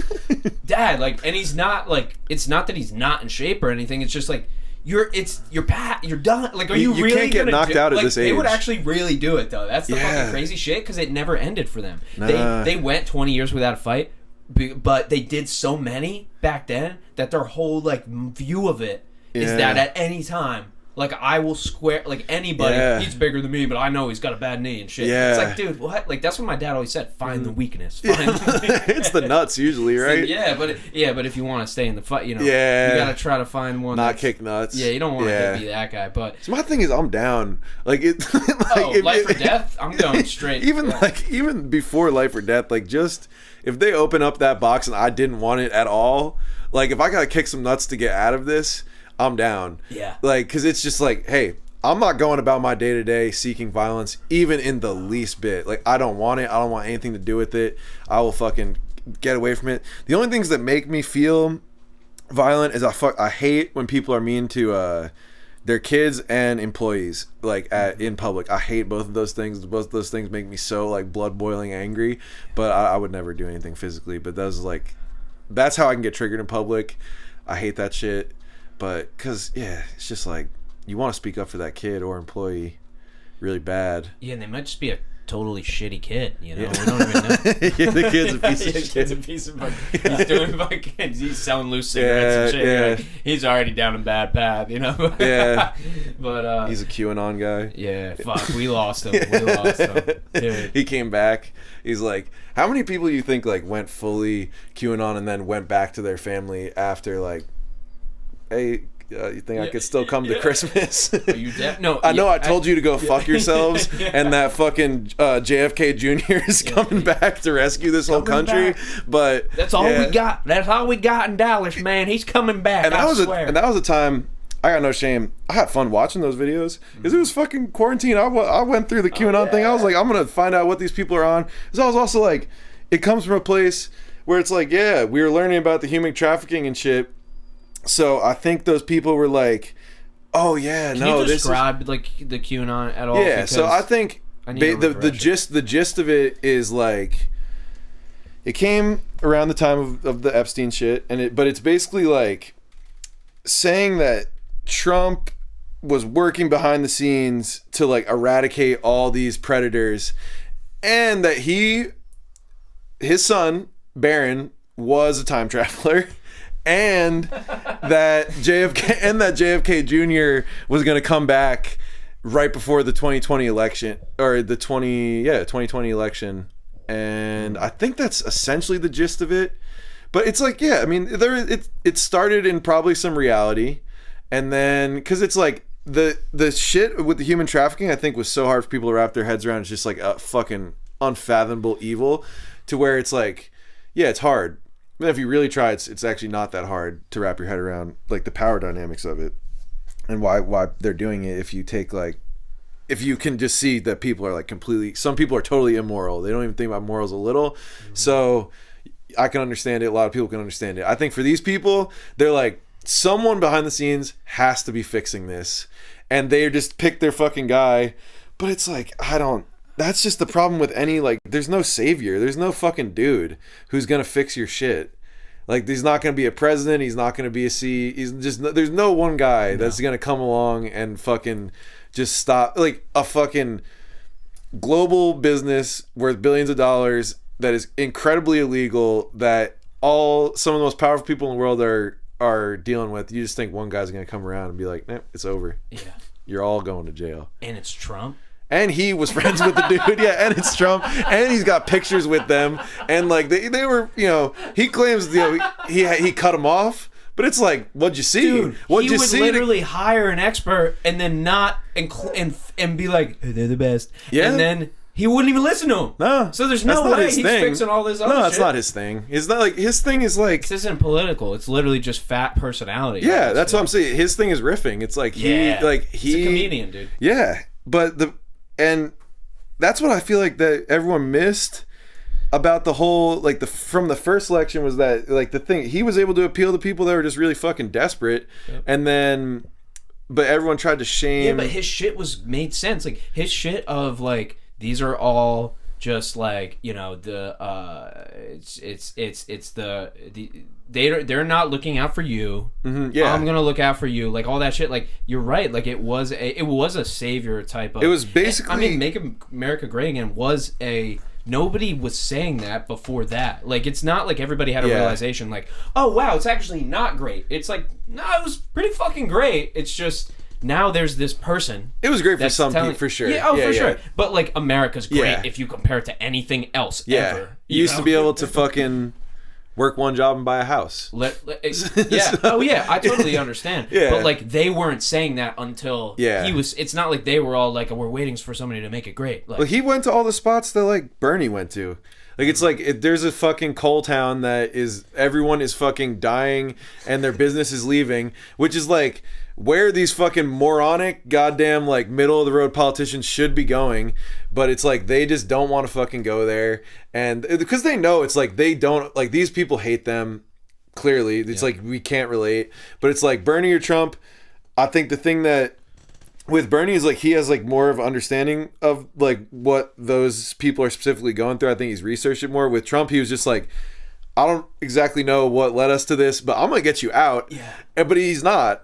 Dad, like, and he's not like, it's not that he's not in shape or anything, it's just like you're done. Like, are you really can't get knocked out at like, this age? They would actually really do it though. That's the fucking crazy shit, because it never ended for them. They went 20 years without a fight, but they did so many back then that their whole like view of it is that at any time, like, I will square, like, anybody, he's bigger than me, but I know he's got a bad knee and shit. It's like, dude, what? Like, that's what my dad always said, find the weakness. It's the nuts usually, right? So, but if you want to stay in the fight, you know, you got to try to find one not kick nuts. Yeah, you don't want to be that guy, but... So my thing is, I'm down. Like, it... like, life or death? I'm going straight. Even before life or death, like, just... If they open up that box and I didn't want it at all, like, if I got to kick some nuts to get out of this... I'm down. Yeah. Like, because it's just like, hey, I'm not going about my day-to-day seeking violence, even in the least bit. Like, I don't want it. I don't want anything to do with it. I will fucking get away from it. The only things that make me feel violent is I hate when people are mean to their kids and employees, like, in public. I hate both of those things. Both of those things make me so, like, blood-boiling angry. But I would never do anything physically. But that's how I can get triggered in public. I hate that shit. But because it's just like you want to speak up for that kid or employee really bad. Yeah, and they might just be a totally shitty kid, you know. We don't even know. The kid's a piece of shit. Kid's a piece of he's doing fucking, he's selling loose cigarettes and shit. Yeah. Like, he's already down a bad path, you know. But he's a QAnon guy. Yeah, fuck, we lost him. Dude. He came back. He's like, how many people you think like went fully QAnon and then went back to their family after like, hey, you think I could still come to Christmas? No, I know I told you to go fuck yourselves, and that fucking JFK Jr. is coming back to rescue this whole country. But that's all we got. That's all we got in Dallas, man. He's coming back. And that was a time. I got no shame. I had fun watching those videos because it was fucking quarantine. I went through the QAnon thing. I was like, I'm gonna find out what these people are on. Because I was also like, it comes from a place where it's like, we were learning about the human trafficking and shit. So I think those people were like, "Oh yeah, Can you describe like the QAnon at all?" Yeah, so I think the gist of it is like, it came around the time of the Epstein shit, but it's basically like saying that Trump was working behind the scenes to like eradicate all these predators, and that his son Barron was a time traveler. And that JFK Jr. was going to come back right before the 2020 election, or the 2020 election, and I think that's essentially the gist of it. But it's like, I mean, it started in probably some reality, and then because it's like the shit with the human trafficking, I think was so hard for people to wrap their heads around. It's just like a fucking unfathomable evil, to where it's like, it's hard. But if you really try, it's actually not that hard to wrap your head around, like, the power dynamics of it and why they're doing it. If you can just see that people are like some people are totally immoral. They don't even think about morals a little. Mm-hmm. So I can understand it. A lot of people can understand it. I think for these people, they're like, someone behind the scenes has to be fixing this, and they just pick their fucking guy. But it's like, that's just the problem with any, like, there's no savior. There's no fucking dude who's going to fix your shit. Like, he's not going to be a president. He's not going to be there's no one guy that's going to come along and fucking just stop, like, a fucking global business worth billions of dollars that is incredibly illegal, that some of the most powerful people in the world are dealing with. You just think one guy's going to come around and be like, nah, it's over. Yeah. You're all going to jail. And it's Trump. And he was friends with the dude, and it's Trump, and he's got pictures with them, and like they were, he claims, he cut him off, but it's like, what'd you see? Dude, he would literally hire an expert and then not and be like, they're the best, and then he wouldn't even listen to him. No. So there's no way he's fixing all this other shit. No, it's not his thing. It's not like his thing is like. This isn't political. It's literally just fat personality. Yeah, that's what I'm saying. His thing is riffing. It's like he's a comedian, dude. Yeah, but that's what I feel like that everyone missed about the whole like from the first election was that like the thing he was able to appeal to people that were just really fucking desperate, and then but everyone tried to shame. Yeah, but his shit made sense. Like his shit of like these are all just like the they're not looking out for you. Yeah, I'm gonna look out for you. Like all that shit. Like you're right. Like it was a savior type of. It was basically. Make America Great Again was a. Nobody was saying that before that. Like, it's not like everybody had a realization like, oh, wow, it's actually not great. It's like, no, it was pretty fucking great. It's just, now there's this person. It was great for some people, for sure. Yeah, for sure. But, like, America's great if you compare it to anything else ever. You used to be able to fucking work one job and buy a house. Oh yeah, I totally understand. But like they weren't saying that until he was. It's not like they were all like, we're waiting for somebody to make it great. Like, well, he went to all the spots that like Bernie went to. Like it's like there's a fucking coal town that is everyone is fucking dying and their business is leaving, which is like where these fucking moronic goddamn like middle of the road politicians should be going, but it's like they just don't want to fucking go there, and because they know it's like they don't like these people hate them clearly. It's like we can't relate, but it's like Bernie or Trump. I think the thing that with Bernie is like he has like more of understanding of like what those people are specifically going through. I think he's researched it more. With Trump, he was just like, I don't exactly know what led us to this, but I'm gonna get you out. Yeah, but he's not.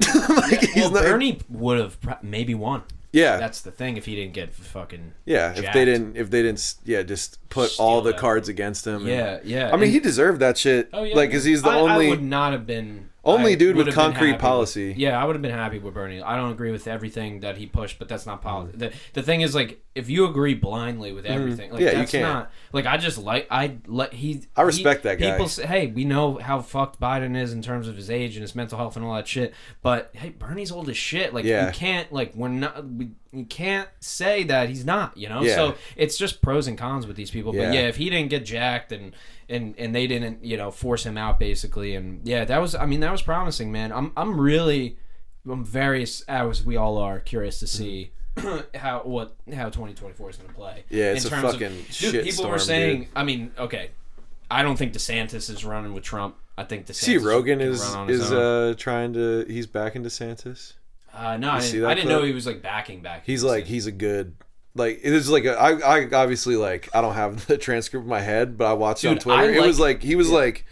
Bernie would have maybe won. Yeah, that's the thing. If he didn't get fucking jacked. if they didn't, just put all the cards against him. Yeah. I mean, he deserved that shit. Oh yeah, like because he's the only. I would not have been. Only dude with concrete policy. I would have been happy with Bernie. I don't agree with everything that he pushed, but that's not policy. The thing is, like, if you agree blindly with everything, like, that's you can't. Not like I just like I respect that guy. People say, hey, we know how fucked Biden is in terms of his age and his mental health and all that shit, but hey, Bernie's old as shit. Like you can't you can't say that he's not. So it's just pros and cons with these people. But if he didn't get jacked and they didn't force him out basically, and that was promising, man. I'm very, as we all are, curious to see how 2024 is going to play. Yeah, it's a fucking shit people storm, were saying, dude. I mean, okay, I don't think DeSantis is running with Trump. I think DeSantis. See, Rogan is trying to. He's backing DeSantis. No, I didn't know he was like backing. He's like he's a good. Like it was like I obviously like I don't have the transcript in my head, but I watched it on Twitter. It was like he was like,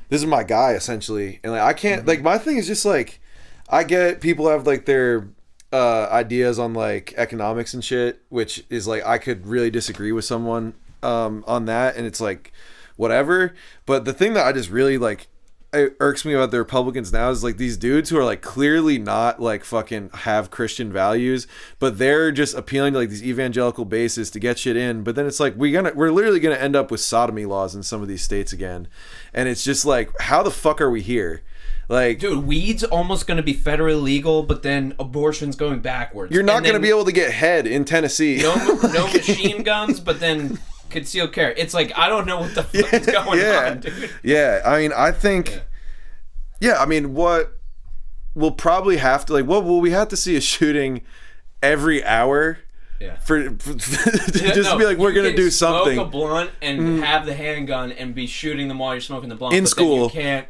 this is my guy essentially, and like I can't like my thing is just like I get people have like their ideas on like economics and shit, which is like I could really disagree with someone on that, and it's like whatever. But the thing that I just really like it irks me about the Republicans now is like these dudes who are like clearly not like fucking have Christian values, but they're just appealing to like these evangelical bases to get shit in. But then it's like we're literally gonna end up with sodomy laws in some of these states again, and it's just like how the fuck are we here? Like, dude, weed's almost gonna be federally legal, but then abortion's going backwards. You're not gonna be able to get head in Tennessee. No machine guns, but then concealed carry. It's like I don't know what the fuck is going on, dude. Yeah, I mean, I think. Yeah, I mean, what we'll probably have to like. What will we have to see a shooting every hour? Yeah. For to be like we're gonna do something. Smoke a blunt and have the handgun and be shooting them while you're smoking the blunt in school. You can't.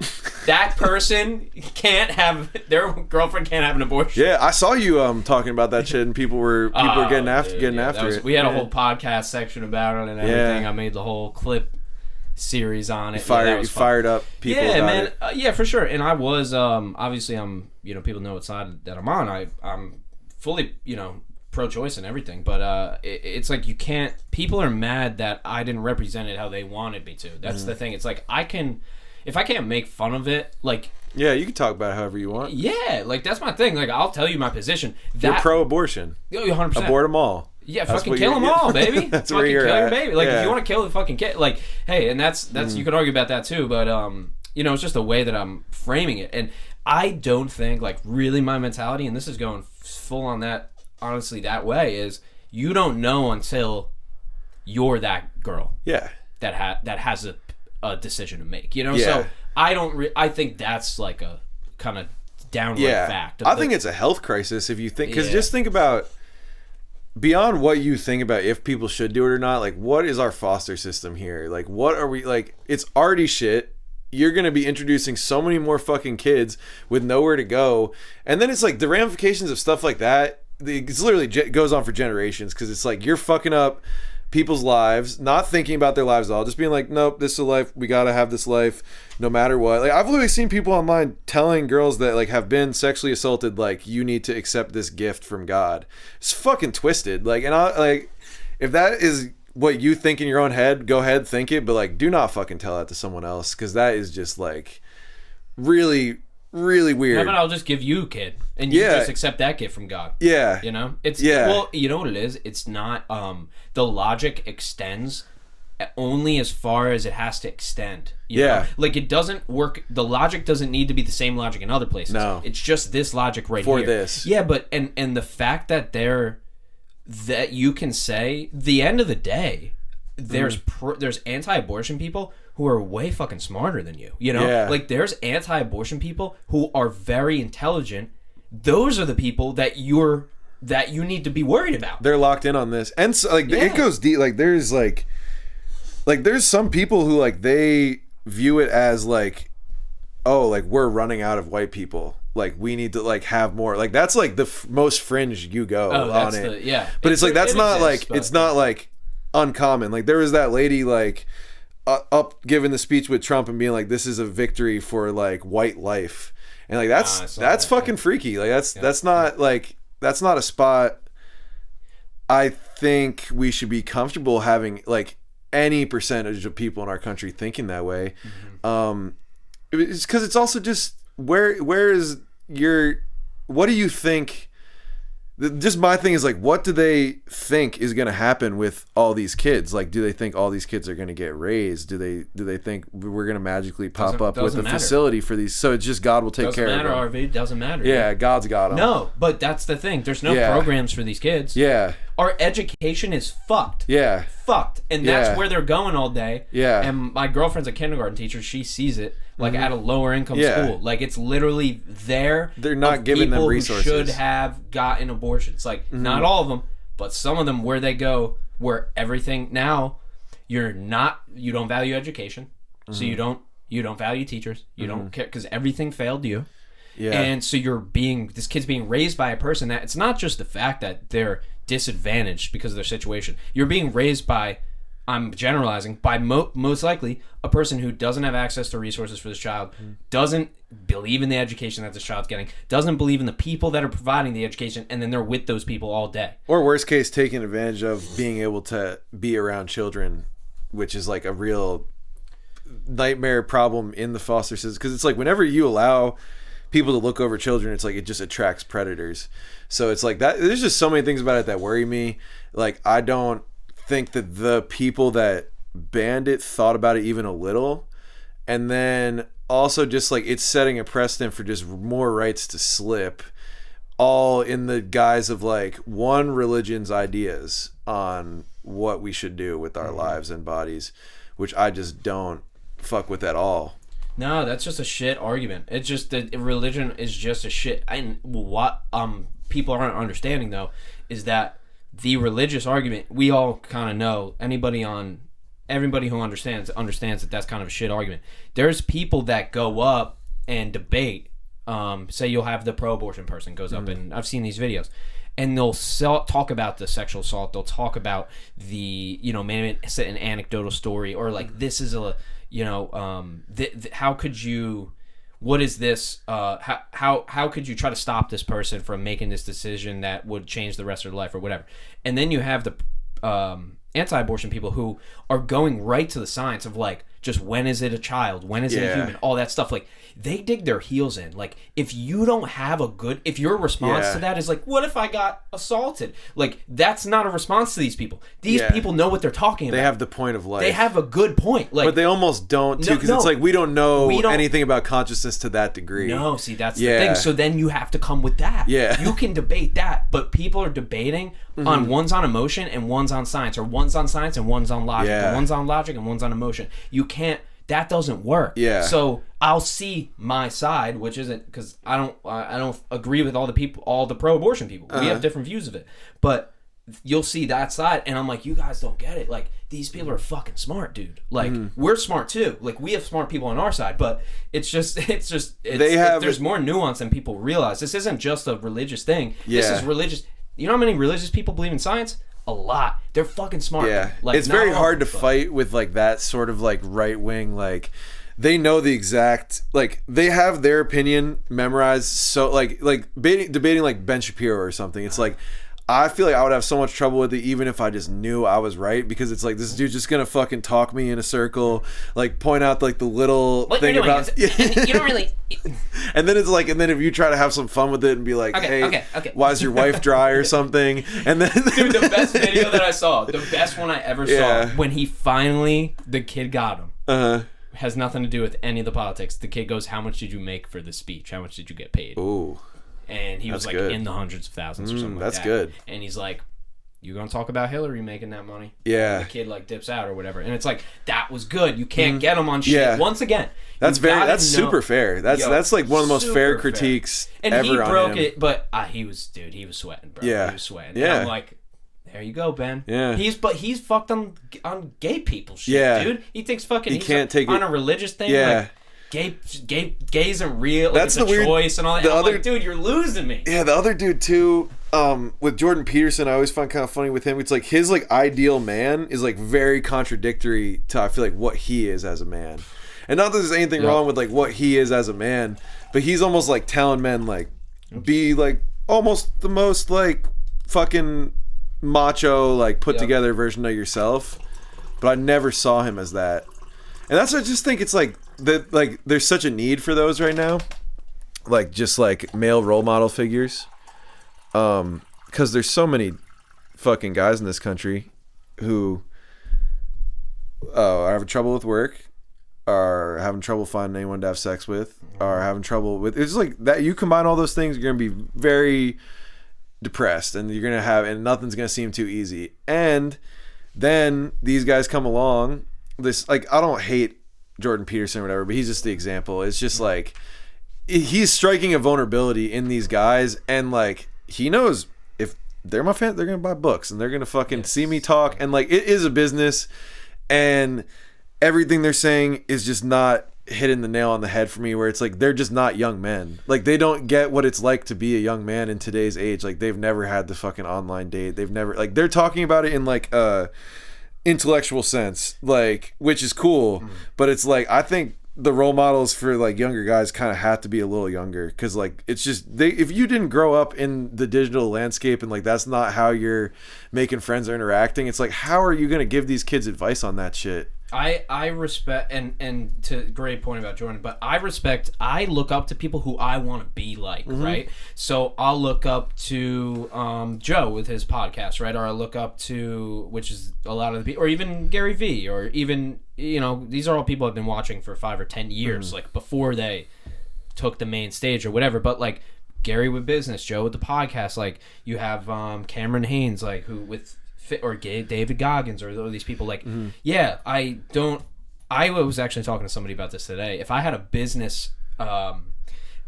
That person can't have their girlfriend can't have an abortion. Yeah, I saw you talking about that shit, and people were getting after it. We had a whole podcast section about it and everything. I made the whole clip series on it. You fired up people. Yeah, man. Yeah, for sure. And I was obviously I'm people know what side that I'm on. I'm fully pro-choice and everything, but it's like you can't. People are mad that I didn't represent it how they wanted me to. That's the thing. It's like if I can't make fun of it, like yeah, you can talk about it however you want. Yeah, like that's my thing. Like I'll tell you my position. You're pro-abortion. 100%. Abort them all. Yeah, fucking kill them all, baby. That's fucking where you're kill at. Your baby. Like if you want to kill the fucking kid, like hey, and that's you could argue about that too, but it's just the way that I'm framing it, and I don't think like really my mentality, and this is going full on that. Honestly, that way is you don't know until you're that girl. Yeah. That has a decision to make. You know. Yeah. So I don't. I think that's like a kind of downright fact. I think it's a health crisis if you think, because just think about beyond what you think about if people should do it or not. Like, what is our foster system here? Like, what are we like? It's already shit. You're going to be introducing so many more fucking kids with nowhere to go. And then it's like the ramifications of stuff like that. It's literally goes on for generations, because it's like you're fucking up people's lives, not thinking about their lives at all, just being like, nope, this is a life, we gotta have this life no matter what. Like, I've literally seen people online telling girls that like have been sexually assaulted, like, you need to accept this gift from God. It's fucking twisted. Like, and I like, if that is what you think in your own head, go ahead, think it, but like, do not fucking tell that to someone else, because that is just like really weird. How about I'll just give you a kid and you just accept that gift from God? Yeah. You know? Well, you know what it is? It's not the logic extends only as far as it has to extend. You know? Like, it doesn't work. The logic doesn't need to be the same logic in other places. No. It's just this logic right for here. This. Yeah, but and the fact that that you can say, the end of the day, there's anti-abortion people who are way fucking smarter than you. You know? Like, there's anti-abortion people who are very intelligent. Those are the people that you need to be worried about. They're locked in on this. And so, like, it goes deep. Like, there's there's some people who like they view it as like, oh, like, we're running out of white people, like, we need to like have more. Like, that's like the most fringe you go on it. But it's like, that's not like, it's not like uncommon. Like, there was that lady like up giving the speech with Trump and being like, this is a victory for like white life, and like that's fucking freaky. Like, that's not like, that's not a spot I think we should be comfortable having like any percentage of people in our country thinking that way. It's because it's also just where is what do you think? Just my thing is like, what do they think is going to happen with all these kids? Like, do they think all these kids are going to get raised? Do they think we're going to magically pop up with a facility for these? So it's just God will take care of them. Doesn't matter, Aarvee. Doesn't matter. Yeah, God's got them. No, but that's the thing. There's no programs for these kids. Yeah. Our education is fucked. Yeah. Fucked. And that's where they're going all day. Yeah. And my girlfriend's a kindergarten teacher. She sees it like at a lower income school. Like, it's literally there. They're not giving them resources. Who should have gotten abortions. Like, not all of them, but some of them, where they go, where everything now, you don't value education. So you don't value teachers. You don't care, because everything failed you. Yeah. And so this kid's being raised by a person that, it's not just the fact that they're disadvantaged because of their situation. You're being raised by, I'm generalizing, by most likely a person who doesn't have access to resources for this child, doesn't believe in the education that this child's getting, doesn't believe in the people that are providing the education, and then they're with those people all day. Or worst case, taking advantage of being able to be around children, which is like a real nightmare problem in the foster system. Because it's like, whenever you allow people to look over children, it's like it just attracts predators. So it's like that. There's just so many things about it that worry me. Like, I don't think that the people that banned it thought about it even a little. And then also just like, it's setting a precedent for just more rights to slip, all in the guise of like one religion's ideas on what we should do with our lives and bodies, which I just don't fuck with at all. No, that's just a shit argument. It's just that religion is just a shit. And what people aren't understanding, though, is that the religious argument, we all kind of know, everybody who understands that that's kind of a shit argument. There's people that go up and debate. Say you'll have the pro-abortion person goes up, and I've seen these videos, and they'll talk about the sexual assault. They'll talk about the, maybe an anecdotal story, or like, this is a, how could you, what is this, how could you try to stop this person from making this decision that would change the rest of their life or whatever. And then you have the anti-abortion people who are going right to the science of like, just when is it a child, when is it a human, all that stuff. Like, they dig their heels in. Like, if you don't have if your response to that is like, what if I got assaulted? Like, that's not a response to these people. These people know what they're talking about. They have the point of life. They have a good point. Like, but they almost don't, too, because it's like, we don't know anything about consciousness to that degree. No, see, that's the thing. So then you have to come with that. Yeah. You can debate that, but people are debating on one's on emotion and one's on science, or one's on science and one's on logic, or one's on logic and one's on emotion. You can't. That doesn't work. Yeah. So I'll see my side, which isn't, because I don't agree with all the pro-abortion people. We have different views of it, but you'll see that side, and I'm like, you guys don't get it. Like, these people are fucking smart, dude. Like, we're smart too. Like, we have smart people on our side, but there's more nuance than people realize. This isn't just a religious thing. Yeah. This is religious. You know how many religious people believe in science? A lot. They're fucking smart. Yeah. Like, it's very hard to fight with, like, that sort of, like, right wing, like, they know the exact, like, they have their opinion memorized. So like debating like Ben Shapiro or something. It's like, I feel like I would have so much trouble with it even if I just knew I was right, because it's like, this dude's just gonna fucking talk me in a circle, like point out like the little thing about you don't really. And then it's like, and then if you try to have some fun with it and be like, okay. Why is your wife dry or something? And then dude, the best video that I saw, the best one I ever saw, when he finally, the kid got him. Has nothing to do with any of the politics. The kid goes, "How much did you make for the speech? How much did you get paid?" Ooh. And he was like in the hundreds of thousands or something like that. That's good. And he's like, "You gonna talk about Hillary making that money?" Yeah. And the kid like dips out or whatever. And it's like, that was good. You can't get him on shit. Yeah. Once again, that's super fair. That's like one of the most fair critiques and ever on him. And he broke it, but he was sweating, bro. Yeah. He was sweating. Yeah. And I'm like, there you go, Ben. Yeah. He's fucked on gay people shit, dude. He thinks fucking he's can't take on it. A religious thing. Yeah. Like, gay isn't real. Like, That's it's the a weird choice and all that. I'm like, dude, you're losing me. Yeah, the other dude too, with Jordan Peterson, I always find kind of funny with him. It's like his like ideal man is like very contradictory to, I feel like, what he is as a man. And not that there's anything wrong with like what he is as a man, but he's almost like telling men like, be like almost the most like fucking macho, like put together version of yourself. But I never saw him as that. And that's what I just think, it's like that, like there's such a need for those right now, like just like male role model figures, because there's so many fucking guys in this country who are having trouble with work, are having trouble finding anyone to have sex with, are having trouble with, it's like that. You combine all those things, you're gonna be very depressed, and you're gonna have, and nothing's gonna seem too easy. And then these guys come along. This, like, I don't hate Jordan Peterson or whatever, but he's just the example. It's just like, he's striking a vulnerability in these guys, and like, he knows if they're my fan, they're gonna buy books and they're gonna fucking see me talk, and like, it is a business, and everything they're saying is just not hitting the nail on the head for me, where it's like, they're just not young men. Like, they don't get what it's like to be a young man in today's age. Like, they've never had the fucking online date. They've never, like, they're talking about it in like intellectual sense, like, which is cool, but it's like, I think the role models for like younger guys kind of have to be a little younger, because like, it's just, if you didn't grow up in the digital landscape and like that's not how you're making friends or interacting, it's like, how are you going to give these kids advice on that shit? I respect, and to great point about Jordan, but I look up to people who I want to be like, right? So I'll look up to Joe with his podcast, right? Or I look up to, which is a lot of the people, or even Gary Vee, or even, you know, these are all people I've been watching for 5 or 10 years, like before they took the main stage or whatever. But like Gary with business, Joe with the podcast, like you have Cameron Haynes, like who with, or David Goggins, or these people, like, I was actually talking to somebody about this today. If I had a business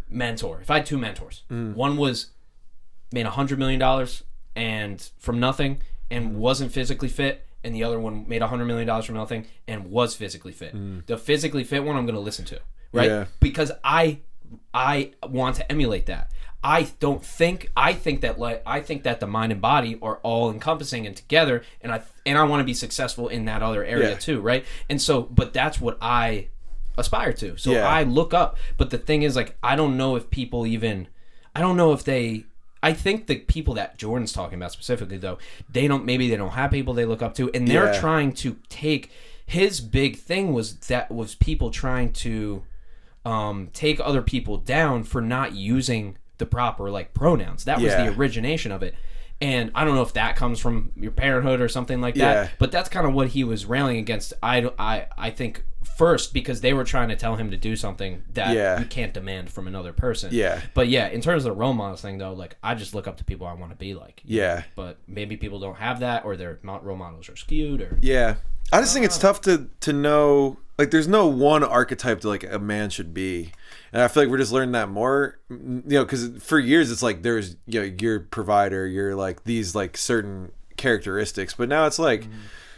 mentor, if I had 2 mentors, one was made $100 million and from nothing and wasn't physically fit, and the other one made $100 million from nothing and was physically fit. The physically fit one I'm going to listen to, right? Because I want to emulate that. I think that the mind and body are all encompassing and together, and I want to be successul in that other area too, right? And so, but that's what I aspire to. So I look up, but the thing is, like, I don't know if people even, I think the people that Jordan's talking about specifically, though, maybe they don't have people they look up to, and they're trying to take his big thing was people trying to take other people down for not using the proper like pronouns. That was the origination of it. And I don't know if that comes from your parenthood or something like that, but that's kind of what he was railing against. I think first because they were trying to tell him to do something that you can't demand from another person. Yeah. But yeah, in terms of the role models thing though, like I just look up to people I want to be like. Yeah. But maybe people don't have that, or their role models are skewed, or I just think it's tough to know. Like, there's no one archetype to like a man should be. And I feel like we're just learning that more, you know, because for years it's like there's, you know, your provider, you're like these like certain characteristics, but now it's like,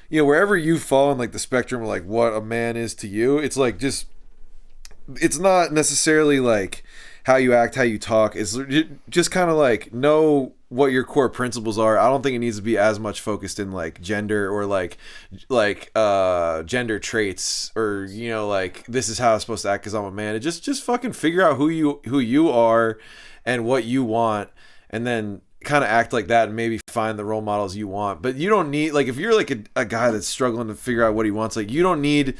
you know, wherever you fall in like the spectrum of like what a man is to you, it's like just, it's not necessarily like how you act, how you talk. It's just kind of like know what your core principles are. I don't think it needs to be as much focused in like gender or like gender traits, or, you know, like this is how I'm supposed to act because I'm a man. It just fucking figure out who you are and what you want, and then kind of act like that, and maybe find the role models you want. But you don't need, like, if you're like a guy that's struggling to figure out what he wants, like, you don't need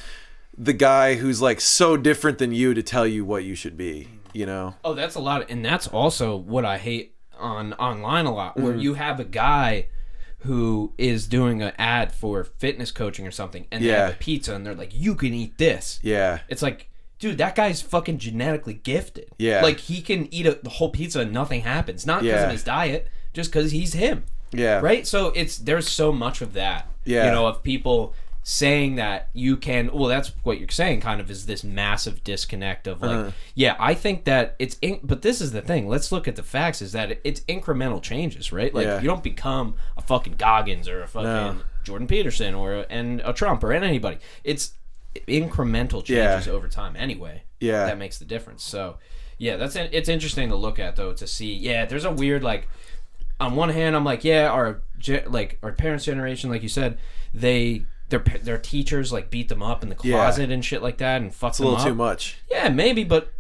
the guy who's like so different than you to tell you what you should be, you know? Oh, that's a lot and that's also what I hate online a lot, where you have a guy who is doing an ad for fitness coaching or something, and they have a pizza and they're like, you can eat this. It's like, dude, that guy's fucking genetically gifted. Like, he can eat the whole pizza and nothing happens, not because of his diet, just because he's him. Right? So there's so much of that, you know, of people saying that you can, well, that's what you're saying kind of, is this massive disconnect of like, I think that but this is the thing, let's look at the facts, is that it's incremental changes, right? Like, you don't become a fucking Goggins or a fucking Jordan Peterson or a Trump or anybody. It's incremental changes over time anyway. That makes the difference. So it's interesting to look at though, to see, there's a weird, like, on one hand I'm like, our parents' generation, like you said, their teachers like beat them up in the closet and shit like that and fuck them up. It's a little too much. Yeah, maybe, but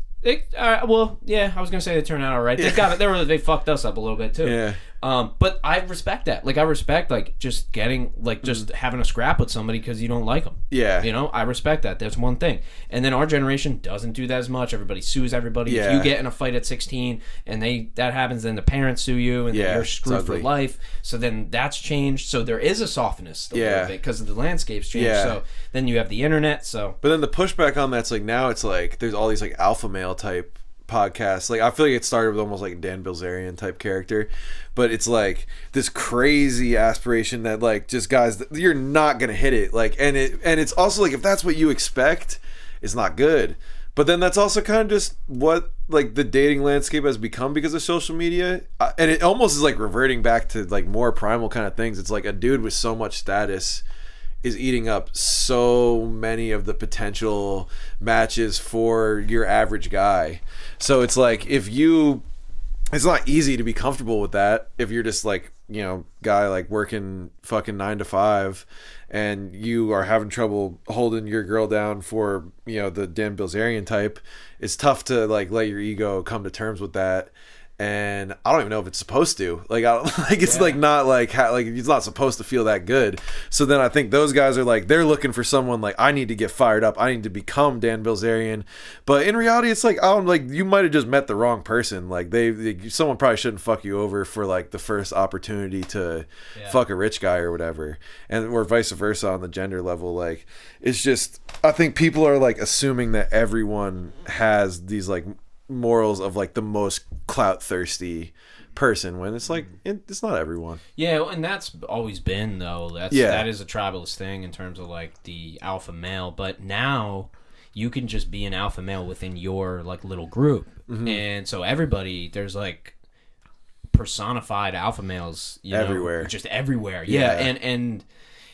I was gonna say they turned out all right. They got it. They fucked us up a little bit too. But I respect that. Like, I respect like just getting like just having a scrap with somebody because you don't like them. You know, I respect that. That's one thing. And then our generation doesn't do that as much. Everybody sues everybody. If you get in a fight at 16 and that happens, then the parents sue you and then you're screwed for life. So then that's changed. So there is a softness a little bit because the landscape's changed. So then you have the internet. So, but then the pushback on that's like, now it's like there's all these like alpha male type podcasts. Like, I feel like it started with almost like Dan Bilzerian type character, but it's like this crazy aspiration that like just guys, you're not gonna hit it, like, and it's also like, if that's what you expect, it's not good. But then that's also kind of just what like the dating landscape has become because of social media, and it almost is like reverting back to like more primal kind of things. It's like a dude with so much status is eating up so many of the potential matches for your average guy. So it's like, it's not easy to be comfortable with that if you're just like, you know, guy like working fucking 9 to 5 and you are having trouble holding your girl down for, you know, the Dan Bilzerian type. It's tough to like let your ego come to terms with that. And I don't even know if it's supposed to, like, I don't, like, it's like not like how, like, it's not supposed to feel that good. So then I think those guys are like, they're looking for someone like, I need to get fired up, I need to become Dan Bilzerian. But in reality, it's like, I don't, like, you might have just met the wrong person. Like, someone probably shouldn't fuck you over for like the first opportunity to fuck a rich guy or whatever, and or vice versa on the gender level. Like, it's just, I think people are like assuming that everyone has these like morals of like the most clout thirsty person, when it's like it's not everyone. And that's always been though, that is a tribalist thing in terms of like the alpha male. But now you can just be an alpha male within your like little group, and so everybody, there's like personified alpha males, you everywhere, know, just everywhere. And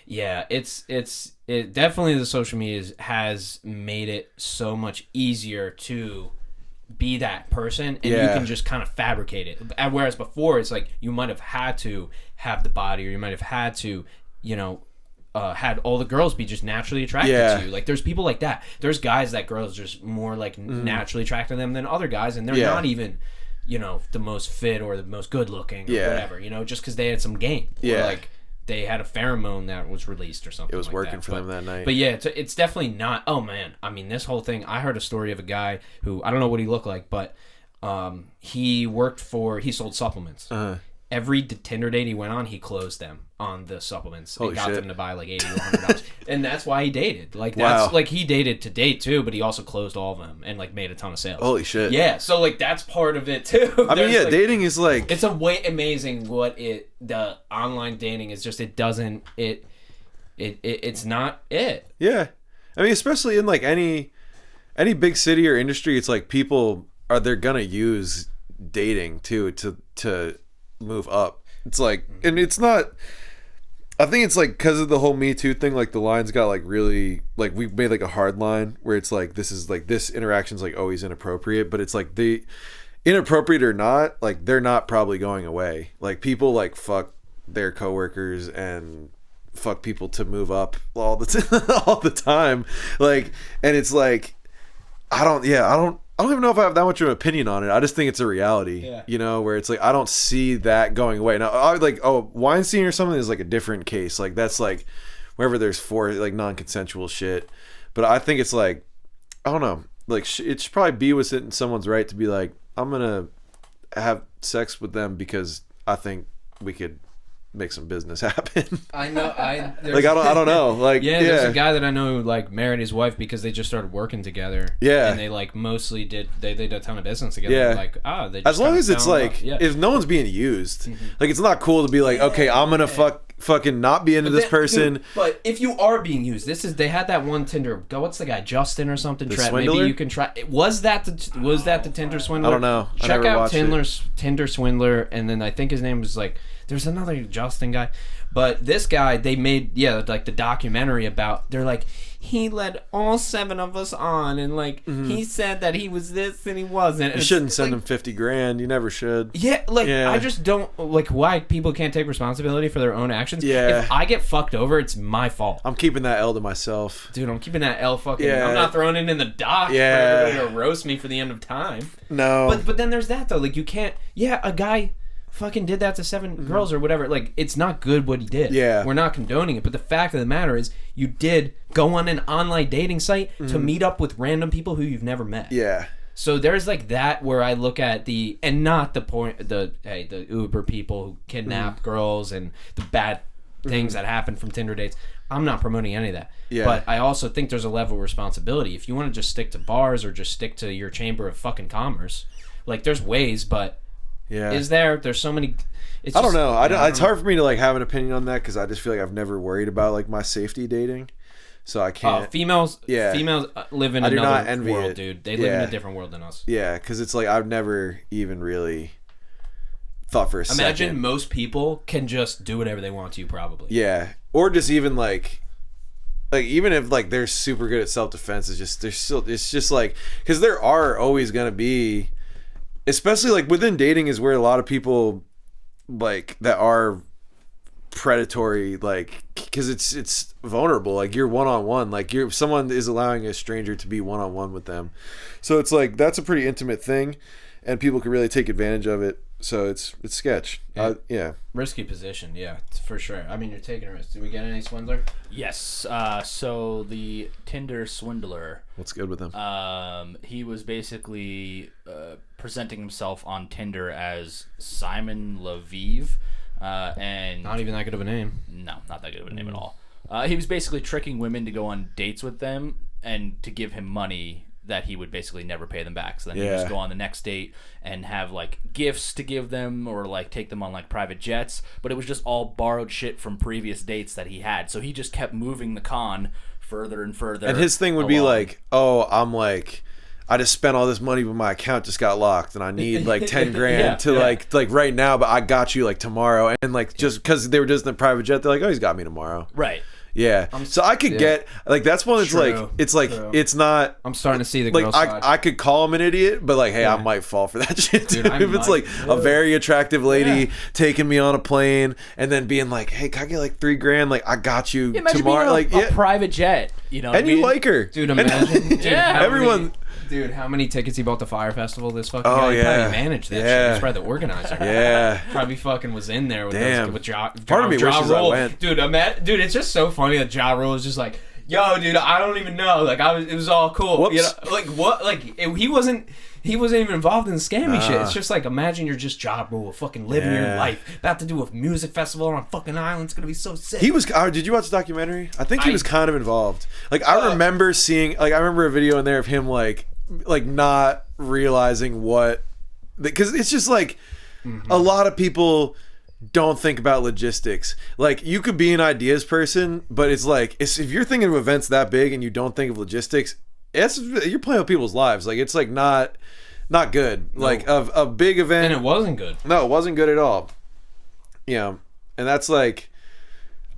it definitely, the social media has made it so much easier to be that person, and you can just kind of fabricate it. Whereas before, it's like you might have had to have the body, or you might have had to, you know, had all the girls be just naturally attracted to you. Like, there's people like that. There's guys that girls just more like naturally attracted to them than other guys, and they're not even, you know, the most fit or the most good looking or whatever, you know, just because they had some game. Or like they had a pheromone that was released or something. It was like working that. for them that night. But yeah, it's definitely not. Oh man, I mean, this whole thing. I heard a story of a guy who, I don't know what he looked like, but he sold supplements. Every Tinder date he went on, he closed them on the supplements. Holy and got shit. them to buy like $80 to $100. And that's why he dated. Like, Wow. that's like, he dated to date too, but he also closed all of them and like made a ton of sales. Holy shit. Yeah, so like that's part of it too. I mean, yeah, like, dating is like, it's a way amazing what the online dating is just. It doesn't it's not it. yeah. I mean, especially in like any big city or industry, it's like they're gonna use dating too to move up. It's like, and it's not, I think it's like because of the whole Me Too thing, like the lines got like really, like we made like a hard line where it's like this interaction's like always inappropriate, but it's like the inappropriate or not, like they're not probably going away. Like people like fuck their coworkers and fuck people to move up all the time. Like, and it's like I don't even know if I have that much of an opinion on it. I just think it's a reality, you know, where it's like I don't see that going away. Now, I would like, Weinstein or something is like a different case. Like that's like wherever there's like non-consensual shit. But I think it's like, I don't know, like it should probably be within someone's right to be like, I'm gonna have sex with them because I think we could make some business happen. I know. Like I don't know. Like there's a guy that I know who like married his wife because they just started working together. Yeah, and they like mostly did a ton of business together. Yeah, like they just as long as it's like if no one's being used, like it's not cool to be like, okay, I'm gonna fucking not be into this person. Dude, but if you are being used, they had that one Tinder. What's the guy, Justin or something? The Swindler? Maybe you can try. Was that the Tinder Swindler? I don't know. Check out Tinder Swindler, and then I think his name was like. There's another Justin guy, but this guy they made like the documentary about. They're like, he led all 7 of us on, and like he said that he was this and he wasn't. You shouldn't send him $50,000. You never should. Yeah, like I just don't like why people can't take responsibility for their own actions. Yeah, if I get fucked over, it's my fault. I'm keeping that L to myself, dude. I'm keeping that L fucking. Yeah. I'm not throwing it in the dock for everybody to roast me for the end of time. No, but then there's that though. Like you can't. Yeah, a guy fucking did that to 7 girls or whatever. Like it's not good what he did. Yeah, we're not condoning it, but the fact of the matter is you did go on an online dating site to meet up with random people who you've never met. Yeah, so there's like that where I look at and not the point the Uber people who kidnap girls and the bad things that happen from Tinder dates. I'm not promoting any of that. Yeah. But I also think there's a level of responsibility. If you want to just stick to bars or just stick to your chamber of fucking commerce, like there's ways, but yeah, there's so many. I don't know. It's hard for me to like have an opinion on that because I just feel like I've never worried about like my safety dating, so I can't. Females live in another world, dude. They live in a different world than us. Yeah, because it's like I've never even really thought for a second. Imagine most people can just do whatever they want to you, probably. Yeah, or just even like even if like they're super good at self-defense, it's just like because there are always gonna be. Especially like within dating is where a lot of people like that are predatory, like because it's vulnerable. Like you're one-on-one, like someone is allowing a stranger to be one-on-one with them, so it's like that's a pretty intimate thing, and people can really take advantage of it. So it's sketch. Yeah. Risky position, yeah, for sure. I mean, you're taking a risk. Did we get any swindler? Yes. So the Tinder swindler. What's good with him? He was basically presenting himself on Tinder as Simon Leviev, and not even that good of a name. No, not that good of a name at all. He was basically tricking women to go on dates with them and to give him money that he would basically never pay them back. So then he'd just go on the next date and have like gifts to give them or like take them on like private jets. But it was just all borrowed shit from previous dates that he had. So he just kept moving the con further and further. And his thing would be like, oh, I just spent all this money, but my account just got locked, and I need like $10,000 to like right now, but I got you like tomorrow, and like just because they were just in a private jet, they're like, oh, he's got me tomorrow, right? Yeah, so I could get like that's one that's True. It's not. I'm starting to see the like girl side. I could call him an idiot, but like, hey, I might fall for that shit too. Dude, if it's like a very attractive lady taking me on a plane and then being like, hey, can I get like $3,000? Like I got you tomorrow. Being a private jet, you know, and you like her, dude. Imagine, everyone. Dude, how many tickets he bought the Fire Festival this fucking Oh, guy? He yeah. probably managed that shit. He's probably the organizer. Yeah. Probably fucking was in there with Damn. those, with Ja Part of me wishes I Rule. went. Dude, dude, it's just so funny that Ja Rule is just like, yo, dude, I don't even know. Like, it was all cool. Whoops. You know, like, what? Like, he wasn't even involved in the scammy shit. It's just like, imagine you're just Ja Rule, fucking living your life, about to do a music festival on a fucking island. It's gonna be so sick. He was. Did you watch the documentary? I think he was kind of involved. Like I remember seeing. Like I remember a video in there of him like not realizing what, because it's just like a lot of people don't think about logistics. Like you could be an ideas person, but it's like if you're thinking of events that big and you don't think of logistics, you're playing with people's lives. Like it's like not good. No. Like a big event, and it wasn't good. No, it wasn't good at all. Yeah, and that's like,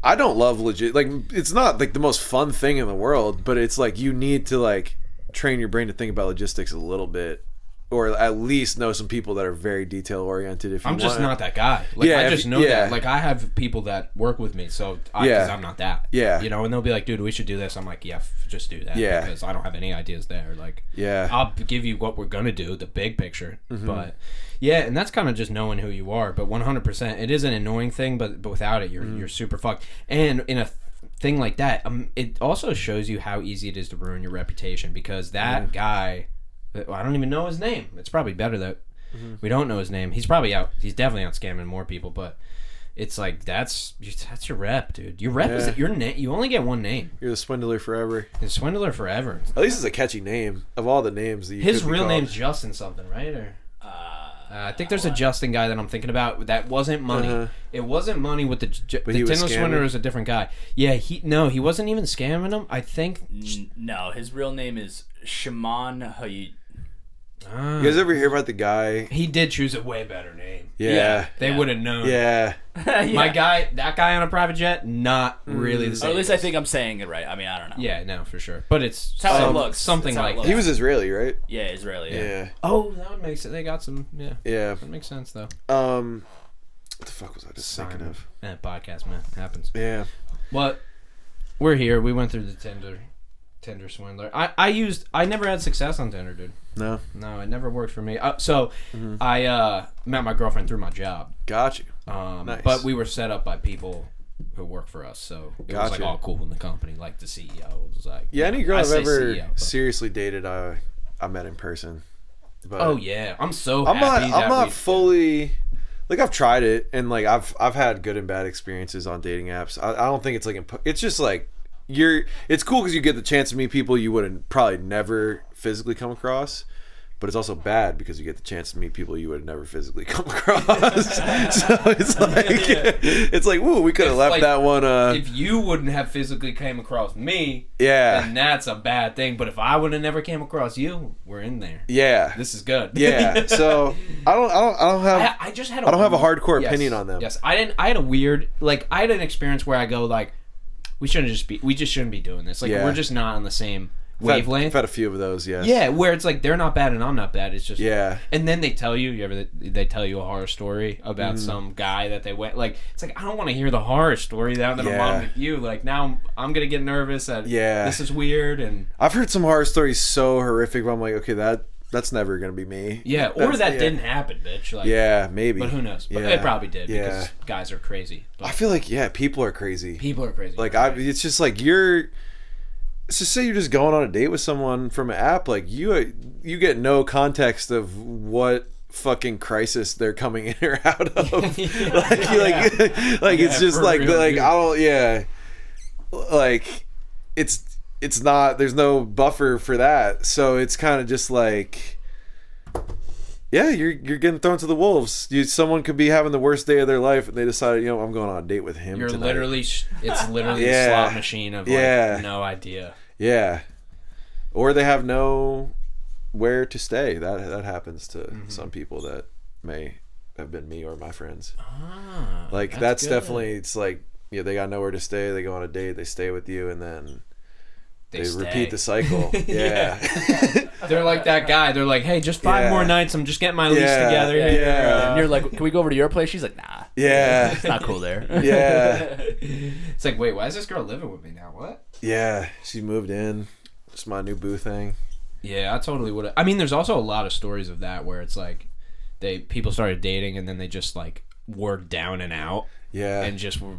I don't love legit. Like it's not like the most fun thing in the world, but it's like you need to like train your brain to think about logistics a little bit, or at least know some people that are very detail oriented. If you I'm just not that guy. Like I just know that. Like I have people that work with me, so because I'm not that. Yeah. You know, and they'll be like, "Dude, we should do this." I'm like, "Yeah, just do that." Yeah. Because I don't have any ideas there. Like, yeah, I'll give you what we're gonna do, the big picture, but yeah, and that's kind of just knowing who you are. But 100%, it is an annoying thing, but without it, you're super fucked. And in a thing like that, it also shows you how easy it is to ruin your reputation, because that guy, I don't even know his name. It's probably better that we don't know his name. He's probably out. He's definitely out scamming more people. But it's like that's your rep, dude. Your rep is your name. You only get one name. You're the swindler forever. The swindler forever. At least it's a catchy name of all the names that you. His real name's Justin something, right? Or I think there's a Justin guy that I'm thinking about. That wasn't money. It wasn't money with the Tinder swindler was a different guy. Yeah, he wasn't even scamming him. I think. No, his real name is Shimon Hayat. You guys ever hear about the guy? He did choose a way better name. Yeah. They would have known. Yeah. That guy on a private jet, not really the same. Or at least I think I'm saying it right. I mean, I don't know. Yeah, no, for sure. But it's how it looks. Something like that. He was Israeli, right? Yeah, Israeli. Yeah. Oh, that would make sense. They got some. Yeah. Yeah. That makes sense though. What the fuck was I just thinking of? Podcast, man, happens. Yeah. But we're here. We went through the Tinder swindler. I never had success on Tinder, dude. No, it never worked for me. I met my girlfriend through my job. Got you. Nice. But we were set up by people who work for us, so it was like all cool in the company. Like the CEO was like, any girl I've ever seriously dated, I met in person. But oh yeah, I'm so I'm happy. I'm not fully. Like I've tried it, and like I've had good and bad experiences on dating apps. I don't think it's like it's just like it's cool because you get the chance to meet people you wouldn't probably never physically come across, but it's also bad because you get the chance to meet people you would never physically come across. So it's like ooh, we could have left like, that one. If you wouldn't have physically came across me, then that's a bad thing. But if I would have never came across you, we're in there. Yeah, this is good. Yeah, so I don't have. I don't have a hardcore opinion on them. Yes, I had a weird I had an experience where I go like, we just shouldn't be doing this. Like we're just not on the same wavelength. I've had a few of those, yes. Yeah, where it's like they're not bad and I'm not bad. It's just and then they tell they tell you a horror story about some guy that they went like. It's like I don't want to hear the horror story now that I'm on with you. Like now I'm gonna get nervous that this is weird. And I've heard some horror stories so horrific, but I'm like, okay, that's never gonna be me. Yeah, or that didn't happen, bitch. Like, yeah, maybe. But who knows? But it probably did because guys are crazy. But I feel like people are crazy. People are crazy. Like it's just like let's just say you're just going on a date with someone from an app. Like you get no context of what fucking crisis they're coming in or out of. It's just like real, like dude. I don't like it's not, there's no buffer for that, so it's kind of just like you're getting thrown to the wolves. Someone could be having the worst day of their life and they decided, I'm going on a date with him tonight. It's literally a slot machine of no idea. Yeah, or they have nowhere to stay. That happens to some people that may have been me or my friends. That's definitely, it's like they got nowhere to stay, they go on a date, they stay with you, and then they repeat the cycle. Yeah. They're like that guy. They're like, hey, just 5 more nights. I'm just getting my lease together. Yeah. And you're like, can we go over to your place? She's like, nah. Yeah. It's not cool there. Yeah. It's like, wait, why is this girl living with me now? What? Yeah. She moved in. It's my new boo thing. Yeah, I totally would have. I mean, there's also a lot of stories of that where it's like people started dating and then they just like were down and out. Yeah. And just were,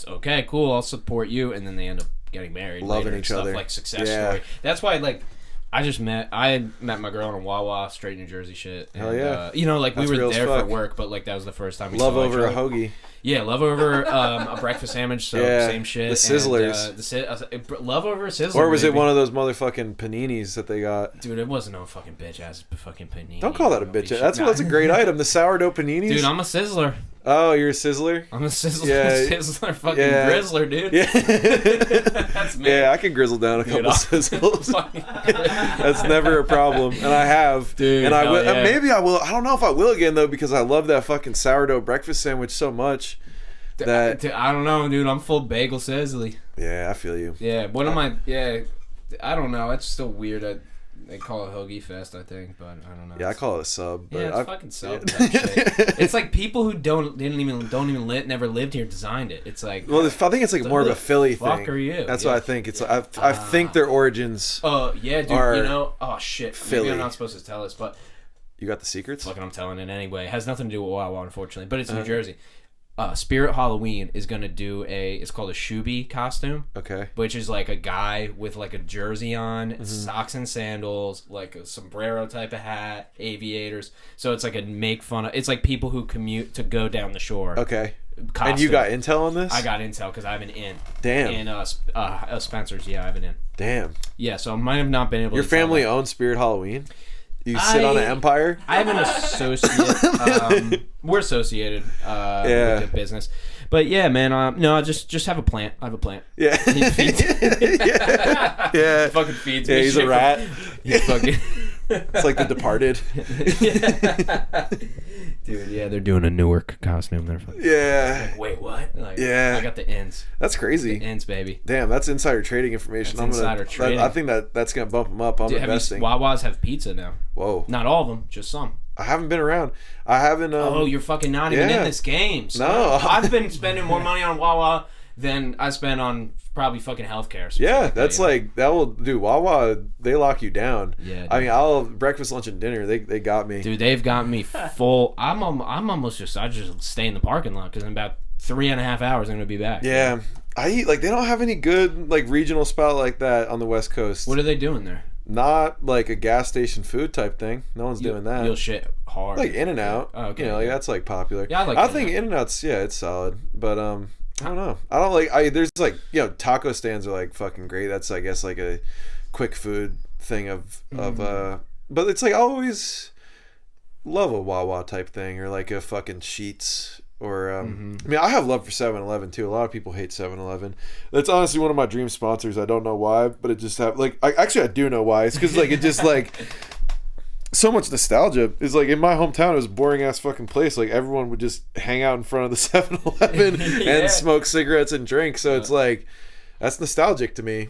okay, cool, I'll support you, and then they end up getting married, loving later each and stuff, other. like success story. That's why like I met my girl in a Wawa, straight New Jersey shit. And, Hell yeah. You know, like That's we were real as there fuck. for work, but like that was the first time we Love saw over each a other. hoagie. Yeah, love over a breakfast sandwich, so Yeah, same shit. the Sizzlers. And, love over a Sizzler. Or was it baby. one of those motherfucking paninis that they got? Dude, it wasn't no fucking bitch ass fucking panini. Don't call that a bitch. That's a great item. The sourdough paninis. Dude, I'm a Sizzler. Oh, you're a Sizzler? I'm a Sizzler. Yeah. Sizzler fucking Yeah. Grizzler, dude. Yeah. That's me. Yeah, I can grizzle down a couple sizzles. That's never a problem, and I have. Dude, and I will. yeah. And maybe I will. I don't know if I will again though, because I love that fucking sourdough breakfast sandwich so much. That I don't know, dude. I'm full bagel sizzly. yeah, I feel you. Yeah, what am I? Yeah, I don't know. It's still weird. They call it Hoagie Fest, I think, but I don't know. Yeah, I call it a sub. But Yeah, it's fucking sub. That shit. It's like people who never lived here designed it. It's like, Well, I think it's like more of a Philly fuck thing. are you? That's Yeah. what I think. It's I think their origins. Oh yeah, dude. Are You know, oh shit. Philly. Maybe I'm not supposed to tell this, but You got the secrets? fucking, I'm telling it anyway. It has nothing to do with Wawa, unfortunately, but it's New Jersey. Spirit Halloween is gonna do it's called a Shuby costume. Okay. Which is like a guy with like a jersey on, socks and sandals, like a sombrero type of hat, aviators. So it's like it's like people who commute to go down the shore. Okay. Costume. And you got intel on this? I got intel because I have an in. Damn. In Spencer's, yeah, I have an in. Damn. Yeah, so I might have not been able Your to tell family that. owns Spirit Halloween? You sit on an empire? I have an associate. We're associated with the business. But yeah, man, no, just have a plant. I have a plant. Yeah. He feeds yeah. Yeah. He fucking feeds Yeah, me. he's a rat. He fucking... It's like The Departed. Dude, yeah, they're doing a Newark costume. They're fucking... Yeah. Like, wait, what? Like, Yeah. I got the ends. That's crazy. The ends, baby. Damn, that's insider trading information. That's insider trading. I think that's gonna bump them up. I'm investing. Wawas have pizza now. Whoa. Not all of them, just some. I haven't been around. I haven't. Oh, you're fucking not even in this game. So No. I've been spending more money on Wawa than I spend on probably fucking healthcare. Yeah, that's like that will do. Wawa, they lock you down. Yeah, dude. I mean, I'll breakfast, lunch, and dinner. They got me. Dude, they've got me full. I just stay in the parking lot because in about 3.5 hours I'm gonna be back. Yeah, I eat like they don't have any good like regional spot like that on the West Coast. What are they doing there? Not like a gas station food type thing. No one's doing that. You'll shit hard. Like In-N-Out. Oh, okay. You know, like that's like popular. Yeah, I like I think In-N-Out. In-N-Out's it's solid, but I don't know. I don't like. There's like taco stands are like fucking great. That's I guess like a quick food thing of but it's like I always love a Wawa type thing or like a fucking Sheetz. Or, I mean, I have love for 7-Eleven too. A lot of people hate 7-Eleven. That's honestly one of my dream sponsors. I don't know why, but it just I do know why. It's because like it just like so much nostalgia. Is like in my hometown, it was a boring ass fucking place. Like everyone would just hang out in front of the 7-Eleven and smoke cigarettes and drink. So it's like that's nostalgic to me.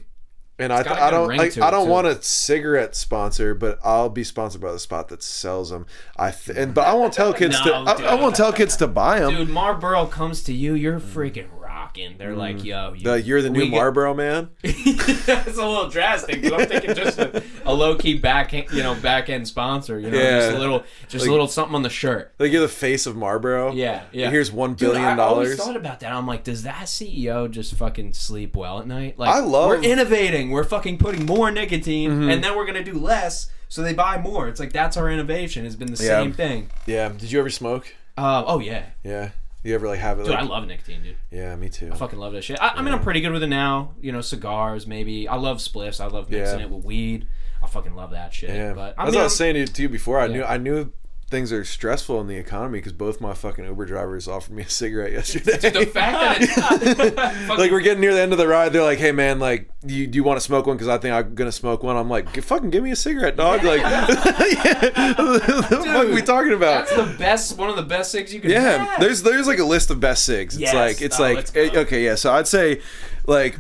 And I don't want a cigarette sponsor, but I'll be sponsored by the spot that sells them. But I won't tell kids I won't tell kids to buy them. Dude, Marlboro comes to you, you're freaking rocking. They're like, yo, you're the new Marlboro man. That's a little drastic, but I'm thinking just a low key back end sponsor. Just a little something on the shirt. Like you're the face of Marlboro. Yeah. Here's $1 billion. I always thought about that. I'm like, does that CEO just fucking sleep well at night? Like, we're innovating. We're fucking putting more nicotine, and then we're gonna do less, so they buy more. It's like that's our innovation. Has been the same thing. Yeah. Did you ever smoke? Oh yeah. Yeah. You ever have it? Dude, I love nicotine, dude. Yeah, me too. I fucking love that shit. I mean, I'm pretty good with it now. Cigars, maybe. I love spliffs. I love mixing it with weed. I fucking love that shit. Yeah. But I was saying to you before. I knew things are stressful in the economy because both my fucking Uber drivers offered me a cigarette yesterday. The fact that like we're getting near the end of the ride, they're like, "Hey man, like, do you want to smoke one? Because I think I'm gonna smoke one." I'm like, "Fucking give me a cigarette, dog!" Like, what the fuck are we talking about? That's one of the best cigs you can have. There's like a list of best cigs. Yes. Okay, yeah. So I'd say, like,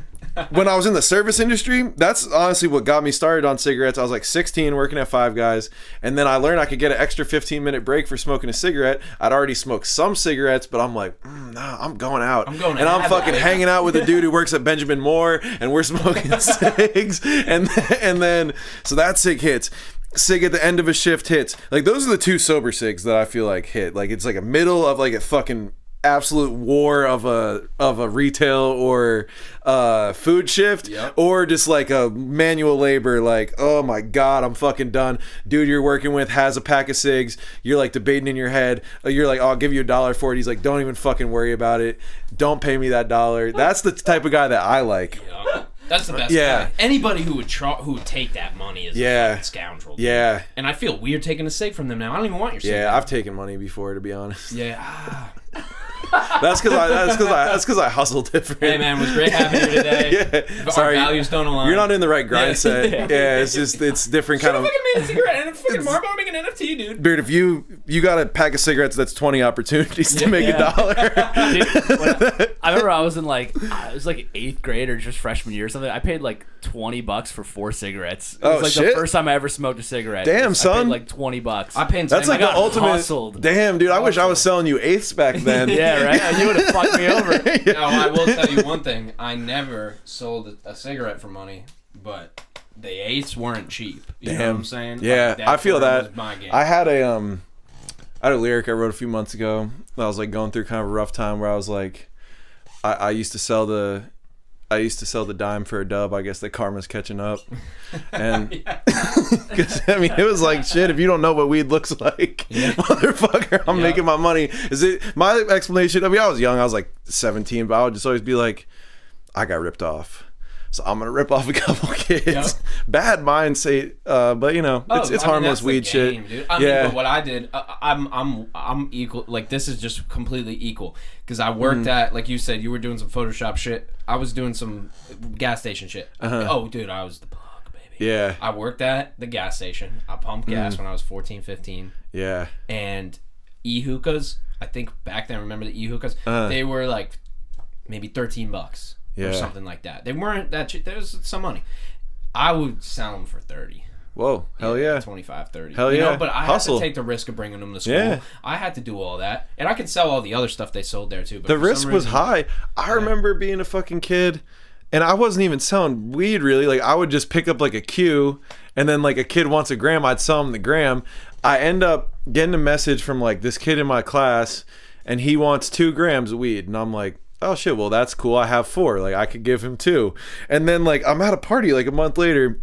when I was in the service industry, that's honestly what got me started on cigarettes. I was like 16 working at Five Guys, and then I learned I could get an extra 15-minute break for smoking a cigarette. I'd already smoked some cigarettes, but I'm like, nah, I'm going out. I'm fucking hanging out with a dude who works at Benjamin Moore, and we're smoking cigs, and then so that cig hits. Cig at the end of a shift hits. Like, those are the two sober cigs that I feel like hit. Like, it's like a middle of like a fucking absolute war of a retail or food shift, or just like a manual labor, like, oh my god, I'm fucking done. Dude you're working with has a pack of cigs, you're like debating in your head, you're like, oh, I'll give you $1 for it. He's like, don't even fucking worry about it, don't pay me that $1. That's the type of guy that I like. That's the best guy. Anybody who would take that money is a fucking scoundrel. Dude. Yeah. And I feel weird taking a cig from them now. I don't even want your cig. Yeah, I've taken money before, to be honest. Yeah. That's because I hustle different. Hey man, it was great having you today. Sorry, our values don't align. You're not in the right grind set. Yeah, it's different kind of. Fucking made a cigarette and fucking Marlboro making an NFT, dude. Dude, if you got a pack of cigarettes, that's 20 opportunities to make $1. Dude, I remember I was in it was like 8th grade or just freshman year or something. I paid like $20 for 4 cigarettes. It was the first time I ever smoked a cigarette. Damn, son. I paid like $20. I paid. That's like the ultimate. Hustled. Damn, dude, I wish I was selling you 8ths back then. Yeah, right. You would have fucked me over. No, I will tell you one thing. I never sold a cigarette for money, but the 8ths weren't cheap. You know what I'm saying? Yeah, like, I feel that. Was my game. I had a lyric I wrote a few months ago. I was like going through kind of a rough time where I was like, I used to sell the dime for a dub. I guess that karma's catching up, and because I mean it was like, shit, if you don't know what weed looks like, motherfucker, I'm making my money. Is it my explanation? I mean, I was young, I was like 17, but I would just always be like, I got ripped off, so I'm gonna rip off a couple kids. Bad mindset, but you know, it's harmless weed shit. Dude. I mean, but what I did, I'm equal. Like, this is just completely equal because I worked at, like you said, you were doing some Photoshop shit. I was doing some gas station shit. Oh, dude, I was the plug, baby. Yeah. I worked at the gas station. I pumped gas when I was 14, 15. Yeah. And e-hookahs, I think back then, remember the e-hookahs? They were like maybe $13 or something like that. They weren't that cheap. There was some money. I would sell them for 30. Whoa, hell yeah. 25, 30. Hell yeah. But I had to take the risk of bringing them to school. Yeah. I had to do all that. And I could sell all the other stuff they sold there too. But the risk was high. I remember being a fucking kid, and I wasn't even selling weed really. Like, I would just pick up like a Q, and then like a kid wants a gram, I'd sell him the gram. I end up getting a message from like this kid in my class, and he wants 2 grams of weed. And I'm like, oh shit, well that's cool. I have 4. Like, I could give him 2. And then like I'm at a party like a month later.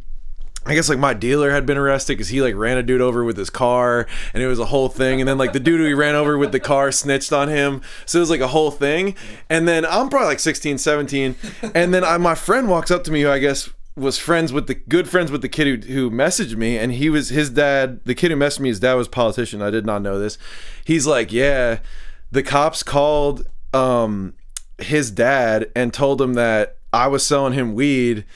I guess like my dealer had been arrested because he like ran a dude over with his car, and it was a whole thing. And then like the dude who he ran over with the car snitched on him, so it was like a whole thing. And then I'm probably like 16, 17, and then my friend walks up to me, who I guess was good friends with the kid who messaged me, and he was his dad. The kid who messaged me, his dad was a politician. I did not know this. He's like, yeah, the cops called his dad and told him that I was selling him weed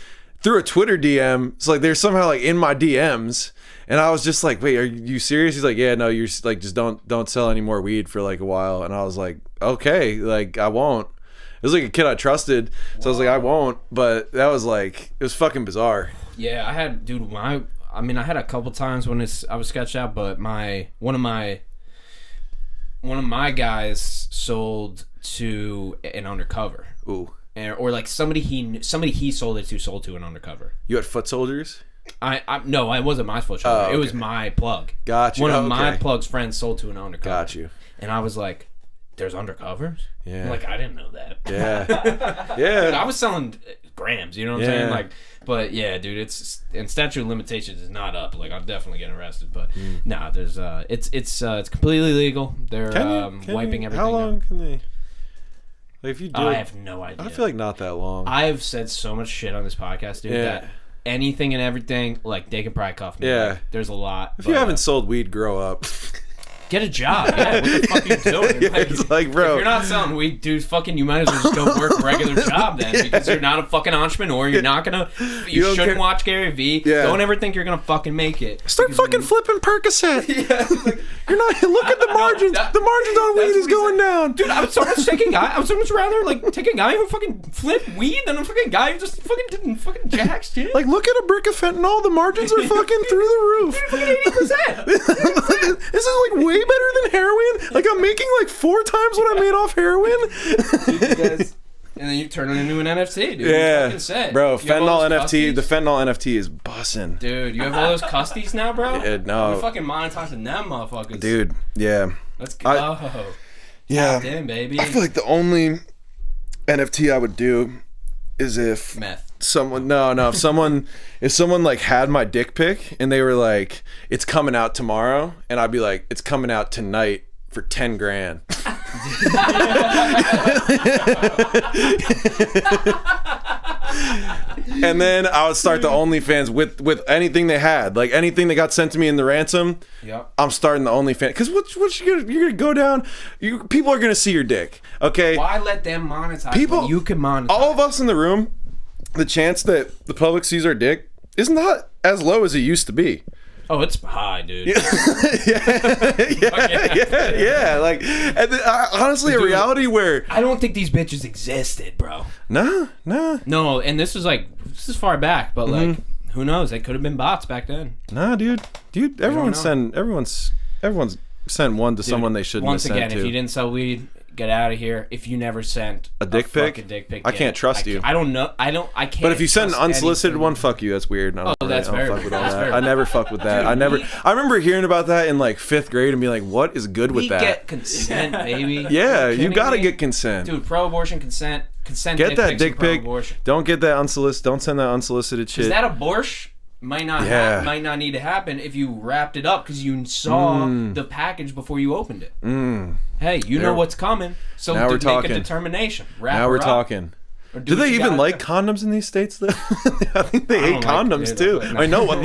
through a Twitter DM. So like they're somehow like in my DMs, and I was just like, wait, are you serious? He's like, yeah, no, you're like, just don't sell any more weed for like a while. And I was like, okay, like I won't. It was like a kid I trusted, so I was like, I won't. But that was like, it was fucking bizarre. Yeah, I had, dude, I had a couple times when I was sketched out, but one of my guys sold to an undercover. Ooh. Or like somebody he sold it to sold to an undercover. You had foot soldiers? No, it wasn't my foot soldier. Okay. It was my plug. Got you. One of my plug's friends sold to an undercover. Got you. And I was like, there's undercovers? Yeah. Like, I didn't know that. Yeah. Yeah. Dude, I was selling grams, you know what I'm saying? Like, but yeah, dude, and statute of limitations is not up. Like, I'm definitely getting arrested, but nah, there's it's completely legal. They're wiping everything. How long can they? Like, if you do, I have no idea. I feel like not that long. I have said so much shit on this podcast, dude, that anything and everything, like, they can probably cuff me. Yeah. Like, there's a lot. If you haven't sold weed, grow up. Get a job. Yeah, what the fuck are you doing? Yeah, it's like, bro, if you're not selling weed, dude, fucking, you might as well just go work a regular job then, because you're not a fucking entrepreneur. You're not gonna. You shouldn't watch Gary Vee. Yeah. Don't ever think you're gonna fucking make it. Start fucking flipping Percocet. Yeah, you're not. Look at the margins. The margins on weed is going down. Dude, I was so much taking guy. I was so much around there, like taking a guy who fucking flipped weed, than a fucking guy who just fucking didn't fucking jack shit. Like, look at a brick of fentanyl. The margins are fucking through the roof. Fucking 80%. This is like way better than heroin. Like, I'm making like 4 times what I made off heroin. Dude, you guys, and then you turn it into an NFT, dude. Yeah, bro. You Fentanyl NFT. The fentanyl NFT is bussin'. Dude, you have all those custies now, bro. Yeah, no. We're fucking monetizing them motherfuckers. Dude, yeah. Let's go. Yeah. Damn, baby. I feel like the only NFT I would do is if meth. if someone like had my dick pic and they were like, it's coming out tomorrow, and I'd be like, it's coming out tonight for 10 grand. And then I would start the OnlyFans with anything they had, like anything they got sent to me in the ransom. Yep. I'm starting the OnlyFans, because you're gonna go down. People are gonna see your dick. Okay. Why let them monetize? When you can monetize. All of us in the room, the chance that the public sees our dick is not as low as it used to be. Oh, it's high, dude. Yeah. Like, and then, honestly, dude, a reality where I don't think these bitches existed, bro. Nah. No, and this is far back, but like, who knows? They could have been bots back then. Nah, dude. Everyone's sent one to someone they shouldn't have sent to. Once again, if you didn't sell weed, get out of here. If you never sent a dick pic, I can't trust you. I don't know. I can't. But if you send an unsolicited one, fuck you. That's weird. I never fuck with that. Dude, I remember hearing about that in like 5th grade and being like, what is good with that? Get consent, baby. Yeah, you gotta get consent. Dude, pro-abortion consent. Get that dick pic. Don't get that unsolicited. Don't send that unsolicited shit. Is that abortion? Might not need to happen if you wrapped it up because you saw the package before you opened it. Hey, you know what's coming, so now we're make talking. a detersation. Now we're talking. Do they even like condoms in these states, though? I think they hate condoms, too. I mean, no one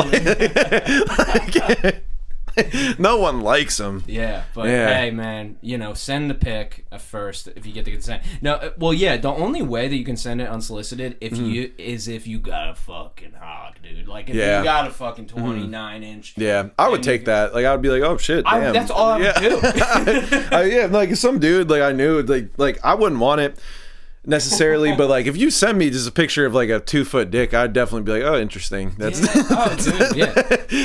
no one likes them. Yeah, but hey, man, send the pic first if you get the consent. No, well, yeah, the only way that you can send it unsolicited if you got a fucking hog, dude. Like if you got a fucking 29-inch. Yeah, I would take that. Like I would be like, oh shit, damn. That's all I would do. Like some dude like I knew like I wouldn't want it necessarily, but like if you send me just a picture of like a 2-foot dick, I'd definitely be like, oh, interesting. That's dude,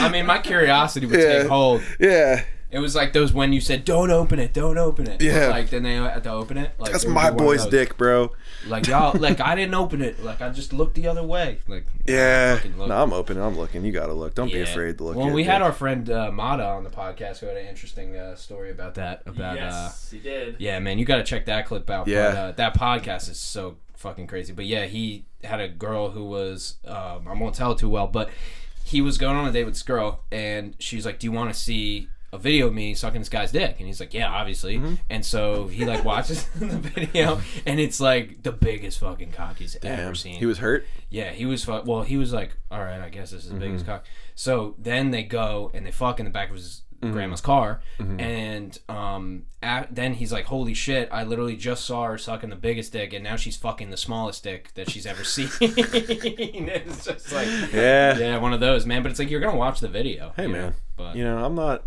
I mean, my curiosity would take hold. Yeah. It was like those when you said, don't open it. Yeah. But like then they had to open it. Like, that's my boy's dick, bro. Like y'all, like I didn't open it. Like I just looked the other way. Like no, I'm opening. I'm looking. You gotta look. Don't be afraid to look. Well, we had our friend Mata on the podcast who had an interesting story about that. Yes, he did. Yeah, man, you gotta check that clip out. Yeah, but, that podcast is so fucking crazy. But yeah, he had a girl who was I won't tell it too well, but he was going on a date with this girl, and she's like, "Do you want to see a video of me sucking this guy's dick?" And he's like, yeah, obviously. And so he like watches the video, and it's like the biggest fucking cock he's ever seen. He was hurt? Yeah, he was he was like, all right, I guess this is the biggest cock. So then they go and they fuck in the back of his grandma's car, and then he's like, holy shit, I literally just saw her sucking the biggest dick, and now she's fucking the smallest dick that she's ever seen. It's just like yeah, one of those, man. But it's like, you're gonna watch the video. Hey, man. But I'm not.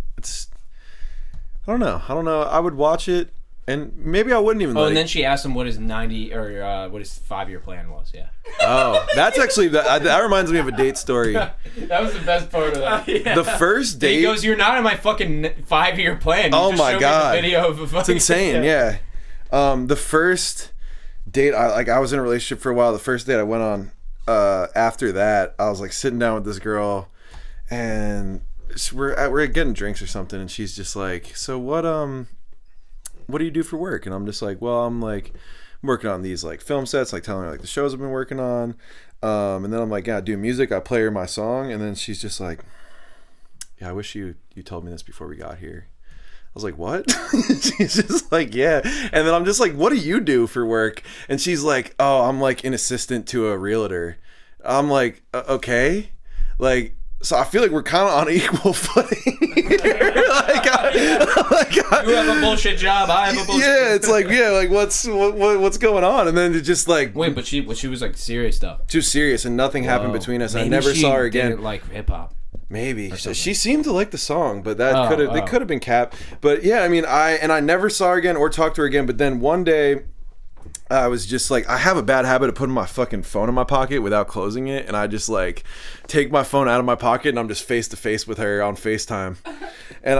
I don't know. I would watch it, and maybe I wouldn't even. And then she asked him what his 90 or what his 5-year plan was. Yeah. Oh, that's actually that reminds me of a date story. That was the best part of that. Yeah. The first date. He goes, "You're not in my fucking 5-year plan." You just my god! Me the video of a fucking, it's insane. Yeah. The first date, I was in a relationship for a while. The first date I went on, after that, I was like sitting down with this girl, and we're getting drinks or something, and she's just like, so what do you do for work? And I'm just like, well, I'm like working on these like film sets, like telling her like the shows I've been working on, and then I'm like, yeah, I do music, I play her my song. And then she's just like, yeah, I wish you told me this before we got here. I was like, what? She's just like, yeah. And then I'm just like, what do you do for work? And she's like, oh, I'm like an assistant to a realtor. I'm like, okay, like So I feel like we're kind of on equal footing here. You have a bullshit job. I have a bullshit. Yeah, it's like what's going on? And then it just like wait, but she was like serious stuff. Too serious, and nothing happened between us. Maybe I never she saw her again. Didn't like hip hop. Maybe so she seemed to like the song, but that could have been cap. But yeah, I mean, I never saw her again or talked to her again. But then one day, I was just like, I have a bad habit of putting my fucking phone in my pocket without closing it, and I just like take my phone out of my pocket and I'm just face to face with her on FaceTime, and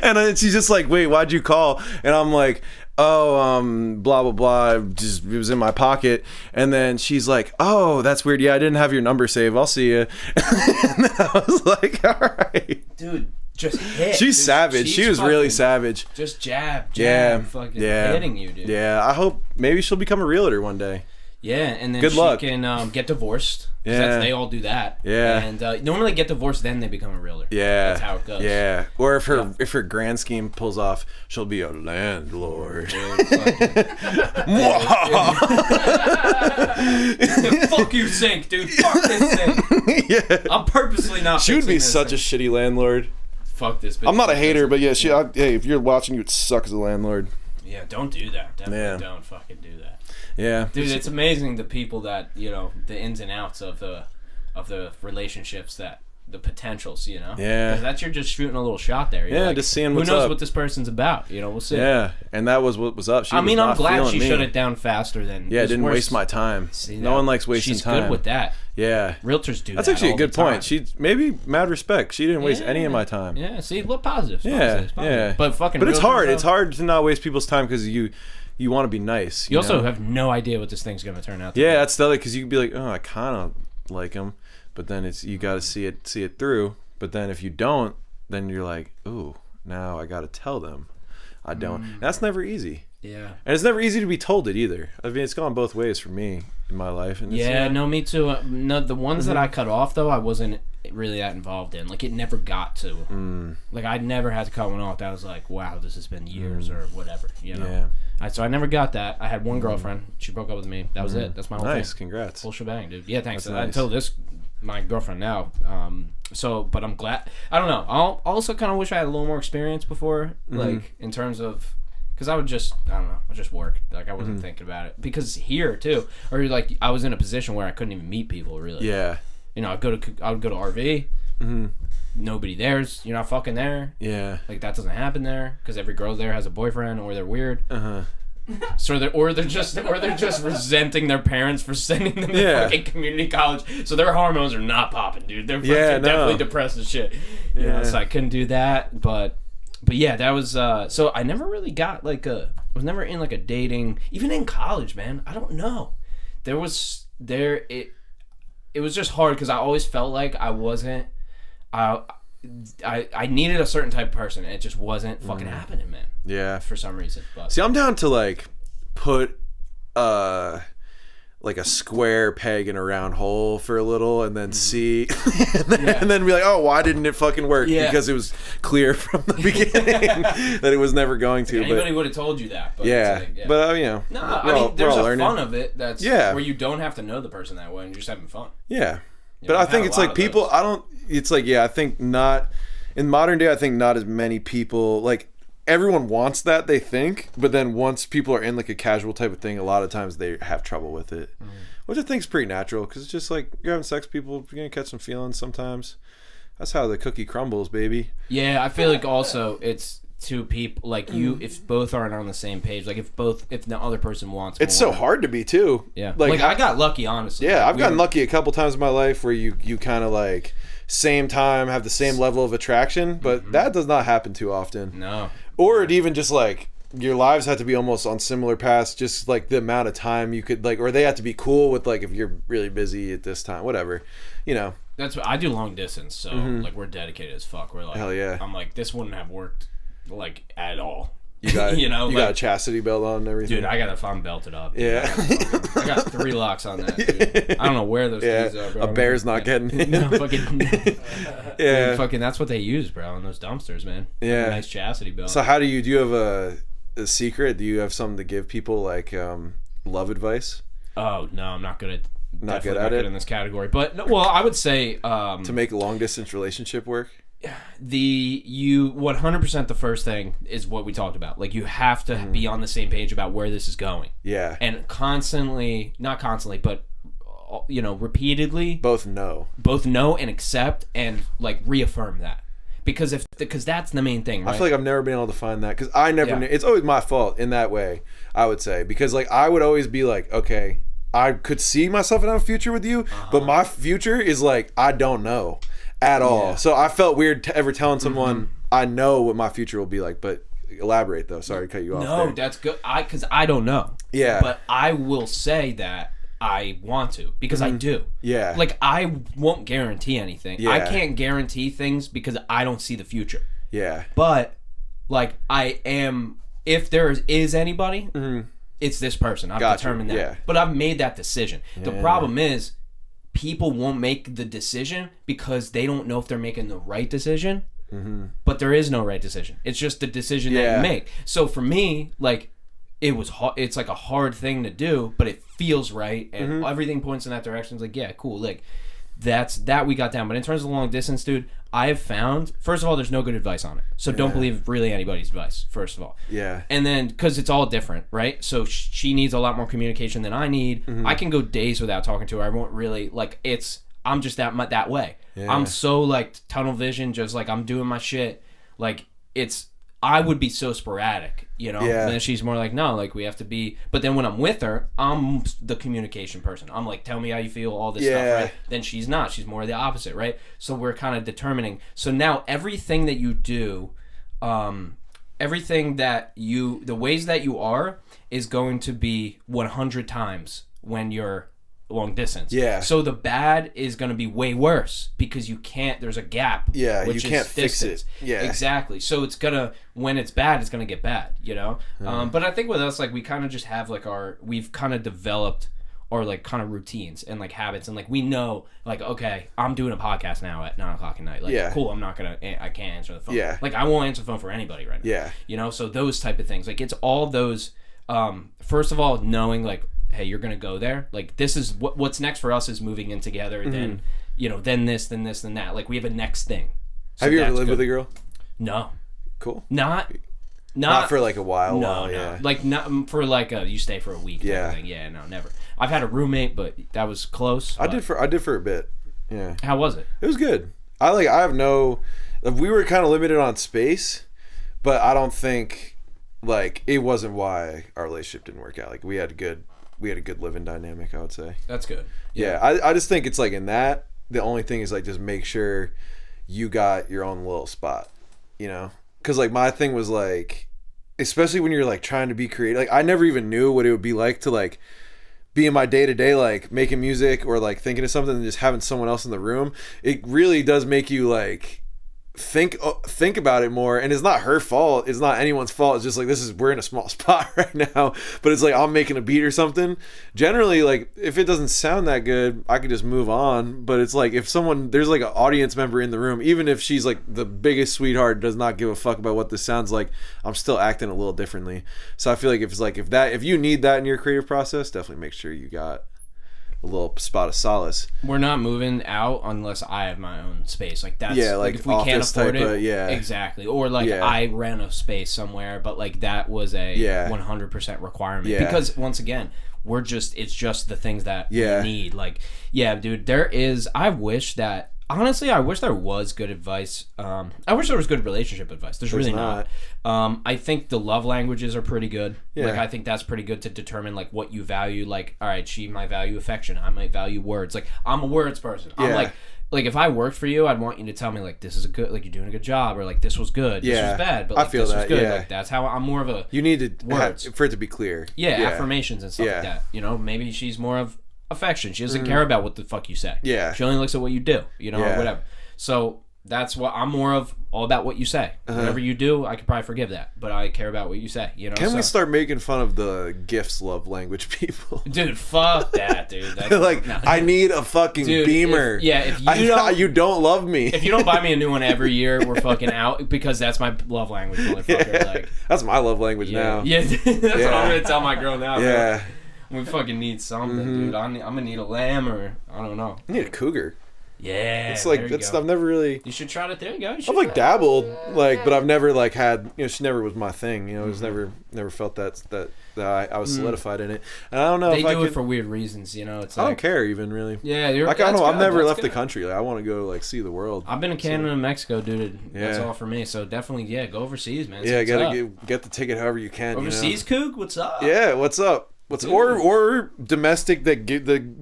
and then she's just like, wait, why'd you call? And I'm like, oh, blah blah blah, it was in my pocket. And then she's like, oh, that's weird, yeah, I didn't have your number saved, I'll see you. And then I was like, all right, dude, just hit. She's savage. She was really savage. Just jab, fucking hitting you, dude. Yeah, I hope maybe she'll become a realtor one day. Yeah, and then Good luck. She can get divorced. Yeah. They all do that. Yeah. And normally get divorced, then they become a realtor. Yeah. That's how it goes. Yeah. Or if her grand scheme pulls off, she'll be a landlord. Dude, fuck you, Sink, dude. Fuck this Sink. Yeah. I'm purposely not. She would be such a shitty landlord. Fuck this bitch. I'm not a hater, but yeah, hey, if you're watching, you would suck as a landlord. Yeah, don't do that. Definitely don't fucking do that. Yeah, dude, it's amazing the people that the ins and outs of the relationships, that the potentials, Yeah, because that's you're just shooting a little shot there. You're just seeing what's up. Who knows what this person's about? We'll see. Yeah, and that was what was up. I'm glad she shut it down faster than. Yeah, didn't waste my time. See, no one likes wasting time. She's good with that. Yeah, realtors do. That's actually a good point. She maybe mad respect. She didn't waste any of my time. Yeah, see, look positive. Yeah. But it's hard. It's hard to not waste people's time because you want to be nice. You also have no idea what this thing's going to turn out to be. Yeah, that's the other, because you could be like, oh, I kind of like him, but then you got to see it through. But then if you don't, then you're like, ooh, now I got to tell them I don't. And that's never easy. Yeah. And it's never easy to be told it either. I mean, it's gone both ways for me in my life. And no, me too. No, the ones that I cut off, though, I wasn't really that involved in. Like, it never got to. Like, I never had to cut one off that I was like, wow, this has been years or whatever, Yeah. So I never got that. I had one girlfriend. She broke up with me. That was it. That's my whole thing. Nice, congrats. Full shebang, dude. Yeah, thanks. Nice. Until this, my girlfriend now. But I'm glad. I don't know. I'll also kind of wish I had a little more experience before, like in terms of, because I just work. Like I wasn't thinking about it, because here too, or like I was in a position where I couldn't even meet people really. Yeah. I would go to Aarvee. Nobody there's. You're not fucking there. Yeah. Like that doesn't happen there, because every girl there has a boyfriend or they're weird. So they're just resenting their parents for sending them to fucking community college. So their hormones are not popping, dude. They're definitely depressed as shit. So I couldn't do that, but yeah, that was so I never really got I was never in like a dating, even in college, man. I don't know. It was just hard because I always felt like I wasn't I needed a certain type of person, and it just wasn't fucking happening, man. Yeah. For some reason. But see, I'm down to like put like a square peg in a round hole for a little, and then see, and then be like, oh, why didn't it fucking work? Yeah. Because it was clear from the beginning that it was never going to. Anybody would have told you that. But yeah. It's like, But no, I mean, there's a fun of it that's where you don't have to know the person that way, and you're just having fun. Yeah. But I think it's like people, I think not, in modern day, I think not as many people, like, everyone wants that, they think, but then once people are in like a casual type of thing, a lot of times they have trouble with it, which I think is pretty natural, because it's just like, you're having sex with people, you're going to catch some feelings sometimes. That's how the cookie crumbles, baby. Yeah, I feel like also it's two people, like you, if both aren't on the same page, like if the other person wants it's more. so hard to be too. Yeah, like I got lucky, honestly. Yeah, I've gotten lucky a couple times in my life where you kind of like same time have the same level of attraction, but that does not happen too often. No. Or it even just like your lives have to be almost on similar paths, just like the amount of time you could like, or they have to be cool with like if you're really busy at this time, whatever, That's what I do, long distance, so like we're dedicated as fuck. We're like, hell yeah. I'm like, this wouldn't have worked like at all. You got you got a chastity belt on and everything. Dude, I got I'm belted up. Dude. Yeah. I got 3 locks on that, dude. I don't know where those things are, bro. A bear's not getting in. No, fucking yeah. Dude, fucking that's what they use, bro, in those dumpsters, man. Yeah. Nice chastity belt. So how do you have a secret? Do you have something to give people, like love advice? Oh no, I'm not good at Not definitely good not at good it in this category. But well, I would say to make a long distance relationship work. You 100% the first thing is what we talked about. Like you have to be on the same page about where this is going. Yeah. And not constantly, but repeatedly Both know and accept and like reaffirm that. Because that's the main thing, right? I feel like I've never been able to find that because I never knew. It's always my fault in that way, I would say, because like I would always be like, okay, I could see myself in a future with you, but my future is like I don't know at all. So I felt weird ever telling someone I know what my future will be like. But elaborate though. Sorry to cut you off. No, that's good. Because I don't know. Yeah. But I will say that I want to because I do. Yeah. Like I won't guarantee anything. Yeah. I can't guarantee things because I don't see the future. Yeah. But like I am, if there is anybody, it's this person. I've determined that. Yeah. But I've made that decision. The problem is people won't make the decision because they don't know if they're making the right decision. But there is no right decision. It's just the decision that you make. So for me, like it's like a hard thing to do, but it feels right, and everything points in that direction. It's like, yeah, cool. Like that we got down. But in terms of long distance, dude, I have found, first of all, there's no good advice on it. So don't believe really anybody's advice, first of all. Yeah. And then, because it's all different, right? So she needs a lot more communication than I need. I can go days without talking to her. I won't really, like, I'm just that way. Yeah. I'm so, like, tunnel vision, just, like, I'm doing my shit. Like, I would be so sporadic, Yeah. And then she's more like, no, like, we have to be. But then when I'm with her, I'm the communication person. I'm like, tell me how you feel, all this stuff, right? Then she's not. She's more the opposite, right? So we're kind of determining. So now everything that you do, everything that the ways that you are is going to be 100 times when you're long distance. Yeah. So the bad is going to be way worse because there's a gap. Yeah, which you can't fix it. Yeah. Exactly. So it's when it's bad, it's going to get bad, But I think with us, like, we kind of just have, like, we've kind of developed our, like, kind of routines and, like, habits. And, like, we know, like, okay, I'm doing a podcast now at 9 o'clock at night. Like, cool, I can't answer the phone. Yeah. Like, I won't answer the phone for anybody right now. Yeah. So those type of things. Like, it's all those, first of all, knowing, like, hey, you're gonna go there. Like, this is what's next for us is moving in together. Then, then this, then that. Like, we have a next thing. So have you ever lived with a girl? No. Cool. Not for like a while. No. Yeah. Like, not for like you stay for a week. Yeah. Thing. Yeah. No, never. I've had a roommate, but that was close. I did for a bit. Yeah. How was it? It was good. We were kind of limited on space, but I don't think, like, it wasn't why our relationship didn't work out. Like, we had a good living dynamic, I would say. That's good. Yeah, I just think it's like in that, the only thing is like just make sure you got your own little spot, Because like my thing was like, especially when you're like trying to be creative, like I never even knew what it would be like to like be in my day-to-day, like making music or like thinking of something and just having someone else in the room. It really does make you like think about it more, and it's not her fault, it's not anyone's fault. It's just like we're in a small spot right now, but it's like I'm making a beat or something. Generally, like if it doesn't sound that good, I could just move on. But it's like if there's like an audience member in the room, even if she's like the biggest sweetheart, does not give a fuck about what this sounds like, I'm still acting a little differently. So I feel like if you need that in your creative process, definitely make sure you got a little spot of solace. We're not moving out unless I have my own space. Like that's like if we can't afford it. Exactly. Or like I rent a space somewhere, but like that was a 100% requirement. Yeah. Because once again, it's just the things that we need. Like, dude, honestly, I wish there was good advice. I wish there was good relationship advice. There's really not. I think the love languages are pretty good. Yeah. Like, I think that's pretty good to determine, like, what you value. Like, all right, she might value affection. I might value words. Like, I'm a words person. Yeah. I'm like, if I worked for you, I'd want you to tell me, like, this is a good, like, you're doing a good job, or, like, this was good. This was bad, but, like, this was good. Like, that's how I'm more of a You need to for it to be clear. Yeah, affirmations and stuff like that. Maybe she's more of affection. She doesn't care about what the fuck you say. Yeah. She only looks at what you do, or whatever. So that's what I'm more of, all about what you say. Whatever you do, I could probably forgive that, but I care about what you say, Can we start making fun of the gifts love language people? Dude, fuck that, dude. I need a fucking Beamer. If you don't love me. If you don't buy me a new one every year, we're fucking out, because that's my love language, motherfucker. That's my love language now. Yeah, that's what I'm gonna tell my girl now. Yeah. We fucking need something, dude. I'm gonna need a lamb or I don't know. You need a cougar. Yeah, it's like that's I've never really. You should try it. There you go. I've like dabbled, like, but I've never like had. She never was my thing. It was never felt that I was solidified in it. And I don't know. They if do I it for weird reasons. It's like, I don't care even really. Yeah, like I don't know. I've never left the country. Like I want to go like see the world. I've been to Canada and Mexico, dude. That's all for me. So definitely, go overseas, man. Yeah, gotta get the ticket however you can. Overseas, Coog, what's up? Yeah, what's up? Or domestic that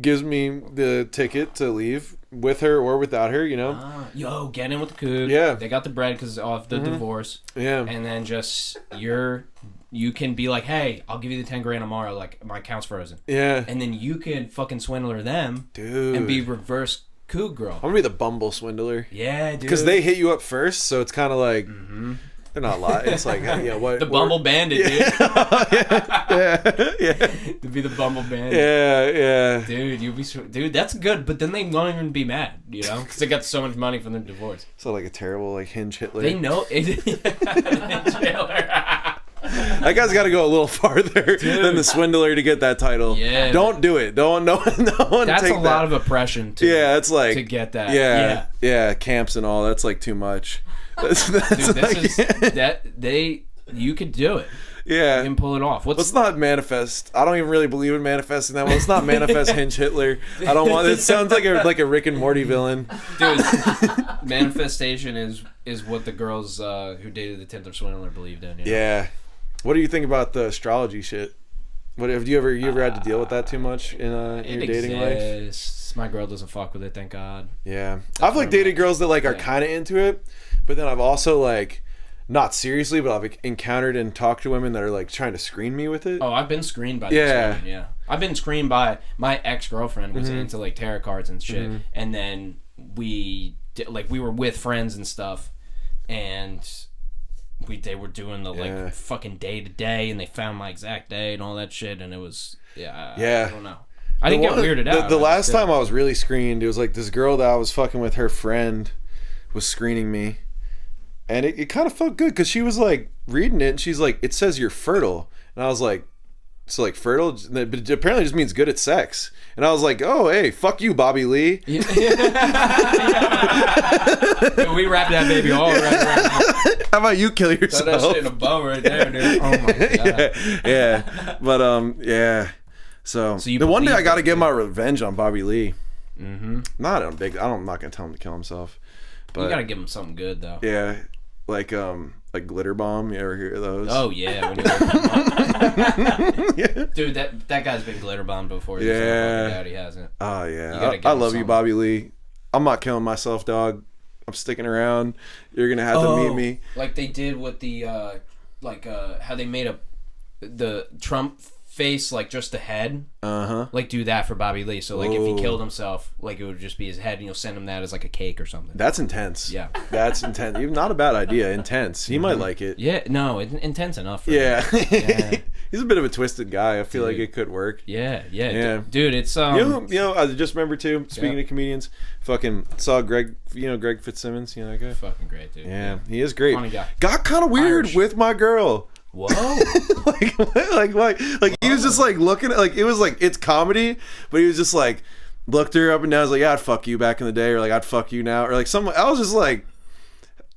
gives me the ticket to leave with her or without her, Yo, get in with the Coog. Yeah, they got the bread because of the divorce. Yeah, and then just you can be like, hey, I'll give you the 10 grand tomorrow. Like my account's frozen. Yeah, and then you can fucking swindler them, dude, and be reverse Coog girl. I'm gonna be the Bumble swindler. Yeah, dude, because they hit you up first, so it's kind of like. They're not lying. It's like, what? The Bumble Bandit, dude. yeah. To be the Bumble Bandit. Yeah. Dude, dude, that's good. But then they won't even be mad, because they got so much money from their divorce. So like a terrible like Hinge Hitler. They know it. That guy's got to go a little farther than the swindler to get that title. Yeah. Don't do it. No one. That's take a lot of oppression. It's like to get that. Yeah. Camps and all. That's like too much. That's dude, like, you could do it. Yeah, you can pull it off. Let's not manifest. I don't even really believe in manifesting that one. Let's not manifest Hinge Hitler. I don't want. It sounds like a Rick and Morty villain. Dude, manifestation is what the girls who dated the Tinder swindler believed in. Yeah. What do you think about the astrology shit? What have you ever had to deal with that too much in your dating life? My girl doesn't fuck with it, thank God. Yeah, I've like dated girls that like are kind of into it, but then I've also like not seriously, but I've encountered and talked to women that are like trying to screen me with it. Oh, I've been screened by this woman, yeah. I've been screened by my ex-girlfriend was into like tarot cards and shit, and then we were with friends and stuff, and they were doing the like fucking day to day, and they found my exact day and all that shit, and it was I don't know. I didn't get weirded out. The last time I was really screened, it was like this girl that I was fucking with, her friend was screening me, and it kind of felt good because she was like reading it, and she's like, it says you're fertile, and I was like, so like fertile, but it apparently just means good at sex, and I was like, oh hey, fuck you, Bobby Lee. We wrap that baby all right. How about you kill yourself? Throw that shit in a bow right there, dude. Oh my god. Yeah. But yeah. So the one day I got to get my revenge on Bobby Lee. I'm not gonna tell him to kill himself. But you gotta give him something good though. Yeah, like glitter bomb. You ever hear of those? Oh yeah. Dude, that guy's been glitter bombed before. Yeah. He hasn't. Oh yeah. I love you, Bobby Lee. I'm not killing myself, dog. I'm sticking around. You're gonna have to meet me. Like they did with the how they made the Trump face, like just the head. Like do that for Bobby Lee. So like if he killed himself, like it would just be his head, and you'll send him that as like a cake or something. That's intense. Yeah. That's intense. Even not a bad idea. Intense. He might like it. Yeah. No, it's intense enough for him. He's a bit of a twisted guy. I feel like it could work. Yeah. Dude, it's You know, I just remember too, speaking of comedians, fucking saw Greg Fitzsimmons, that guy. Fucking great, dude. Yeah, he is great. Funny guy. Got kind of weird with my girl. Whoa. like he was just like looking at, like, it was like, it's comedy, but he was just like looked her up and down. I was like, yeah, I'd fuck you back in the day, or like I'd fuck you now, or like I was just like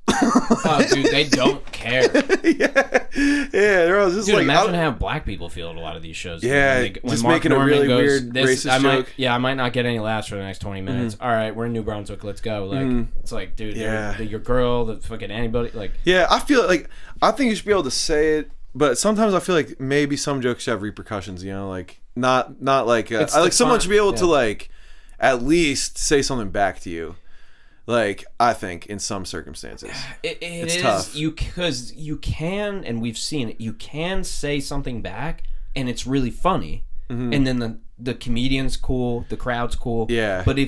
oh dude, they don't care. They're all just dude, like, imagine how black people feel at a lot of these shows. When just Mark making Norman a really weird racist joke. I might not get any laughs for the next 20 minutes. All right, we're in New Brunswick, let's go. Like it's like, dude, your girl, the fucking anybody, like. Yeah, I feel like, I think you should be able to say it, but sometimes I feel like maybe some jokes should have repercussions. Like not like like someone should be able to like at least say something back to you. Like, I think in some circumstances, it's tough. Because you can, and we've seen it. You can say something back, and it's really funny, and then the comedian's cool, the crowd's cool. Yeah. But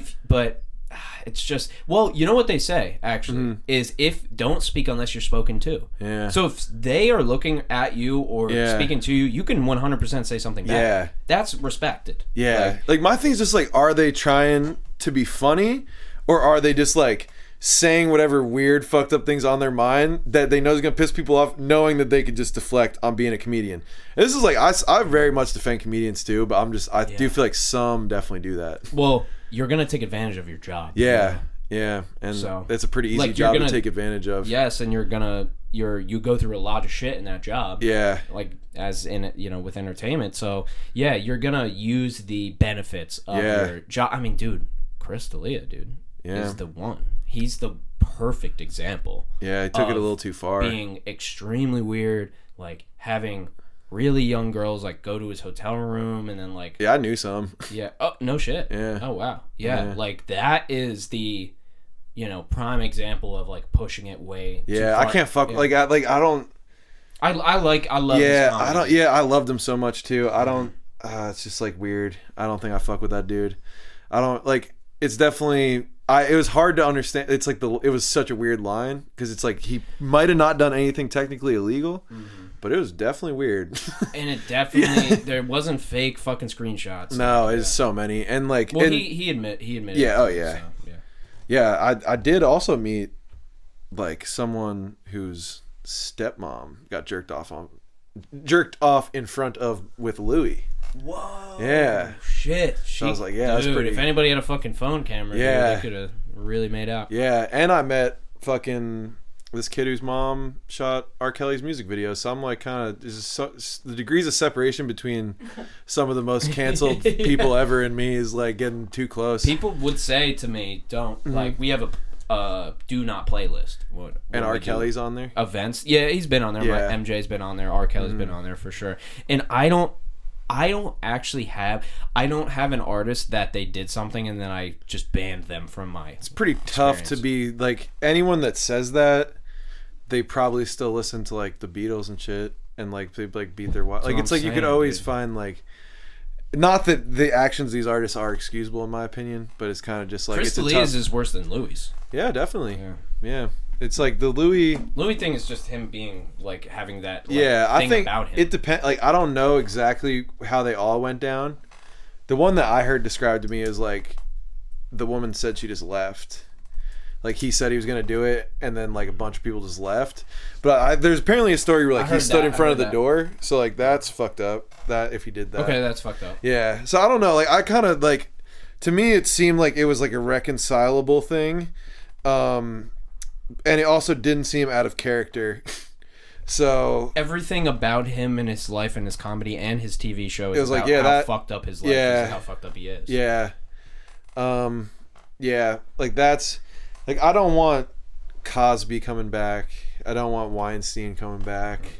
it's just, well, you know what they say actually is don't speak unless you're spoken to. Yeah. So if they are looking at you or speaking to you, you can 100% say something back. Yeah. That's respected. Yeah. Like my thing is just like, are they trying to be funny? Or are they just like saying whatever weird fucked up things on their mind that they know is gonna piss people off, knowing that they could just deflect on being a comedian. And this is like I very much defend comedians too, but I do feel like some definitely do that. Well, you're gonna take advantage of your job. Yeah, and So, it's a pretty easy like, job to take advantage of. Yes, and you go through a lot of shit in that job. Yeah, like as in with entertainment. So yeah, you're gonna use the benefits of your job. I mean, dude, Chris D'Elia, dude, is the one. He's the perfect example. Yeah, he took it a little too far. Being extremely weird, like having really young girls like go to his hotel room and then like. Yeah, I knew some. Yeah. Oh no shit. Yeah. Oh wow. Yeah. Like that is the, prime example of like pushing it way. Yeah, too far. I can't fuck I don't. I love. Yeah, I don't. Yeah, I loved him so much too. I don't. It's just like weird. I don't think I fuck with that dude. I don't like. It's definitely. It was hard to understand. It's like it was such a weird line because it's like he might have not done anything technically illegal, but it was definitely weird. And it definitely there wasn't fake fucking screenshots. No, it's so many and like. Well, he admitted. Yeah. Too, Oh yeah. So, yeah. Yeah. I did also meet like someone whose stepmom got jerked off in front of with Louis. Whoa. Yeah. Shit. So I was like, yeah, dude, that's pretty. If anybody had a fucking phone camera, dude, they could have really made out. Yeah, and I met fucking this kid whose mom shot R. Kelly's music video. So I'm like, kind of, the degrees of separation between some of the most canceled people ever and me is like getting too close. People would say to me, "Don't like we have a do not playlist." What and R. Kelly's on there. Events, yeah, he's been on there. Yeah. MJ's been on there. R. Kelly's been on there for sure. And I don't actually have an artist that they did something and then I just banned them from my. It's pretty tough to be like anyone that says that. They probably still listen to like the Beatles and shit, and like they like beat their wife. Like it's like you could always find like, not that the actions of these artists are excusable in my opinion, but it's kind of just like Chris D'Elia's is worse than Louis. Yeah, definitely. Yeah. It's like the Louis thing is just him being like having that. Like, I think about him. It depends. Like I don't know exactly how they all went down. The one that I heard described to me is like, the woman said she just left. Like he said he was gonna do it, and then like a bunch of people just left. But there's apparently a story where like he stood in front of the door, so like that's fucked up. That if he did that, okay, that's fucked up. Yeah, so I don't know. Like I kind of like, to me it seemed like it was like a reconcilable thing, and it also didn't seem out of character. So everything about him and his life and his comedy and his TV show is about how fucked up his life is and how fucked up he is. Yeah, like that's. Like, I don't want Cosby coming back. I don't want Weinstein coming back.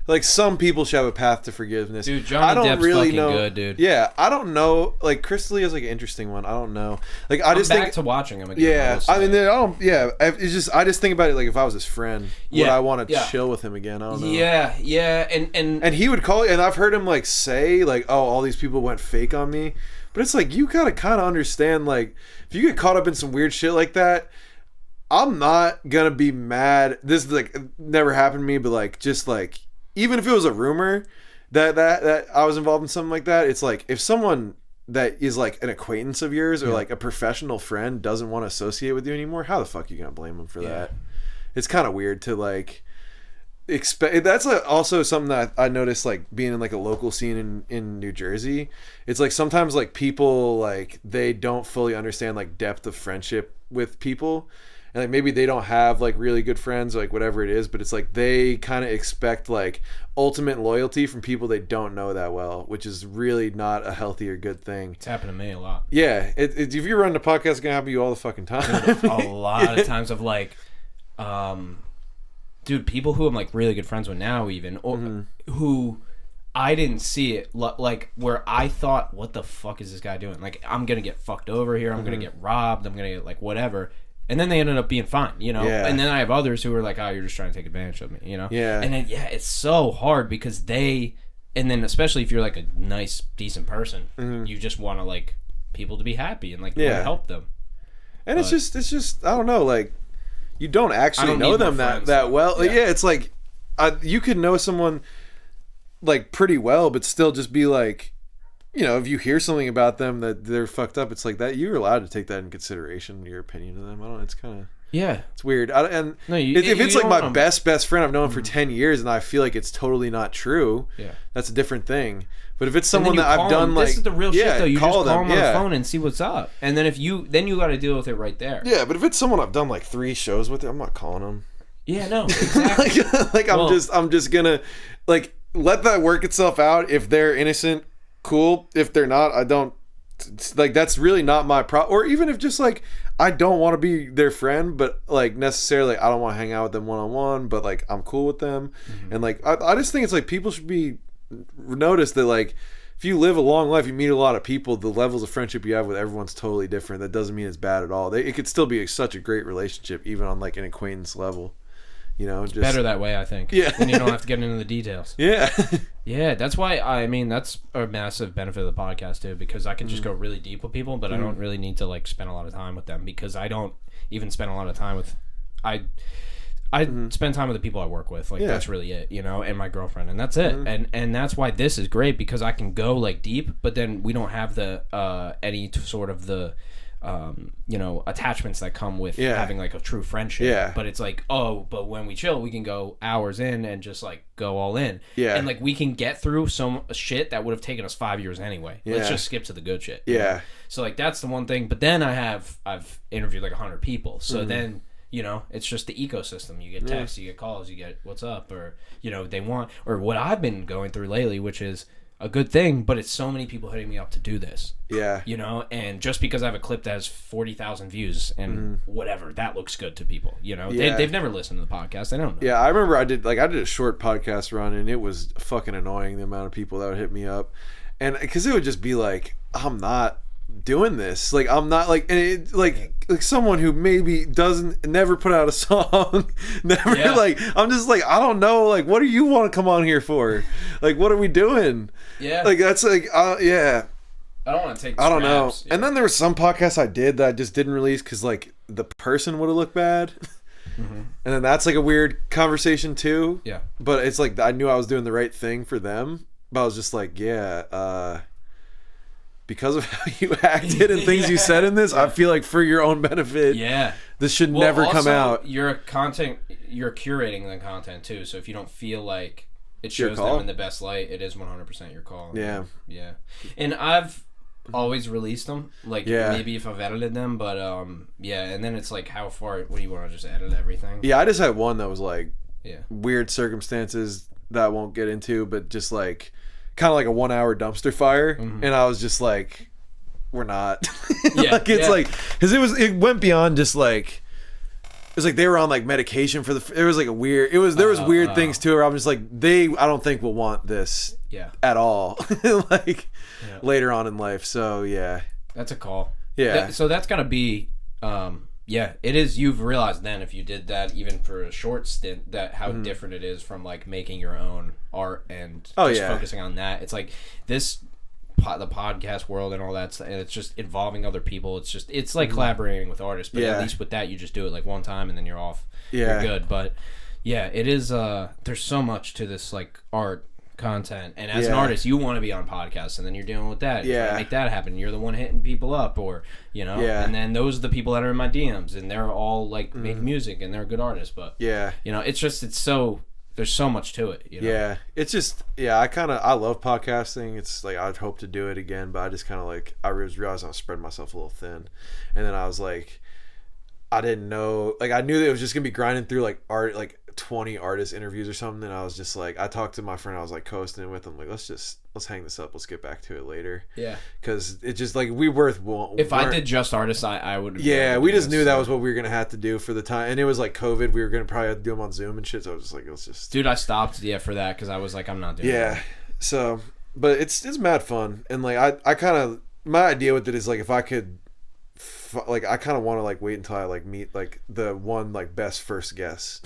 Like, some people should have a path to forgiveness. Dude, Johnny Depp's fucking good, dude. Yeah, I don't know. Like, Chris D'Elia is like an interesting one. I don't know. Like, I'm just back to watching him again. Yeah, I mean, it's just I just think about it like if I was his friend, would I want to chill with him again? I don't know. Yeah, and he would call, and I've heard him like say like, oh, all these people went fake on me, but it's like you gotta kind of understand like if you get caught up in some weird shit like that. I'm not gonna be mad. This is like never happened to me, but like just like even if it was a rumor that I was involved in something like that, it's like if someone that is like an acquaintance of yours or like a professional friend doesn't want to associate with you anymore, how the fuck are you gonna blame them for that? It's kind of weird to like expect. That's also something that I noticed like being in like a local scene in New Jersey. It's like sometimes like people like they don't fully understand like depth of friendship with people. And like maybe they don't have like really good friends or like whatever it is, but it's like they kind of expect like ultimate loyalty from people they don't know that well, which is really not a healthy or good thing. It's happened to me a lot. Yeah, if you run the podcast, it's gonna happen to you all the fucking time. A lot of times of like, dude, people who I'm like really good friends with now, even or who I didn't see it like where I thought, what the fuck is this guy doing? Like I'm gonna get fucked over here. I'm gonna get robbed. I'm gonna get like whatever. And then they ended up being fine, you know? Yeah. And then I have others who are like, oh, you're just trying to take advantage of me, you know? Yeah. And then, it's so hard because and then especially if you're like a nice, decent person, you just want to like people to be happy and like you want to help them. And it's just, I don't know, like you don't actually know them that well. Yeah. It's like, you could know someone like pretty well, but still just be like, you know, if you hear something about them that they're fucked up, it's like that you're allowed to take that in consideration, your opinion of them. I don't know, it's kind of Yeah. It's weird. If you it's like don't my wanna- best friend I've known for 10 years and I feel like it's totally not true, Yeah. that's a different thing. But if it's And then someone you that call I've done them. like, this is the real shit though. You just call them on the yeah. phone and see what's up, and then you got to deal with it right there. Yeah, but if it's someone I've done like 3 shows with, I'm not calling them. Yeah, no, exactly. I'm just gonna like let that work itself out. If they're innocent, cool. If they're not, I don't like. That's really not my problem. Or even if just like I don't want to be their friend, but like necessarily I don't want to hang out with them one-on-one, but like I'm cool with them. And like I just think it's like people should be notice that like if you live a long life, you meet a lot of people, the levels of friendship you have with everyone's totally different. That doesn't mean it's bad at all. It could still be such a great relationship even on like an acquaintance level. You know, just Better that way, I think. Yeah. When you don't have to get into the details. Yeah. Yeah, that's why that's a massive benefit of the podcast too, because I can just go really deep with people, but I don't really need to like spend a lot of time with them because I don't even spend a lot of time with I spend time with the people I work with. Like that's really it, you know, and my girlfriend, and that's it. And that's why this is great because I can go like deep, but then we don't have the sort of the attachments that come with having like a true friendship. Yeah. But it's like, but when we chill, we can go hours in and just like go all in. Yeah. And like we can get through some shit that would have taken us 5 years anyway. Yeah. Let's just skip to the good shit. Yeah. Know? So like that's the one thing. But then I've interviewed like 100 people. So then, you know, it's just the ecosystem. You get texts, you get calls, you get what's up, or you know, they want, or what I've been going through lately, which is a good thing, but it's so many people hitting me up to do this. Yeah. You know, and just because I have a clip that has 40,000 views and whatever, that looks good to people. You know, they've never listened to the podcast. They don't know. Yeah, I remember I did a short podcast run, and it was fucking annoying the amount of people that would hit me up, and because it would just be like, I'm not doing this, like I'm not like, and it, like someone who maybe never put out a song, never like, I'm just like, I don't know, like what do you want to come on here for, like what are we doing? Like that's like I don't want to take I don't know. And then there were some podcasts I did that I just didn't release because like the person would have looked bad. And then that's like a weird conversation too. Yeah, but it's like I knew I was doing the right thing for them, but I was just like because of how you acted and things you said in this, I feel like for your own benefit, this should never come out. You're curating the content too, so if you don't feel like it shows them in the best light, it is 100% your call. Yeah. And I've always released them, like maybe if I've edited them, but and then it's like how far, what do you want to just edit everything? Yeah, I just had one that was like weird circumstances that I won't get into, but just like kind of like a 1 hour dumpster fire, and I was just like, we're not. Like it's like, because it went beyond just like, it was like they were on like medication for there was like a weird, there was weird things too, where I'm just like, I don't think will want this at all like later on in life. So that's a call. So that's gotta be it is. You've realized then, if you did that even for a short stint, that how different it is from like making your own art and just focusing on that. It's like the podcast world and all that, and it's just involving other people. It's like collaborating with artists, but at least with that, you just do it like one time and then you're off. You're good. But it is. There's so much to this like art content, and as an artist you want to be on podcasts, and then you're dealing with that, make that happen. You're the one hitting people up, or you know, and then those are the people that are in my DMs, and they're all like make music and they're good artists, but you know, it's so there's so much to it, you know? It's just I love podcasting. It's like I'd hope to do it again, but I just kind of like I realized I was spreading myself a little thin, and then I was like, I didn't know, like I knew that it was just gonna be grinding through like art, like 20 artist interviews or something, and I was just like, I talked to my friend, I was like coasting with him, like let's hang this up, let's get back to it later, because it just like if I did just artists, I would we just knew that was what we were gonna have to do for the time, and it was like COVID, we were gonna probably have to do them on Zoom and shit, so I was just like, let's just I stopped for that because I was like, I'm not doing that. So but it's mad fun, and like I kind of, my idea with it is like, if I could like, I kind of want to like wait until I like meet like the one like best first guess.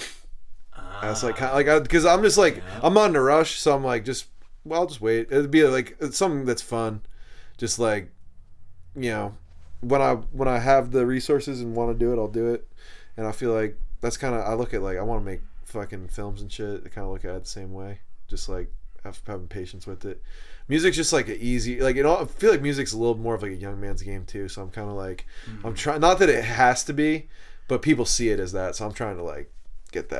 I was like, kind of like, because I'm just like, I'm not in a rush, so I'm like, I'll just wait. It'd be like, it's something that's fun, just like, you know, when I have the resources and want to do it, I'll do it. And I feel like that's kind of, I look at like, I want to make fucking films and shit. I kind of look at it the same way, just like having patience with it. Music's just like an easy, like, you know, I feel like music's a little more of like a young man's game too. So I'm kind of like, I'm trying, not that it has to be, but people see it as that. So I'm trying to like get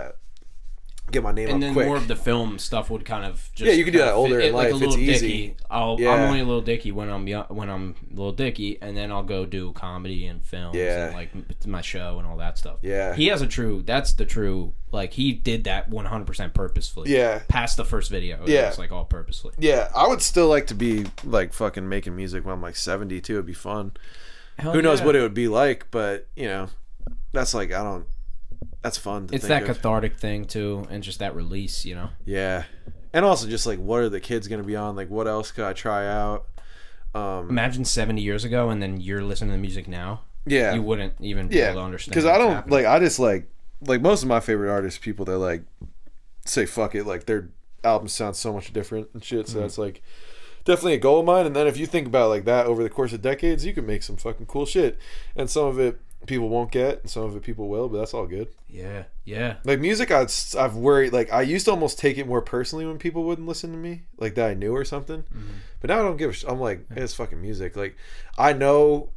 my name and up then quick. More of the film stuff would kind of just you can do that older in life. like a it's little easy. Dicky. I'm only a little Dicky when I'm young, when I'm a little Dicky, and then I'll go do comedy and films and like my show and all that stuff. Yeah, he has that's the true, like he did that 100% purposefully. Yeah, past the first video. It was like all purposely. Yeah, I would still like to be like fucking making music when I'm like 70 too. It'd be fun. Who knows what it would be like, but you know, that's like that's fun to it's think that cathartic thing too, and just that release, you know. Yeah, and also just like what are the kids gonna be on, like what else could I try out. Imagine 70 years ago and then you're listening to the music now. You wouldn't even be able to understand, because I don't happening. Like I just like most of my favorite artists, people that like say fuck it, like their albums sound so much different and shit, so that's like definitely a goal of mine. And then if you think about like that over the course of decades, you can make some fucking cool shit, and some of it people won't get and some of it people will, but that's all good. Yeah like music, I've worried, like I used to almost take it more personally when people wouldn't listen to me, like that I knew or something. But now I don't give a I'm like, it's fucking music. Like I know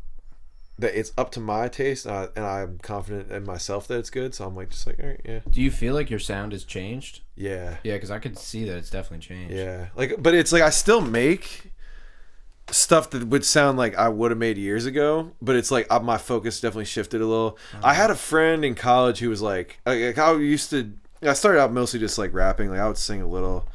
that it's up to my taste, and I'm confident in myself that it's good, so I'm like just like, all right, yeah. Do you feel like your sound has changed? Yeah, because I could see that it's definitely changed. Yeah, like, but it's like I still make stuff that would sound like I would have made years ago, but it's like my focus definitely shifted a little. I had a friend in college who was like I started out mostly just like rapping, like I would sing a little,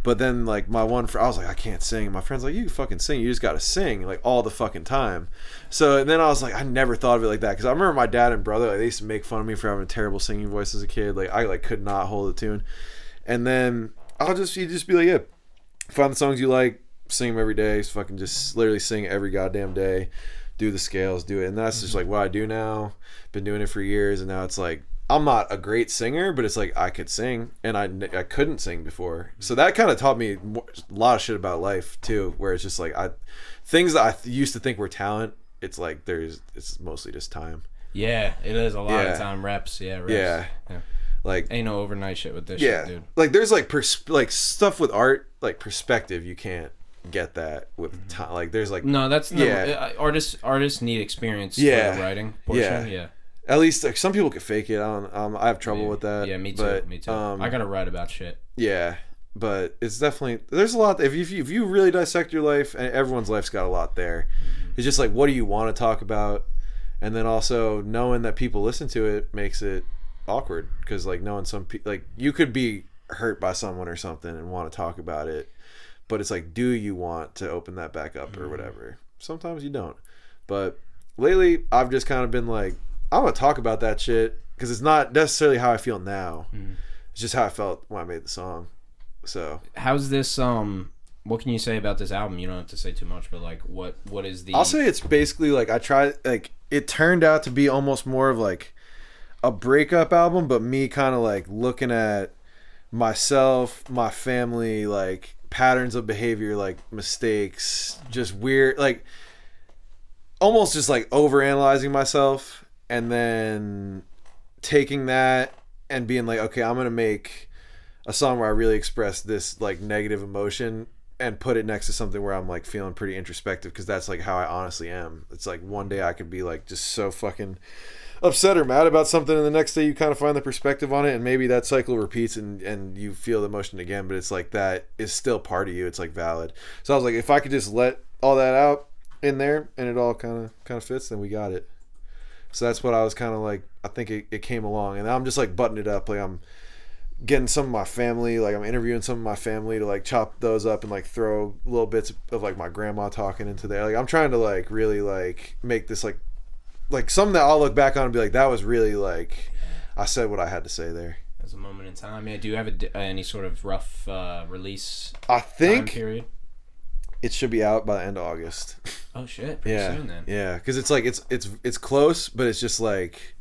but then like my one friend, I was like, I can't sing, and my friend's like, you can fucking sing, you just gotta sing like all the fucking time. So and then I was like, I never thought of it like that, because I remember my dad and brother, like, they used to make fun of me for having a terrible singing voice as a kid. Like I like could not hold a tune, and then you just be like, yeah, find the songs you like, sing them every day, fucking just literally sing every goddamn day, do the scales, do it. And that's just like what I do now. Been doing it for years, and now it's like I'm not a great singer, but it's like I could sing, and I couldn't sing before. So that kind of taught me a lot of shit about life too, where it's just like things that I used to think were talent, it's like it's mostly just time. Yeah, it is a lot of time. Reps. Yeah. Like ain't no overnight shit with this shit, dude. Like there's like like stuff with art, like perspective, you can't get that with time. Like there's like that's artists need experience for the writing portion. At least like some people can fake it. I have trouble with that. Me too. I gotta write about shit. But it's definitely, there's a lot. If you really dissect your life, and everyone's life's got a lot there. It's just like, what do you want to talk about, and then also knowing that people listen to it makes it awkward, because like knowing some people, like you could be hurt by someone or something and want to talk about it, but it's like, do you want to open that back up or whatever? Sometimes you don't. But lately I've just kind of been like, I'm gonna talk about that shit, because it's not necessarily how I feel now. It's just how I felt when I made the song. So how's this what can you say about this album? You don't have to say too much, but like what is the... I'll say it's basically like, I tried, like it turned out to be almost more of like a breakup album, but me kind of like looking at myself, my family, like patterns of behavior, like mistakes, just weird, like almost just like overanalyzing myself, and then taking that and being like, okay, I'm gonna make a song where I really express this like negative emotion and put it next to something where I'm like feeling pretty introspective, because that's like how I honestly am. It's like one day I could be like just so fucking upset or mad about something, and the next day you kind of find the perspective on it, and maybe that cycle repeats and you feel the emotion again, but it's like that is still part of you. It's like valid. So I was like, if I could just let all that out in there and it all kind of fits, then we got it. So that's what I was kind of like, I think it came along, and I'm just like buttoning it up. Like I'm getting some of my family, like I'm interviewing some of my family to like chop those up and like throw little bits of like my grandma talking into there. Like I'm trying to like really like make this like something that I'll look back on and be like, that was really like, I said what I had to say there. As a moment in time. Yeah. Do you have any sort of rough release I think time period? It should be out by the end of August. Oh shit, pretty soon then. Yeah, because it's like it's close, but it's just like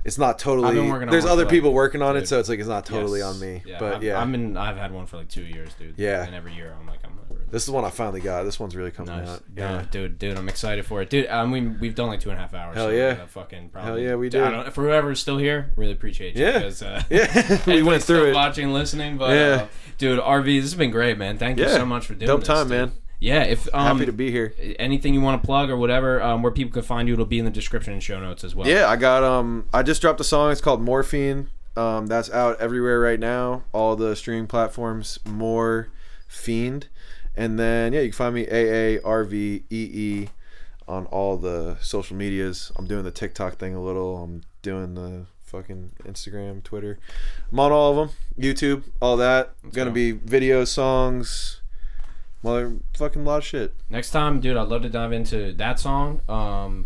it's not totally. I've been working on there's one other for, people like, working on dude, it, so it's like it's not totally on me. Yeah, but I've had one for like 2 years, dude. Yeah, and every year I'm like, this is the one I finally got. This one's really coming out. Yeah, dude, I'm excited for it, dude. I mean, we've done like 2.5 hours. Hell so yeah, fucking probably. Hell yeah, we did. For whoever's still here, really appreciate you. Yeah, because, we went through it, watching, listening, but dude, Aarvee, this has been great, man. Thank you so much for doing this. Dope time, dude. man. Yeah, if happy to be here. Anything you want to plug or whatever, where people can find you, it'll be in the description and show notes as well. Yeah, I got I just dropped a song. It's called Morefiend. That's out everywhere right now. All the streaming platforms. Morefiend. And then yeah, you can find me Aarvee on all the social medias. I'm doing the TikTok thing a little. I'm doing the fucking Instagram, Twitter. I'm on all of them. YouTube, all that. Gonna be videos, songs, fucking lot of shit. Next time, dude, I'd love to dive into that song.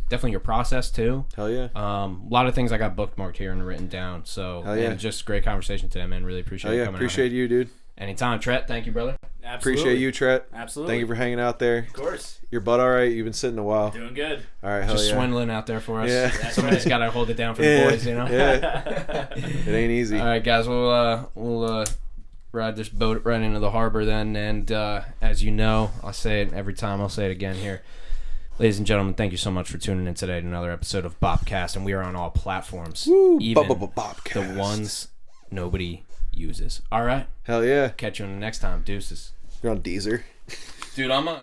Definitely your process too. Hell yeah. A lot of things I got bookmarked here and written down. So Hell yeah. And just great conversation today, man. Really appreciate you coming appreciate out you, dude. Anytime, Tret. Thank you, brother. Absolutely. Appreciate you, Tret. Absolutely. Thank you for hanging out there. Of course. Your butt all right? You've been sitting a while. Doing good. All right, hell Just yeah. swindling out there for us. Yeah. Somebody's got to hold it down for the boys, you know? Yeah. It ain't easy. All right, guys. We'll ride this boat right into the harbor then. And as you know, I'll say it every time. I'll say it again here. Ladies and gentlemen, thank you so much for tuning in today to another episode of Bopcast. And we are on all platforms. Woo, even Bopcast. the ones nobody uses. All right? Hell yeah. Catch you on the next time. Deuces. You're on Deezer. Dude, I'm on...